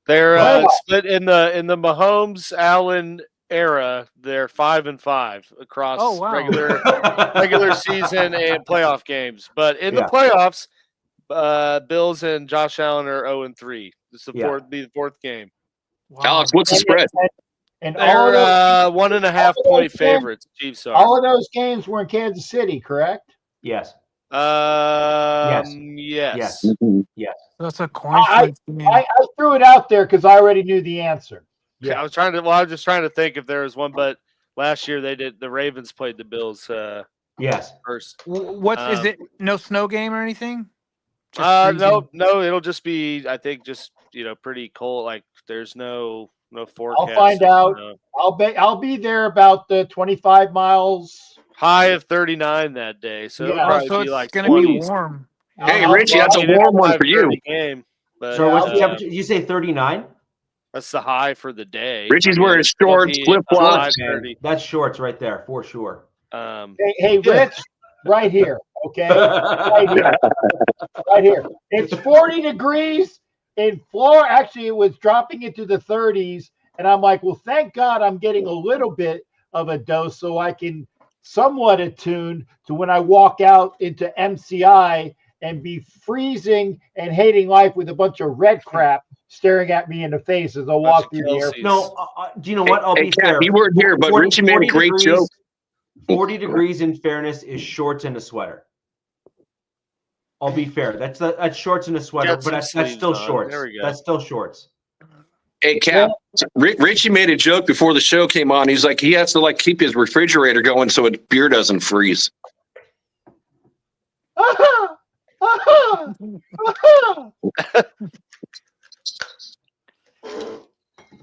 Speaker 3: They're split in the Mahomes Allen era. They're 5-5 across regular season and playoff games. But in the playoffs, Bills and Josh Allen are 0-3. This is the fourth game.
Speaker 4: Wow. Alex, what's the spread?
Speaker 5: And
Speaker 3: they're 1.5 point favorites. Chiefs are.
Speaker 5: All of those games were in Kansas City, correct?
Speaker 6: Yes.
Speaker 3: Yes.
Speaker 4: Mm-hmm.
Speaker 6: Yes.
Speaker 2: That's a coin flip.
Speaker 5: I threw it out there because I already knew the answer.
Speaker 3: Yeah, I was just trying to think if there was one, but last year the Ravens played the Bills.
Speaker 6: Yes.
Speaker 3: First.
Speaker 2: What is it? No snow game or anything?
Speaker 3: No, it'll just be, I think, just pretty cold. Like there's no forecast.
Speaker 5: I'll find out. I'll be there about the 25 miles.
Speaker 3: High of 39 that day, so it'll probably be like
Speaker 2: it's gonna be warm.
Speaker 4: Hey, Richie, that's a warm one for you.
Speaker 3: Game, but,
Speaker 6: so what's the temperature? You say 39?
Speaker 3: That's the high for the day.
Speaker 4: Richie's wearing shorts, flip flops.
Speaker 6: That's shorts right there for sure.
Speaker 5: Hey, Rich, right here, okay, right here. It's 40 degrees in Florida. Actually, it was dropping into the 30s, and I'm like, well, thank God I'm getting a little bit of a dose so I can somewhat attuned to when I walk out into MCI and be freezing and hating life with a bunch of red crap staring at me in the face as I walk through the airport.
Speaker 6: No, do you know what? I'll be fair.
Speaker 4: You weren't here, but Richie made a great joke.
Speaker 6: 40 degrees in fairness is shorts and a sweater. I'll be fair. That's shorts and a sweater, but that's still shorts.
Speaker 3: There we go.
Speaker 6: That's still shorts.
Speaker 4: Hey, Cap, Richie made a joke before the show came on. He's like, he has to keep his refrigerator going so his beer doesn't freeze.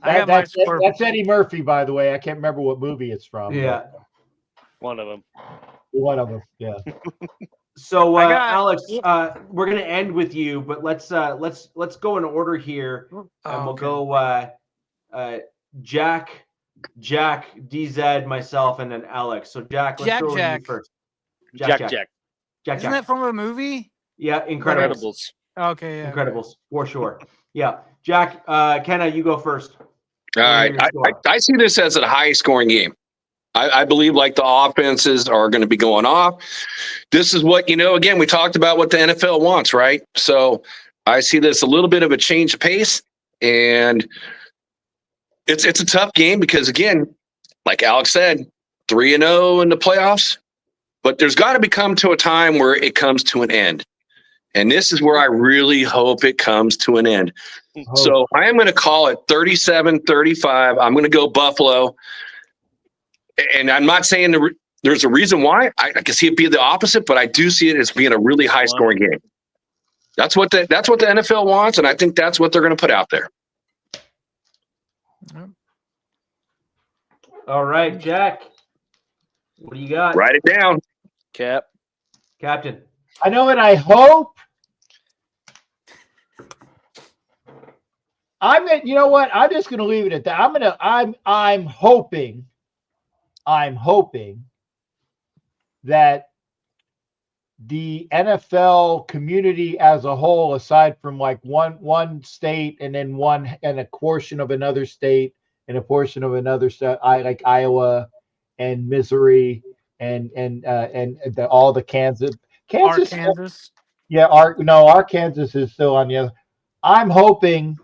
Speaker 5: That's Eddie Murphy, by the way. I can't remember what movie it's from.
Speaker 6: Yeah.
Speaker 3: One of them.
Speaker 5: Yeah.
Speaker 6: So, Alex, we're gonna end with you, but let's go in order here, and we'll go Jack, DZ, myself, and then Alex. So, Jack, let's go with you first.
Speaker 3: Jack.
Speaker 2: Isn't that from a movie?
Speaker 6: Yeah, Incredibles.
Speaker 2: Okay, yeah.
Speaker 6: Incredibles for sure. Yeah, Jack, Kenna, you go first.
Speaker 4: All right, I see this as a high-scoring game. I believe like the offenses are going to be going off. This is what, again, we talked about what the NFL wants, right? So I see this a little bit of a change of pace, and it's a tough game because, again, like Alex said, 3-0 in the playoffs, but there's got to come to a time where it comes to an end. And this is where I really hope it comes to an end. So I am going to call it 37-35. I'm going to go Buffalo. And I'm not saying there's a reason why. I can see it be the opposite, but I do see it as being a really high-scoring game. That's what the NFL wants, and I think that's what they're going to put out there.
Speaker 6: All right, Jack. What do you got?
Speaker 4: Write it down.
Speaker 6: Captain.
Speaker 5: I know, and I hope. You know what? I'm just going to leave it at that. I'm hoping that the NFL community as a whole, aside from like one state and then a portion of another state and a portion of another state, like Iowa and Missouri and all the Kansas.
Speaker 2: Arkansas.
Speaker 5: Yeah, Arkansas is still on the other. I'm hoping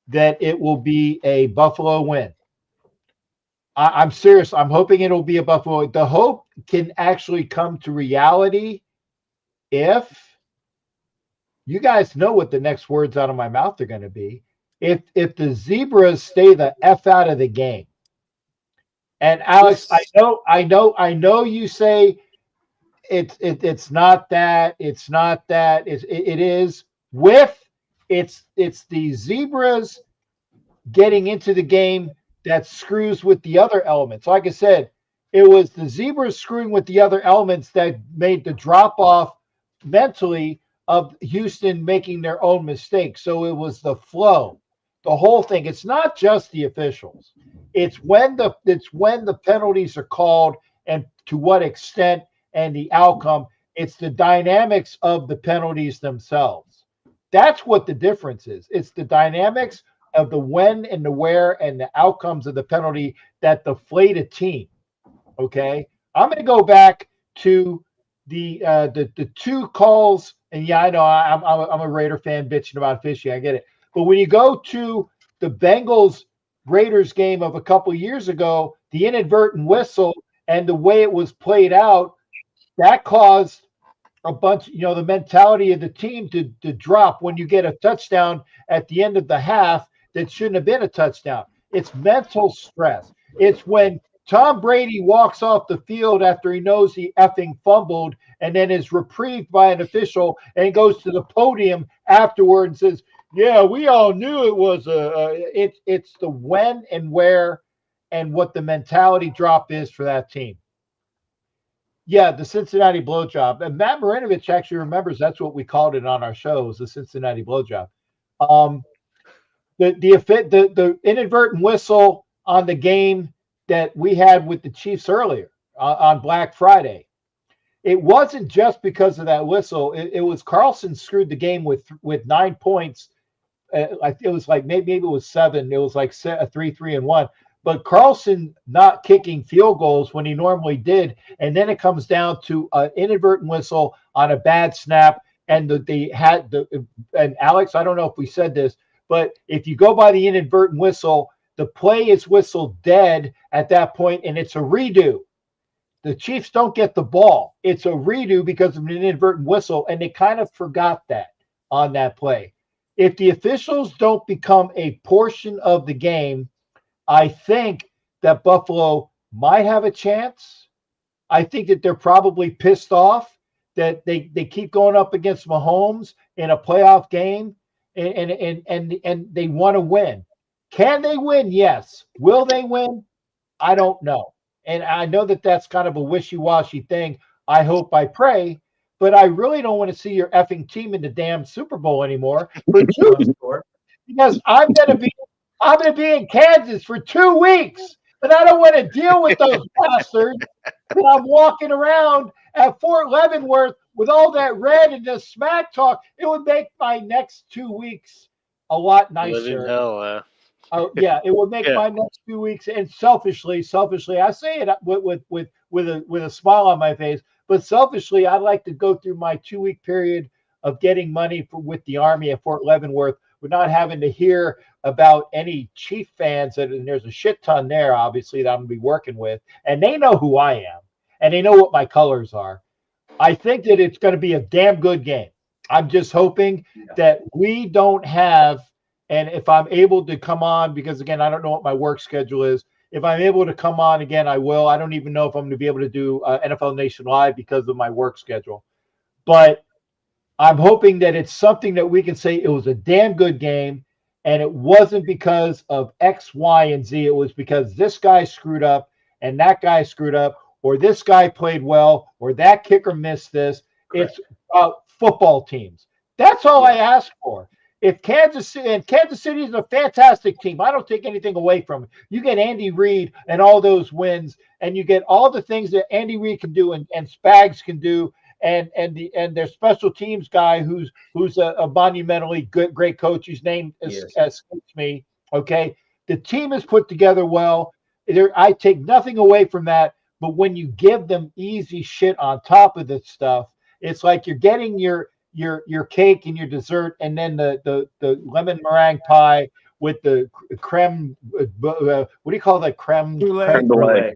Speaker 5: that it will be a Buffalo win. I'm serious. I'm hoping it'll be a Buffalo. The hope can actually come to reality if you guys know what the next words out of my mouth are going to be. If the Zebras stay the F out of the game. And Alex, I know you say it's not that. It's not that. It is with it's the Zebras getting into the game that screws with the other elements. Like I said, it was the Zebras screwing with the other elements that made the drop off mentally of Houston making their own mistakes. So it was the flow, the whole thing. It's not just the officials. It's when the penalties are called and to what extent and the outcome. It's the dynamics of the penalties themselves. That's what the difference is. It's the dynamics of the when and the where and the outcomes of the penalty that deflate a team. Okay, I'm going to go back to the two calls, and yeah, I know I'm a Raider fan bitching about fishing. I get it, but when you go to the Bengals Raiders game of a couple years ago, the inadvertent whistle and the way it was played out, that caused a bunch, the mentality of the team to drop when you get a touchdown at the end of the half that shouldn't have been a touchdown. It's mental stress. It's when Tom Brady walks off the field after he knows he effing fumbled and then is reprieved by an official and goes to the podium afterward and says, yeah, we all knew it was it's the when and where and what the mentality drop is for that team. Yeah, the Cincinnati blowjob. And Matt Marinovich actually remembers that's what we called it on our show, was the Cincinnati blowjob. The inadvertent whistle on the game that we had with the Chiefs earlier on Black Friday. It wasn't just because of that whistle. It was Carlson screwed the game with 9 points. It was like maybe it was 7. It was like 3-3-1. But Carlson not kicking field goals when he normally did, and then it comes down to an inadvertent whistle on a bad snap. And and Alex, I don't know if we said this, but if you go by the inadvertent whistle, the play is whistled dead at that point, and it's a redo. The Chiefs don't get the ball. It's a redo because of an inadvertent whistle, and they kind of forgot that on that play. If the officials don't become a portion of the game, I think that Buffalo might have a chance. I think that they're probably pissed off that they keep going up against Mahomes in a playoff game, and they want to win. Can they win? Yes. Will they win? I don't know. And I know that that's kind of a wishy-washy thing. I hope, I pray, but I really don't want to see your effing team in the damn Super Bowl anymore for 2 weeks, because I'm going to be in Kansas for 2 weeks, and I don't want to deal with those bastards. And I'm walking around at Fort Leavenworth with all that red and the smack talk. It would make my next 2 weeks a lot nicer.
Speaker 3: Living hell,
Speaker 5: Oh yeah, it will make
Speaker 3: Yeah.
Speaker 5: my next few weeks. And selfishly, I say it with a smile on my face. But selfishly, I'd like to go through my 2-week period of getting money with the Army at Fort Leavenworth, with not having to hear about any Chief fans. And there's a shit ton there, obviously, that I'm gonna be working with, and they know who I am, and they know what my colors are. I think that it's going to be a damn good game. I'm just hoping that we don't have, and if I'm able to come on, because again, I don't know what my work schedule is. If I'm able to come on again, I will. I don't even know if I'm going to be able to do NFL Nation Live because of my work schedule. But I'm hoping that it's something that we can say it was a damn good game, and it wasn't because of X, Y, and Z. It was because this guy screwed up and that guy screwed up, or this guy played well, or that kicker missed this.
Speaker 6: Correct.
Speaker 5: It's football teams. That's all I ask for. If Kansas City is a fantastic team, I don't take anything away from it. You get Andy Reid and all those wins, and you get all the things that Andy Reid can do and Spags can do, and their special teams guy who's a monumentally great coach. His name escapes me. Okay, the team is put together well. I take nothing away from that. But when you give them easy shit on top of this stuff, it's like you're getting your cake and your dessert, and then the lemon meringue pie with the creme. What do you call that? Creme
Speaker 4: brulee.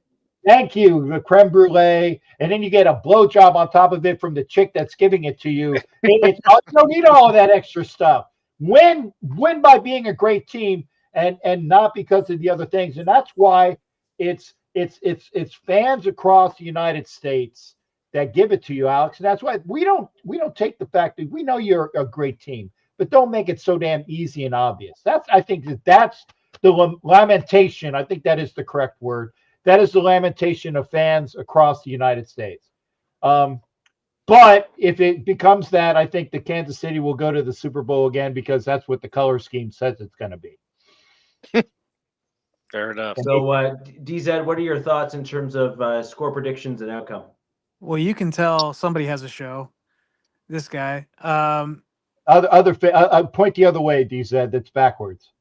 Speaker 5: Thank you, the creme brulee, and then you get a blowjob on top of it from the chick that's giving it to you. You don't need all of that extra stuff. Win by being a great team, and not because of the other things, and that's why it's fans across the United States that give it to you, Alex. And that's why we don't take the fact that we know you're a great team, but don't make it so damn easy and obvious. I think that's the lamentation. I think that is the correct word. That is the lamentation of fans across the United States. But if it becomes that, I think that Kansas City will go to the Super Bowl again, because that's what the color scheme says it's going to be.
Speaker 3: Fair enough.
Speaker 6: So, DZ, what are your thoughts in terms of score predictions and outcome?
Speaker 2: Well, you can tell somebody has a show. This guy.
Speaker 5: Point the other way, DZ. That's backwards.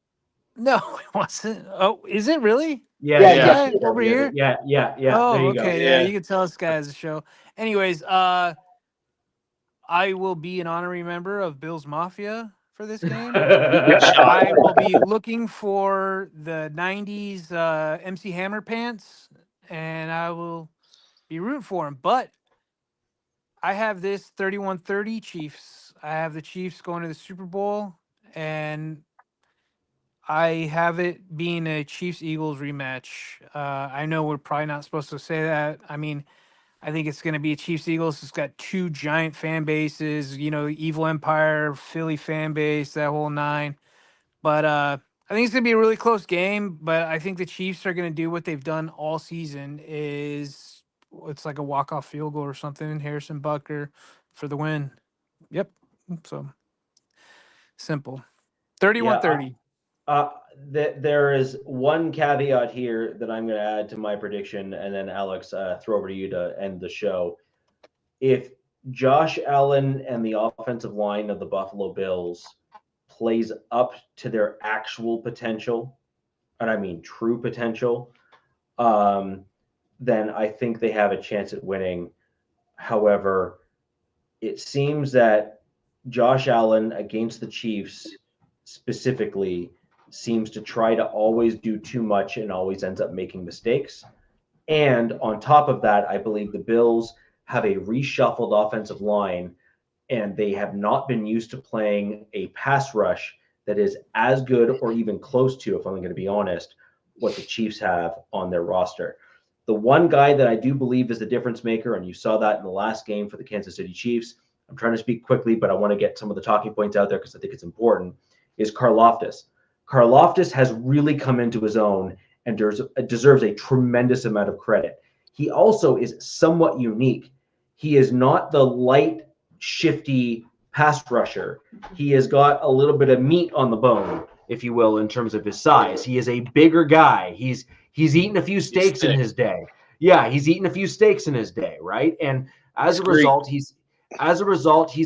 Speaker 2: No, it wasn't. Oh, is it really?
Speaker 5: Yeah.
Speaker 2: Over here.
Speaker 6: Yeah.
Speaker 2: Oh,
Speaker 6: there you
Speaker 2: okay.
Speaker 6: go.
Speaker 2: Yeah, you can tell this guy has a show. Anyways, I will be an honorary member of Bill's Mafia for this game. I will be looking for the 90s MC Hammer pants, and I will be rooting for him. But I have this 31-30 Chiefs. I have the Chiefs going to the Super Bowl, and I have it being a Chiefs-Eagles rematch. I know we're probably not supposed to say that. I mean, I think it's going to be a Chiefs-Eagles. It's got two giant fan bases, Evil Empire, Philly fan base, that whole nine. But I think it's going to be a really close game. But I think the Chiefs are going to do what they've done all season, is it's like a walk-off field goal or something, Harrison Butker for the win. Yep. So simple. 31-30.
Speaker 6: There is one caveat here that I'm going to add to my prediction, and then Alex, throw over to you to end the show. If Josh Allen and the offensive line of the Buffalo Bills plays up to their actual potential, and I mean true potential, then I think they have a chance at winning. However, it seems that Josh Allen against the Chiefs specifically seems to try to always do too much and always ends up making mistakes. And on top of that, I believe the Bills have a reshuffled offensive line, and they have not been used to playing a pass rush that is as good or even close to, if I'm going to be honest, what the Chiefs have on their roster. The one guy that I do believe is the difference maker, and you saw that in the last game for the Kansas City Chiefs, I'm trying to speak quickly, but I want to get some of the talking points out there because I think it's important, is Karlaftis. Karlaftis has really come into his own and deserves a tremendous amount of credit. He also is somewhat unique. He is not the light, shifty pass rusher. He has got a little bit of meat on the bone, if you will, in terms of his size. He is a bigger guy. He's eaten a few steaks in his day. Yeah, he's eaten a few steaks in his day, right? And as a result, he's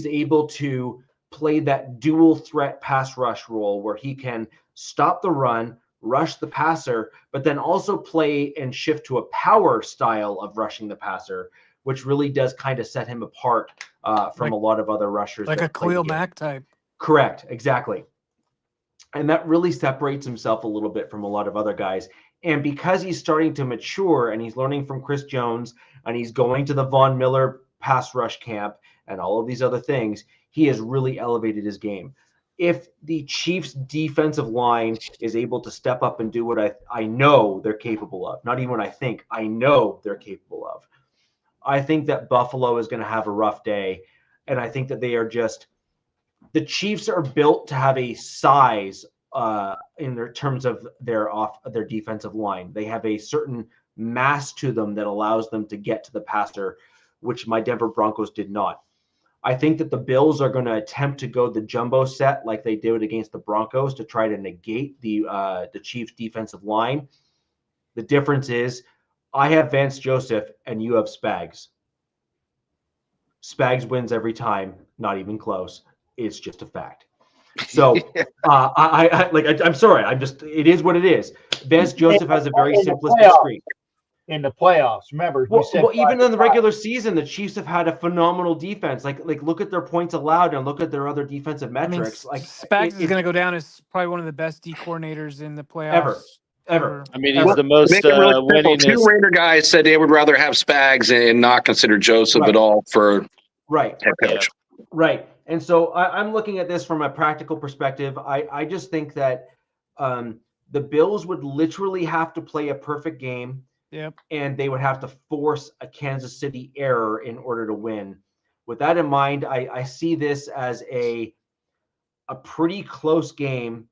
Speaker 6: able to play that dual threat pass rush role where he can stop the run,
Speaker 1: rush the passer, but then also play and shift to a power style of rushing the passer, which really does kind of set him apart from a lot of other rushers.
Speaker 2: Like a Khalil Mack type.
Speaker 1: Correct, exactly. And that really separates himself a little bit from a lot of other guys. And because he's starting to mature and he's learning from Chris Jones and he's going to the Von Miller pass rush camp and all of these other things, he has really elevated his game. If the Chiefs' defensive line is able to step up and do what I know they're capable of, not even what I think, I know they're capable of, I think that Buffalo is going to have a rough day. And I think that they are just – the Chiefs are built to have a size in their terms of their defensive line. They have a certain mass to them that allows them to get to the passer, which my Denver Broncos did not. I think that the Bills are going to attempt to go the jumbo set like they did against the Broncos to try to negate the Chiefs' defensive line. The difference is I have Vance Joseph and you have Spags. Spags wins every time, not even close. It's just a fact. So I'm sorry. It is what it is. Vance Joseph has a very simplistic screen.
Speaker 5: In the playoffs, remember?
Speaker 1: Well, even in the regular season, the Chiefs have had a phenomenal defense. Like look at their points allowed and look at their other defensive metrics.
Speaker 2: Spags is going to go down as probably one of the best D coordinators in the playoffs
Speaker 1: ever.
Speaker 3: I mean, he's the most
Speaker 4: winning. Two Raider guys said they would rather have Spags and not consider Joseph at all for head coach.
Speaker 1: Right. And so I'm looking at this from a practical perspective. I just think that the Bills would literally have to play a perfect game.
Speaker 2: Yep.
Speaker 1: And they would have to force a Kansas City error in order to win. With that in mind, I see this as a pretty close game,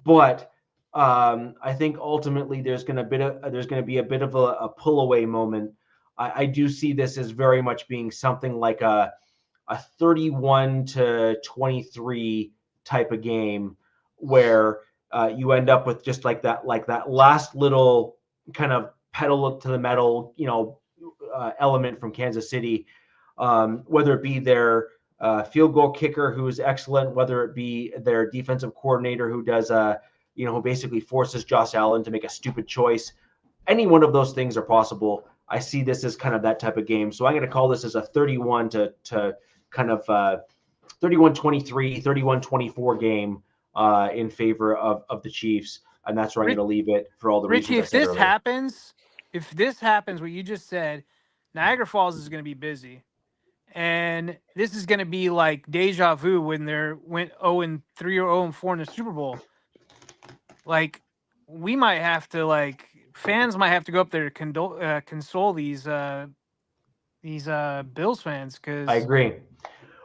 Speaker 1: but I think ultimately there's going to be a bit of a pull away moment. I do see this as very much being something like a 31-23 type of game where you end up with just like that last little kind of pedal to the metal, element from Kansas City, whether it be their field goal kicker, who is excellent, whether it be their defensive coordinator who does, who basically forces Josh Allen to make a stupid choice. Any one of those things are possible. I see this as kind of that type of game. So I'm going to call this as a 31 to kind of 31-23, 31-24 game in favor of the Chiefs. And that's where I'm going to leave it for all the reasons I said earlier.
Speaker 2: If this happens, what you just said, Niagara Falls is going to be busy. And this is going to be like deja vu when they went 0-3 or 0-4 in the Super Bowl. Like, we might have to, fans might have to go up there to console these Bills fans.
Speaker 1: I agree.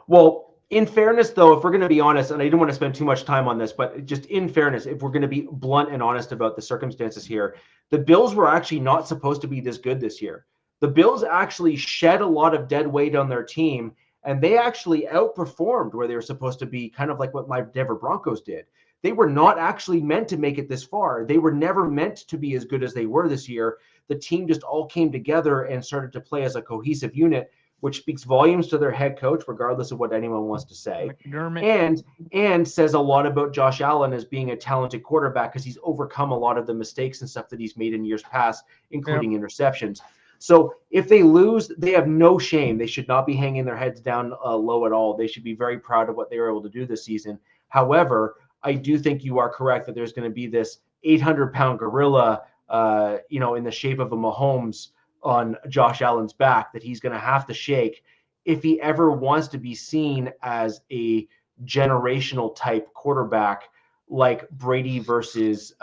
Speaker 1: Well, in fairness, though, if we're going to be honest, and I didn't want to spend too much time on this, but just in fairness, if we're going to be blunt and honest about the circumstances here, the Bills were actually not supposed to be this good this year. The Bills actually shed a lot of dead weight on their team, and they actually outperformed where they were supposed to be, kind of like what my Denver Broncos did. They were not actually meant to make it this far. They were never meant to be as good as they were this year. The team just all came together and started to play as a cohesive unit, which speaks volumes to their head coach, regardless of what anyone wants to say, and says a lot about Josh Allen as being a talented quarterback because he's overcome a lot of the mistakes and stuff that he's made in years past, including interceptions. So if they lose, they have no shame. They should not be hanging their heads down low at all. They should be very proud of what they were able to do this season. However, I do think you are correct that there's going to be this 800-pound gorilla, in the shape of a Mahomes on Josh Allen's back that he's going to have to shake if he ever wants to be seen as a generational type quarterback like Brady versus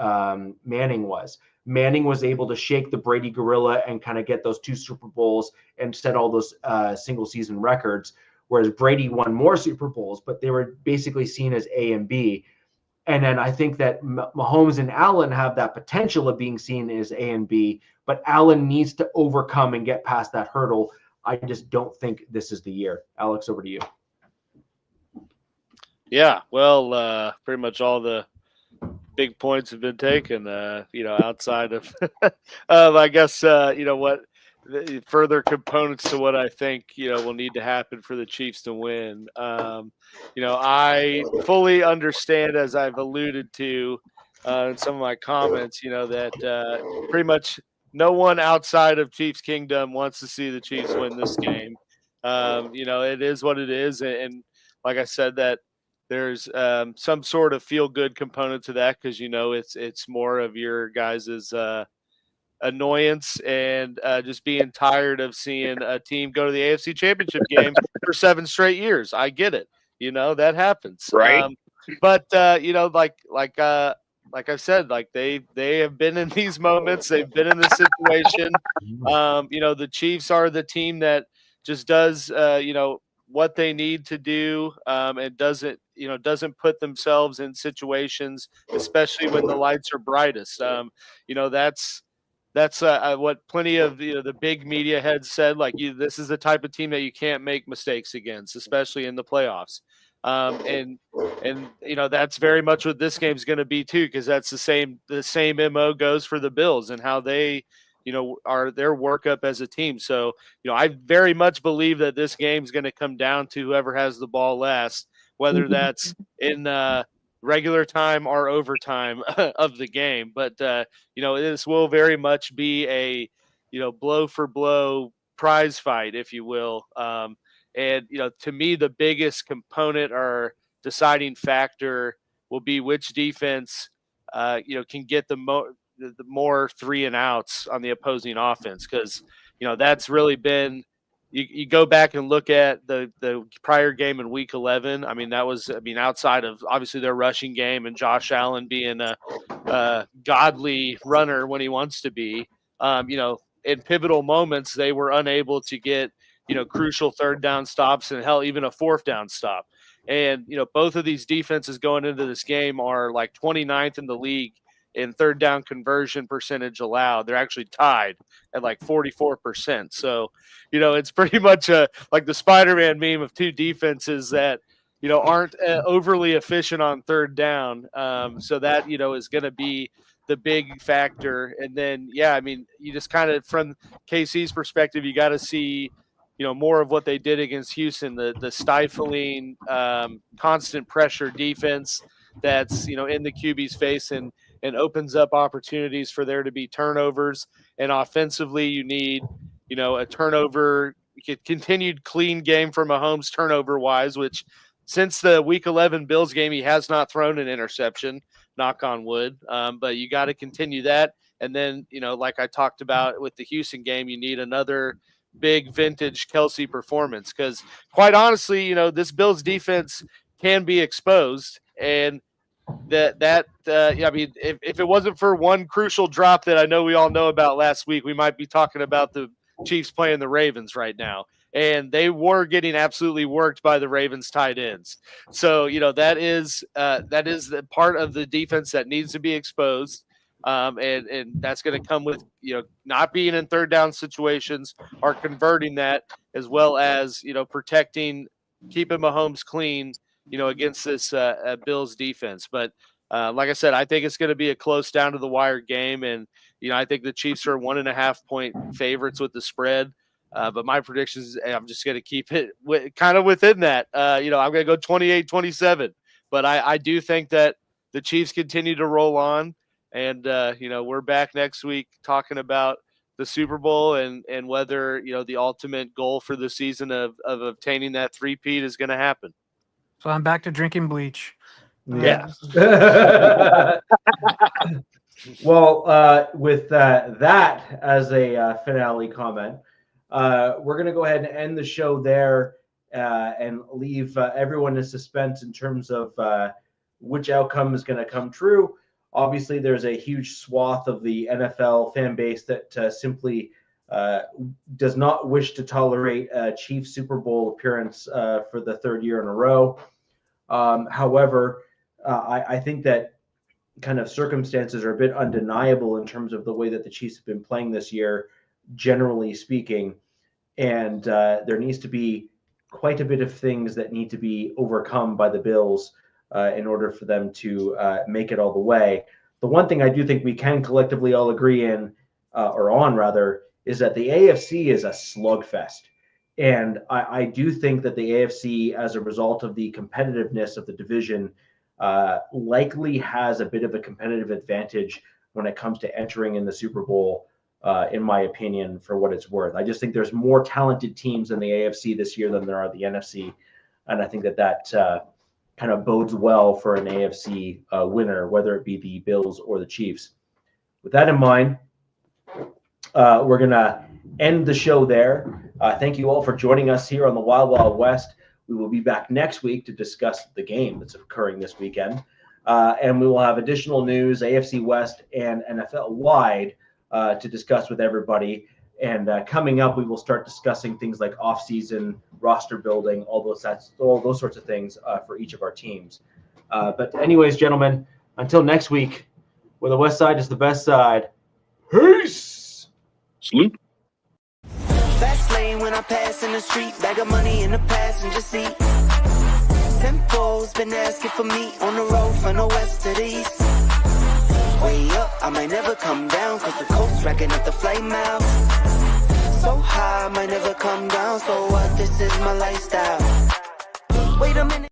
Speaker 1: Manning was. Manning was able to shake the Brady gorilla and kind of get those 2 Super Bowls and set all those single season records, whereas Brady won more Super Bowls, but they were basically seen as A and B. And then I think that Mahomes and Allen have that potential of being seen as A and B, but Allen needs to overcome and get past that hurdle. I just don't think this is the year. Alex, over to you.
Speaker 3: Yeah, well, pretty much all the big points have been taken, outside of, I guess, what the further components to what I think, will need to happen for the Chiefs to win. I fully understand, as I've alluded to, in some of my comments, that pretty much no one outside of Chiefs Kingdom wants to see the Chiefs win this game. It is what it is. And like I said, that there's some sort of feel-good component to that because, it's more of your guys' annoyance and just being tired of seeing a team go to the AFC Championship game for 7 straight years. I get it. That happens.
Speaker 4: Right.
Speaker 3: But like I said, like they have been in these moments. They've been in this situation. The Chiefs are the team that just does, what they need to do, and doesn't put themselves in situations, especially when the lights are brightest. That's what plenty of the big media heads said. Like, this is the type of team that you can't make mistakes against, especially in the playoffs. And that's very much what this game's going to be too, because that's the same MO goes for the Bills and how they are their workup as a team. So I very much believe that this game's going to come down to whoever has the ball last, whether that's in regular time or overtime of the game. But this will very much be a blow for blow prize fight, if you will. And to me, the biggest component or deciding factor will be which defense can get the more 3 and outs on the opposing offense, because that's really been. You go back and look at the prior game in Week 11. That was outside of obviously their rushing game and Josh Allen being a godly runner when he wants to be. In pivotal moments, they were unable to get crucial 3rd down stops and hell, even a 4th down stop. And both of these defenses going into this game are like 29th in the league in 3rd down conversion percentage allowed. They're actually tied at like 44%. So, it's pretty much like the Spider-Man meme of 2 defenses that, aren't overly efficient on 3rd down. So that, is going to be the big factor. And then, you just kind of, from KC's perspective, you got to see, more of what they did against Houston, the stifling, constant pressure defense that's, in the QB's face and opens up opportunities for there to be turnovers. And offensively, you need, a turnover, continued clean game for Mahomes turnover-wise, which since the Week 11 Bills game, he has not thrown an interception, knock on wood. But you got to continue that. And then, like I talked about with the Houston game, you need another big vintage Kelsey performance, because quite honestly, this Bills defense can be exposed. And if it wasn't for one crucial drop that I know we all know about last week, we might be talking about the Chiefs playing the Ravens right now. And they were getting absolutely worked by the Ravens tight ends. So, that is the part of the defense that needs to be exposed. And that's going to come with, not being in 3rd down situations or converting that, as well as, protecting, keeping Mahomes clean, against this Bills defense. But like I said, I think it's going to be a close down to the wire game. And, I think the Chiefs are 1.5 point favorites with the spread. But my predictions, I'm just going to keep it kind of within that. I'm going to go 28-27. But I do think that the Chiefs continue to roll on. And, we're back next week talking about the Super Bowl and whether, the ultimate goal for the season of obtaining that 3-peat is going to happen.
Speaker 2: So I'm back to drinking bleach.
Speaker 6: Yeah. Well, with that as a finale comment, we're going to go ahead and end the show there and leave everyone in suspense in terms of which outcome is going to come true. Obviously, there's a huge swath of the NFL fan base that simply does not wish to tolerate a Chiefs Super Bowl appearance for the 3rd year in a row. However, I think that kind of circumstances are a bit undeniable in terms of the way that the Chiefs have been playing this year, generally speaking. And there needs to be quite a bit of things that need to be overcome by the Bills in order for them to make it all the way. The one thing I do think we can collectively all agree in, is that the AFC is a slugfest. And I do think that the AFC, as a result of the competitiveness of the division, likely has a bit of a competitive advantage when it comes to entering in the Super Bowl, in my opinion, for what it's worth. I just think there's more talented teams in the AFC this year than there are the NFC. And I think that kind of bodes well for an AFC winner, whether it be the Bills or the Chiefs. With that in mind, we're going to end the show there. Thank you all for joining us here on the Wild Wild West. We will be back next week to discuss the game that's occurring this weekend. And we will have additional news, AFC West and NFL wide, to discuss with everybody. And coming up, we will start discussing things like off-season, roster building, all those sorts of things for each of our teams. But anyways, gentlemen, until next week, where the West Side is the best side. Peace!
Speaker 4: Salute.
Speaker 7: Fast lane when I pass in the street, bag of money in the passenger seat. Tempo's been asking for me on the road from the west to the east. Way up, I might never come down, cause the coast racking up the flight miles. So high, I might never come down, so what, this is my lifestyle. Wait a minute.